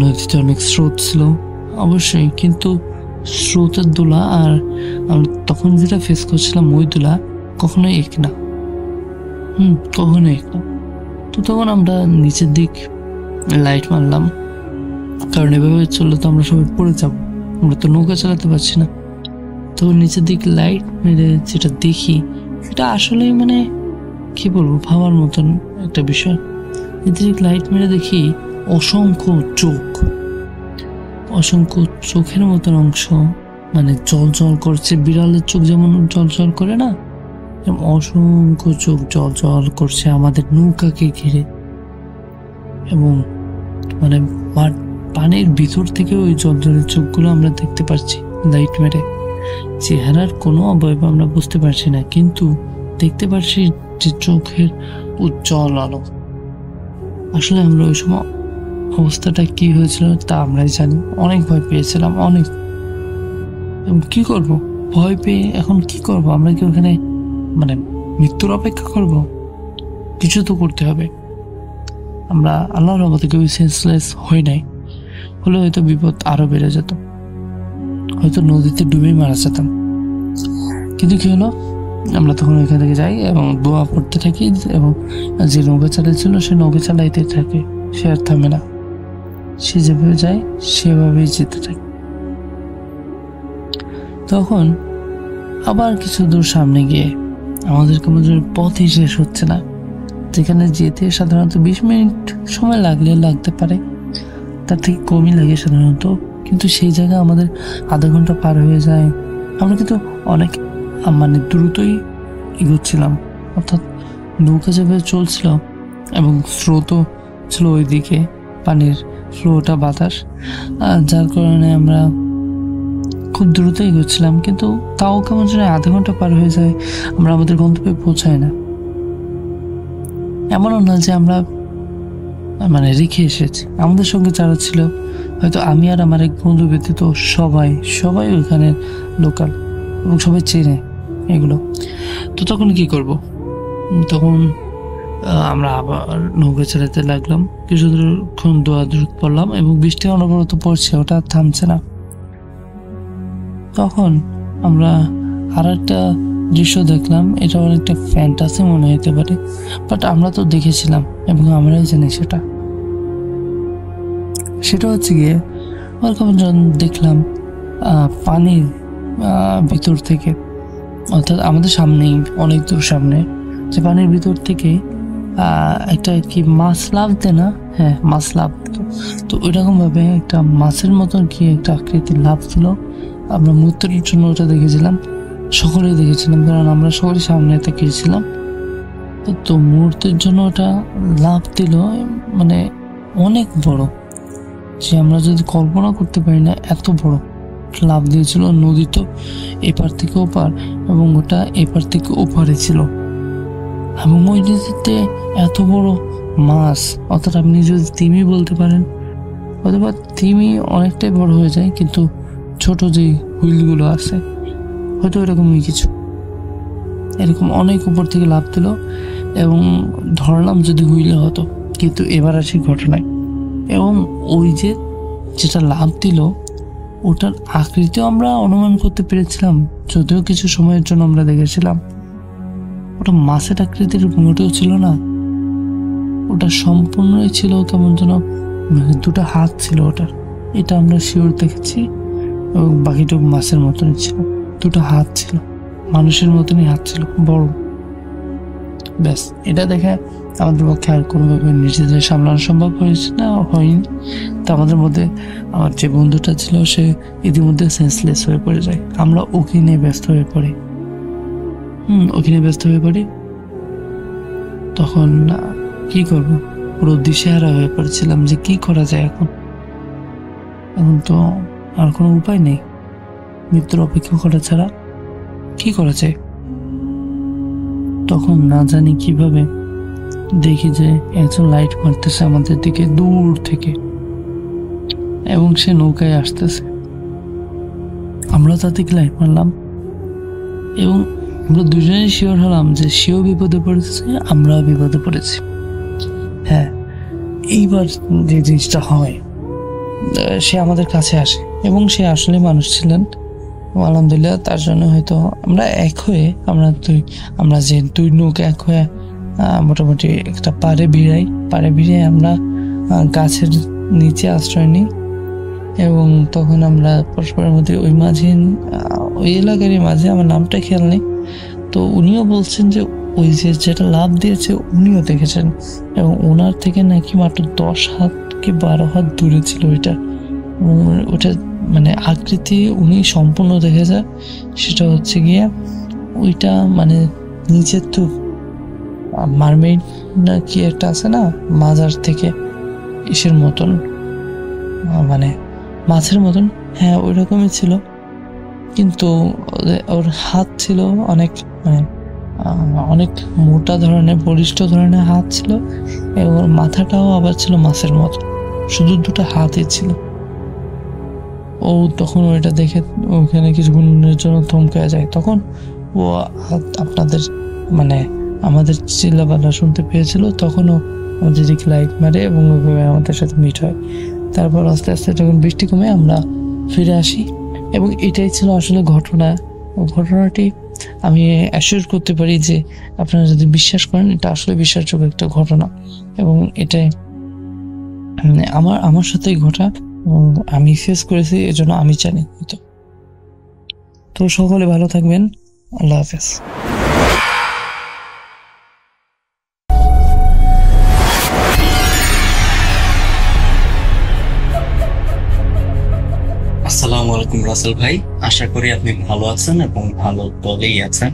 নদীতে অনেক স্রোত ছিল অবশ্যই, কিন্তু স্রোতের দোলা আর তখন যেটা ফেস করছিলাম ওই দোলা কখনোই এক না। কখনোই এক না। তো তখন আমরা নিচের দিক লাইট মারলাম, কারণ এভাবে চললে তো আমরা সবাই পড়ে যাবো, আমরা তো নৌকা চালাতে পারছি না। তো নিচের দিকে লাইট মেরে যেটা দেখি সেটা আসলেই মানে কি বলবো, ভাবার মতন একটা বিষয়। নিচের দিকে লাইট মেরে দেখি অসংখ্য চোখ, অসংখ্য চোখের মতন অংশ, মানে জল জল করছে। বিড়ালের চোখ যেমন জল জল করে না, অসংখ্য চোখ জল জল করছে আমাদের নৌকাকে ঘিরে। এবং মানে পানির ভিতর থেকে ওই জল জলের চোখগুলো আমরা দেখতে পাচ্ছি লাইট মেরে। চেহারার কোনো অবয়ব আমরা বুঝতে পারছি না, কিন্তু দেখতে পাচ্ছি যে চোখের উজ্জ্বল আলো। আসলে আমরা ওই সময় অবস্থাটা কি হয়েছিল তা আমরাই জানি। অনেক ভয় পেয়েছিলাম, অনেক। এবং কি করব, ভয় পেয়ে এখন কি করব? আমরা কি ওখানে মানে মৃত্যুর অপেক্ষা করব? কিছু তো করতে হবে। আমরা আল্লাহর রহমতে কেউ সেন্সলেস হই নাই, হলে হয়তো বিপদ আরো বেড়ে যেত, হয়তো নদীতে ডুবে মারা যেতাম। কিন্তু কি হলো, আমরা তখন ওইখান থেকে যাই এবং দোয়া পড়তে থাকি, এবং যে নৌকা চালাচ্ছিল সে নৌকা চালাইতে থাকে, সে আর থামে না। সে যেভাবে যায় সেভাবেই যেতে থাকে। তখন আবার কিছু দূর সামনে গিয়ে আমাদের কেমন পথই শেষ হচ্ছে না, যেখানে যেতে সাধারণত 20 মিনিট সময় লাগতে পারে, তার থেকে কমই লাগে সাধারণত, কিন্তু সেই জায়গায় আমাদের আধা ঘন্টা পার হয়ে যায়। আমরা কিন্তু অনেক মানে দ্রুতই এগোচ্ছিলাম, অর্থাৎ নৌকা যেভাবে চলছিল এবং স্রোতও ছিল ওইদিকে, পানির ফ্লোটা বাতাস, যার কারণে আমরা খুব দ্রুত এগোচ্ছিলাম। কিন্তু তাও কেমন যেন আধা ঘন্টা পার হয়ে যায়, আমরা আমাদের গন্তব্যে পৌঁছাই না। এমনও না যে আমরা মানে রেখে এসেছি, আমাদের সঙ্গে যারা ছিল, হয়তো আমি আর আমার এক বন্ধু ব্যতীত সবাই ওইখানে লোকাল এবং সবাই চেনে এগুলো। তো তখন কি করব? তখন আমরা আবার নৌকা চালাতে লাগলাম, কিছু দূরক্ষণ দোয়া দ্রুত পড়লাম, এবং বৃষ্টি অনবরত পড়ছে, ওটা থামছে না। তখন আমরা আর একটা দৃশ্য দেখলাম, এটা অনেকটা ফ্যান্টাসি মনে হতে পারে, বাট আমরা তো দেখেছিলাম এবং আমরাই জানি সেটা হচ্ছে গিয়ে যখন দেখলাম পানির ভিতর থেকে, অর্থাৎ আমাদের সামনেই অনেক দূর সামনে, যে পানির ভিতর থেকে একটা কি মাছ লাফ দেয় না, হ্যাঁ মাছ লাফ দিত। তো ওইরকম ভাবে একটা মাছের মতন কি একটা আকৃতির লাফ ছিল। আমরা মুহূর্তের জন্য ওটা দেখেছিলাম, সকলেই দেখেছিলাম, কারণ আমরা সকলেই সামনে তাকিয়েছিলাম। তো মুহূর্তের জন্য ওটা লাফ দিল, মানে অনেক বড়, যে আমরা যদি কল্পনা করতে পারি না এত বড় লাফ দিয়েছিল। নদী তো এপার থেকে ওপার এবং ওটা এপার থেকে ওপারে ছিল, এবং ওই নদীতে এত বড় মাছ, অর্থাৎ আপনি যদি তিমি বলতে পারেন, অথবা তিমি অনেকটাই বড় হয়ে যায়, কিন্তু ছোট যে হুইলগুলো আছে হয়তো এরকমই কিছু, এরকম অনেক উপর থেকে লাফ দিল এবং ধরলাম যদি হুইলে হতো। কিন্তু এবার আসি ঘটনায়, এবং ওই যেটা লাফ দিল ওটার আকৃতিও আমরা অনুমান করতে পেরেছিলাম, যদিও কিছু সময়ের জন্য আমরা দেখেছিলাম ওটা মাছের আকৃতির মোটেও ছিল না, ওটা সম্পূর্ণই ছিল কেমন যেন দুটো হাত ছিল ওটার, এটা আমরা শিওর দেখেছি। এবং বাকিটুকু মাছের মতনই ছিল, দুটো হাত ছিল, মানুষের মতনই হাত ছিল, বড়। ব্যাস, এটা দেখে আমাদের পক্ষে আর কোনোভাবে নিজেদের সামলানো সম্ভব হয়নি। তো আমাদের মধ্যে আমার যে বন্ধুটা ছিল সে ইতিমধ্যে সেন্সলেস হয়ে পড়ে যায়। আমরা ওকে নিয়ে ব্যস্ত হয়ে পড়ি। তখন কি করব, পুরো দিশেহারা হয়ে পড়েছিলাম যে কি করা যায় এখন তো আর কোনো উপায় নেই, মৃত্যুর অপেক্ষা করা ছাড়া কি করা যায়। তখন না জানি কিভাবে দেখি যে একজন লাইট মারতেছে আমাদের দিকে দূর থেকে, এবং সে নৌকায় আসতেছে। আমরা তার দিকে লাইট মারলাম এবং আমরা দুজনেই শিওর হলাম যে সেও বিপদে পড়েছে, আমরাও বিপদে পড়েছি। হ্যাঁ, এইবার যে জিনিসটা হয়, সে আমাদের কাছে আসে এবং সে আসলে মানুষ ছিলেন। আলহামদুলিল্লাহ, তার জন্য হয়তো আমরা এক হয়ে, আমরা যে দুই নৌকা এক হয়ে মোটামুটি একটা পাড়ে ভিড়ে আমরা গাছের নিচে আশ্রয় নিই। এবং তখন আমরা পরস্পরের মধ্যে ওই এলাকারই মাঝে, আমার নামটা খেয়াল নেই, তো উনিও বলছেন যে ওই যেটা লাভ দিয়েছে উনিও দেখেছেন, এবং ওনার থেকে নাকি মাত্র 10 হাত কি 12 হাত দূরে ছিল ওটা মানে আকৃতি উনি সম্পূর্ণ দেখেছে। সেটা হচ্ছে গিয়ে ওইটা মানে নিচের তো মারমেইড না কি একটা আছে না, মাজার থেকে ইসের মতন, মানে মাছের মতন, হ্যাঁ ওই রকমই ছিল, কিন্তু ওর হাত ছিল অনেক অনেক মোটা ধরনের, বলিষ্ঠ ধরনের হাত ছিল, এবং ওর মাথাটাও আবার ছিল মাছের মতো, শুধু দুটো হাতই ছিল। ও তখন ওইটা দেখে ওখানে কিছুক্ষণের জন্য থমকে যায়। তখন ও আপনাদের মানে আমাদের চিল্লাপাল্লা শুনতে পেয়েছিল, তখন ও আমাদের দিকে লাইট মারে এবং ওইভাবে আমাদের সাথে মিট হয়। তারপর আস্তে আস্তে যখন বৃষ্টি কমে আমরা ফিরে আসি, এবং এটাই ছিল আসলে ঘটনাটি আমি অ্যাসিওর করতে পারি যে আপনারা যদি বিশ্বাস করেন এটা আসলে বিশ্বাসযোগ্য একটা ঘটনা, এবং এটাই আমার সাথেই ঘটা এবং আমি ফেস করেছি, এজন্য আমি জানি। তো সকলে ভালো থাকবেন, আল্লাহ হাফেজ। আসসালামু আলাইকুম রাসেল ভাই, আশা করি আপনি ভালো আছেন এবং ভালো দলেই আছেন।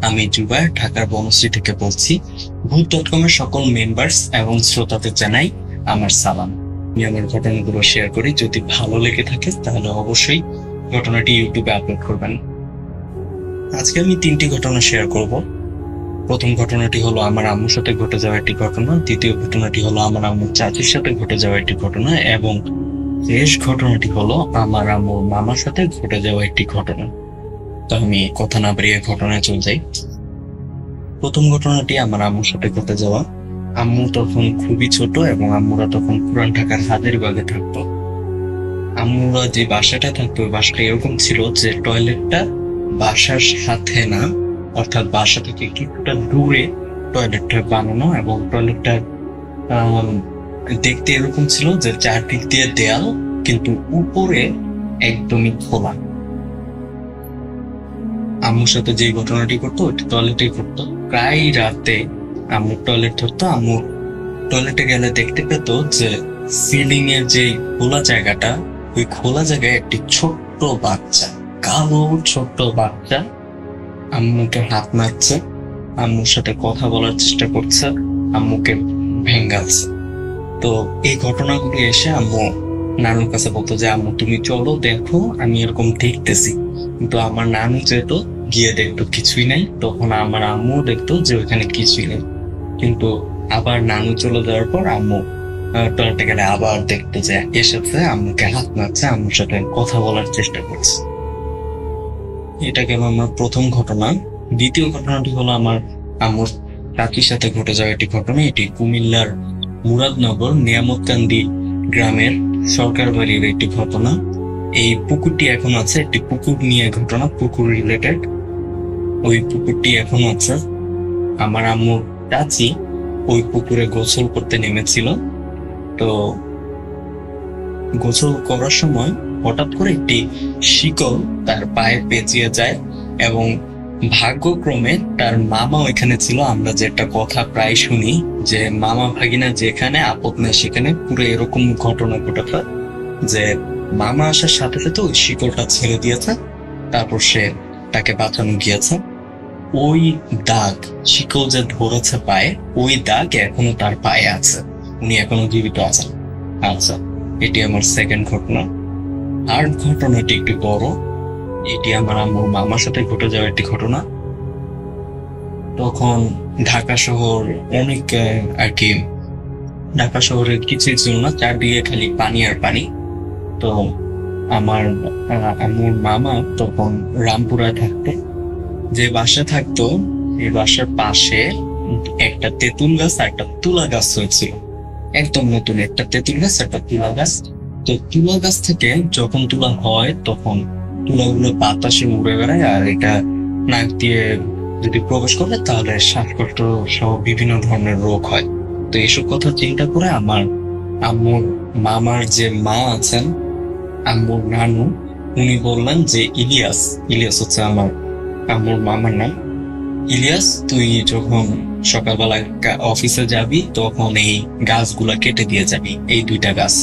আমি জুবায়ের, ঢাকার বনশ্রী থেকে বলছি। ভূত.com এর সকল মেম্বার্স এবং শ্রোতাদের জানাই আমার সালাম। আমি আমার ঘটনাগুলো শেয়ার করি, যদি ভালো লেগে থাকে তাহলে অবশ্যই ঘটনাটি ইউটিউবে আপলোড করবেন। আজকে আমি 3টি ঘটনা শেয়ার করব। প্রথম ঘটনাটি হলো আমার আম্মুর সাথে ঘটে যাওয়া একটি ঘটনা, দ্বিতীয় ঘটনাটি হলো আমার আম্মুর চাচির সাথে ঘটে যাওয়া একটি ঘটনা, এবং শেষ ঘটনাটি হলো আমার আম্মুর মামার সাথে ঘটে যাওয়া একটি ঘটনা। তো আমি কথা না বাড়িয়ে ঘটনায় চলে যাই। প্রথম ঘটনাটি আমার আম্মুর সাথে ঘটে যাওয়া। আম্মু তখন খুবই ছোট এবং আম্মুরা তখন পুরান ঢাকার হাজারীবাগে থাকতো। আমরা যে বাসাটা থাকতো ওই বাসাটা এরকম ছিল যে টয়লেটটা বাসার সাথে না, অর্থাৎ বাসা থেকে কিছুটা দূরে টয়লেটটা বানানো, এবং টয়লেটটা দেখতে এরকম ছিল যে চারদিক দিয়ে দেয়াল, কিন্তু উপরে একদমই খোলা। আম্মুর সাথে যে ঘটনাটি করতো ওইটা টয়লেটেই করতো। প্রায় রাতে আম্মু টয়লেট ধরতো, আম্মু টয়লেটে গেলে দেখতে পেত যে সিলিং এর যে খোলা জায়গাটা, ওই খোলা জায়গায় একটি ছোট্ট বাচ্চা, কালো ছোট্ট বাচ্চা আম্মুকে হাত মারছে, আম্মুর সাথে কথা বলার চেষ্টা করছে, আম্মুকে ভেঙ্গালছে। তো এই ঘটনাগুলো এসে আম্মু নানুর কাছে বলতো যে আম্মু তুমি চলো দেখো, আমি এরকম দেখতেছি। কিন্তু আমার নানু যেত, গিয়ে দেখতো কিছুই নাই, তখন আমার আম্মু দেখতো যে ওইখানে কিছুই নেই। কিন্তু আবার নানু চলে যাওয়ার পর আম্মু টয়লেটে গেলে আবার দেখতো যে এসেছে, আম্মুকে হাত মারছে, আম্মুর সাথে কথা বলার চেষ্টা করছে। এটা গেল আমার প্রথম ঘটনা। দ্বিতীয় ঘটনাটি হলো আমার আম্মুর কাকির সাথে ঘটে যাওয়া একটি ঘটনা। এটি কুমিল্লার মুরাদনগর নিয়ামতকান্দি গ্রামের সরকার বাড়ির একটি ঘটনা। এই পুকুরটি এখন আছে, একটি পুকুর নিয়ে ঘটনা, পুকুর রিলেটেড। ওই পুকুরটি এখন আছে। আমার আম্মুর চাচি ওই পুকুরে গোসল করতে নেমেছিল। তো গোসল করার সময় হঠাৎ করে একটি শিকল তার পায়ে পেঁচিয়ে যায়, এবং ভাগ্যক্রমে তার মামা ওইখানে ছিল। আমরা যেটা কথা প্রায় শুনি যে মামা ভাগিনা যেখানে, আপদ নেই সেখানে। পুরো এরকম ঘটনা ঘটেছে যে মামা আসার সাথে সাথে ওই শিকলটা ছেড়ে দিয়েছে, তারপর সে তাকে বাঁচানো গিয়েছে। ওই দাগ, শিকল যে ধরেছে পায়ে, ওই দাগ এখনো তার পায়ে আছে, উনি এখনো জীবিত আছেন। আচ্ছা, এটি আমার সেকেন্ড ঘটনা। আর ঘটনাটি একটু বড়, এটি আমার আম্মুর মামার সাথে ঘটে যাওয়া একটি ঘটনা। তখন ঢাকা শহর অনেক আর কি, ঢাকা শহরের কিছুই ছিল না, চারদিকে খালি পানি আর পানি। তো আমার আম্মুর মামা তখন রামপুরায় থাকতো। যে বাসায় থাকতো এই বাসার পাশে একটা তেঁতুল গাছ আর একটা তুলা গাছ হয়েছিল, একদম নতুন একটা তেঁতুল গাছ, একটা তুলা গাছ। তো তুলা গাছ থেকে যখন তুলা হয় তখন তুলাগুলো বাতাসে উড়ে বেড়ায়, আর এটা নাক দিয়ে যদি প্রবেশ করে তাহলে শ্বাসকষ্ট সহ বিভিন্ন ধরনের রোগ হয়। তো এইসব কথা চিন্তা করে আমার আম্মুর মামার যে মা আছেন, আম্মুর নানু, উনি বললেন যে ইলিয়াস হচ্ছে আমার আম্মুর মামার নাম, ইলিয়াস তুই যখন সকালবেলা অফিসে যাবি তখন এই গাছগুলা কেটে দিয়ে যাবি, এই দুইটা গাছ।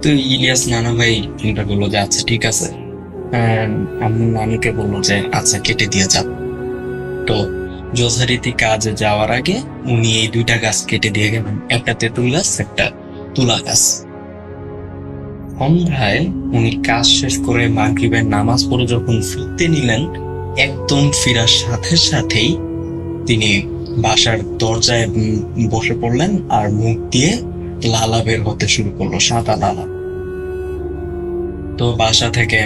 তো ইলিয়াস নানা ভাই চিন্তা করলো যে আচ্ছা ঠিক আছে। আম্মুর নানুকে বললো যে আচ্ছা কেটে দিয়ে যাব। তো যথারীতি কাজে যাওয়ার আগে উনি এই দুইটা গাছ কেটে দিয়ে গেলেন, একটা তেঁতুল গাছ, একটা তুলা গাছ। সন্ধ্যায় উনি কাজ শেষ করে মাগরিবের নামাজ পড়ে যখন ফিরতে নিলেন, একদম ফিরার সাথে সাথেই তিনি বাসার দরজায় বসে পড়লেন, আর মুখ দিয়ে লালা বের হতে শুরু করলো, সাদা লালা। তো বাসা থেকে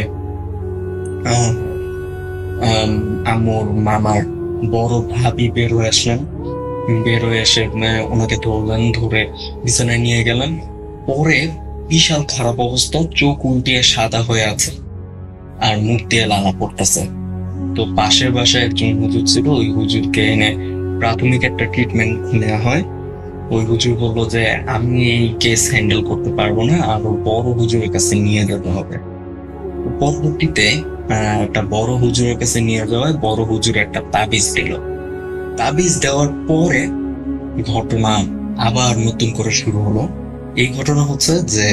আম্মুর মামার বড় ভাবি বের হয়ে আসলেন, বের হয়ে এসে ওনাকে ধরলেন, ধরে বিছানায় নিয়ে গেলেন। পরে বিশাল খারাপ অবস্থা, চোখ উল্টিয়ে সাদা হয়ে আছে আর মুখ দিয়ে লালা পড়তেছে। তো পাশের বাসায় একজন হুজুর ছিল, ওই হুজুরকে এনে প্রাথমিক একটা ট্রিটমেন্ট নেওয়া হয়। ওই হুজুর বললো যে আমি এই কেস হ্যান্ডেল করতে পারবো না, আরো বড় হুজুরের কাছে নিয়ে যেতে হবে। পরবর্তীতে একটা বড় হুজুরের কাছে নিয়ে যাওয়ায় বড় হুজুর একটা তাবিজ দিল। তাবিজ দেওয়ার পরে ঘটনা আবার নতুন করে শুরু হলো। এই ঘটনা হচ্ছে যে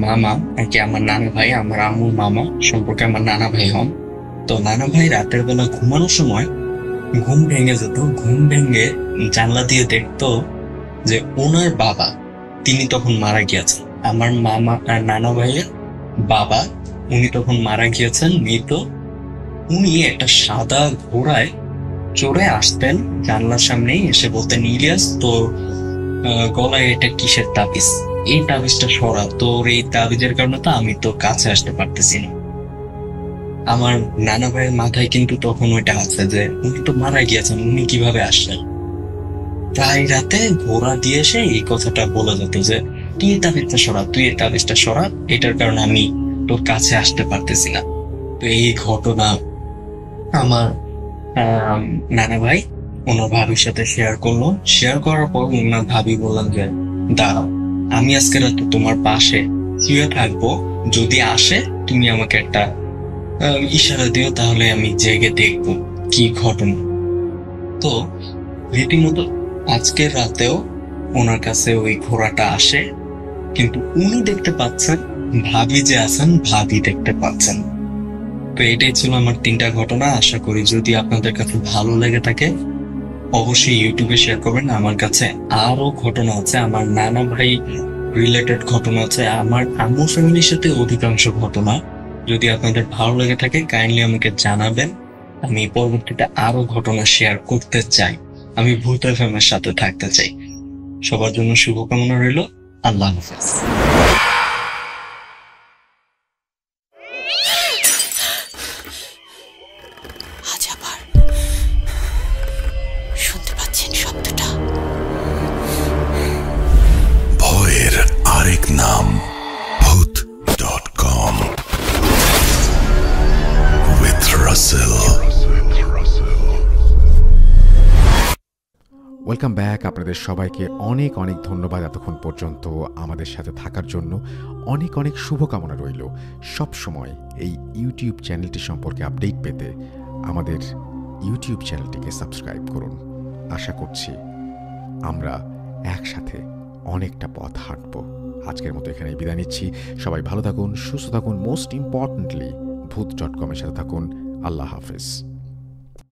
মামা আর কি, আমার নানা ভাই, আমার আম্মুর মামা সম্পর্কে আমার নানা ভাই হন। তো নানা ভাই রাতের বেলা ঘুমানোর সময় ঘুম ভেঙে যেত, ঘুম ভেঙে জানলা দিয়ে দেখতো যে ওনার বাবা, তিনি তখন মারা গিয়েছেন। আমার মামা আর নানা ভাইয়ের বাবা, উনি তখন মারা গিয়েছেন, মৃত। উনি একটা সাদা ঘোড়ায় চড়ে আসতেন জানলার সামনেই, এসে বলতেন ইলিয়াস তোর গলায় এটা কিসের তাবিজ, এই তাবিজটা সরা, তোর এই তাবিজের কারণে তো আমি তোর কাছে আসতে পারতেছি না। আমার নানা ভাইয়ের মাথায় কিন্তু তখন ওইটা আছে যে উনি তো মারা গিয়েছেন, উনি কিভাবে আসলেন। প্রায় রাতে ঘোড়া দিয়ে এসে এই কথাটা বলে যেত যে তুই এই তাবিজটা সরা, তুই এই তাবিজটা সরা, এটার কারণে আমি তোর কাছে আসতে পারতেছি না। তো এই ঘটনা আমার নানা ভাই ওনার ভাবির সাথে শেয়ার করলো। শেয়ার করার পর ওনার ভাবি বললেন যে দাঁড়াও, আমি আজকে রাতে তোমার পাশে শুয়ে থাকবো, যদি আসে তুমি আমাকে একটা ইশারা দিও, তাহলে আমি জেগে দেখবো কি ঘটনা। তো রীতিমতো আজকের রাতেও ওনার কাছে ওই ঘোড়াটা আসে, কিন্তু উনি দেখতে পাচ্ছেন, ভাবি যে আছেন ভাবি দেখতে পাচ্ছেন। তো এটাই ছিল আমার 3টা ঘটনা। আশা করি যদি আপনাদের কাছে ভালো লেগে থাকে অবশ্যই ইউটিউবে শেয়ার করবেন। আমার কাছে আরো ঘটনা আছে, আমার নানা ভাই রিলেটেড ঘটনা আছে, আমার আম্মু ফ্যামিলির সাথে অধিকাংশ ঘটনা। যদি আপনাদের ভালো লেগে থাকে কাইন্ডলি আমাকে জানাবেন, আমি পরবর্তীতে আরো ঘটনা শেয়ার করতে চাই, আমি ভূত FM এর সাথে থাকতে চাই। সবার জন্য শুভকামনা রইল। আল্লাহ হাফেজ। আজ আবার শুনতে পাচ্ছেন শব্দটা? ভয়ের আরেক নাম ভূত.com with Russell. Welcome back. আপনাদের সবাইকে অনেক অনেক ধন্যবাদ এতক্ষণ পর্যন্ত আমাদের সাথে থাকার জন্য। অনেক অনেক শুভকামনা রইল। সব সময় এই ইউটিউব চ্যানেলটি সম্পর্কে আপডেট পেতে আমাদের ইউটিউব চ্যানেলটিকে সাবস্ক্রাইব করুন। আশা করছি আমরা একসাথে অনেকটা পথ হাঁটব। আজকের মতো এখানে বিদায় নিচ্ছি। সবাই ভালো থাকুন, সুস্থ থাকুন, মোস্ট ইম্পর্টেন্টলি ভূত.com এর সাথে থাকুন। আল্লাহ হাফেজ।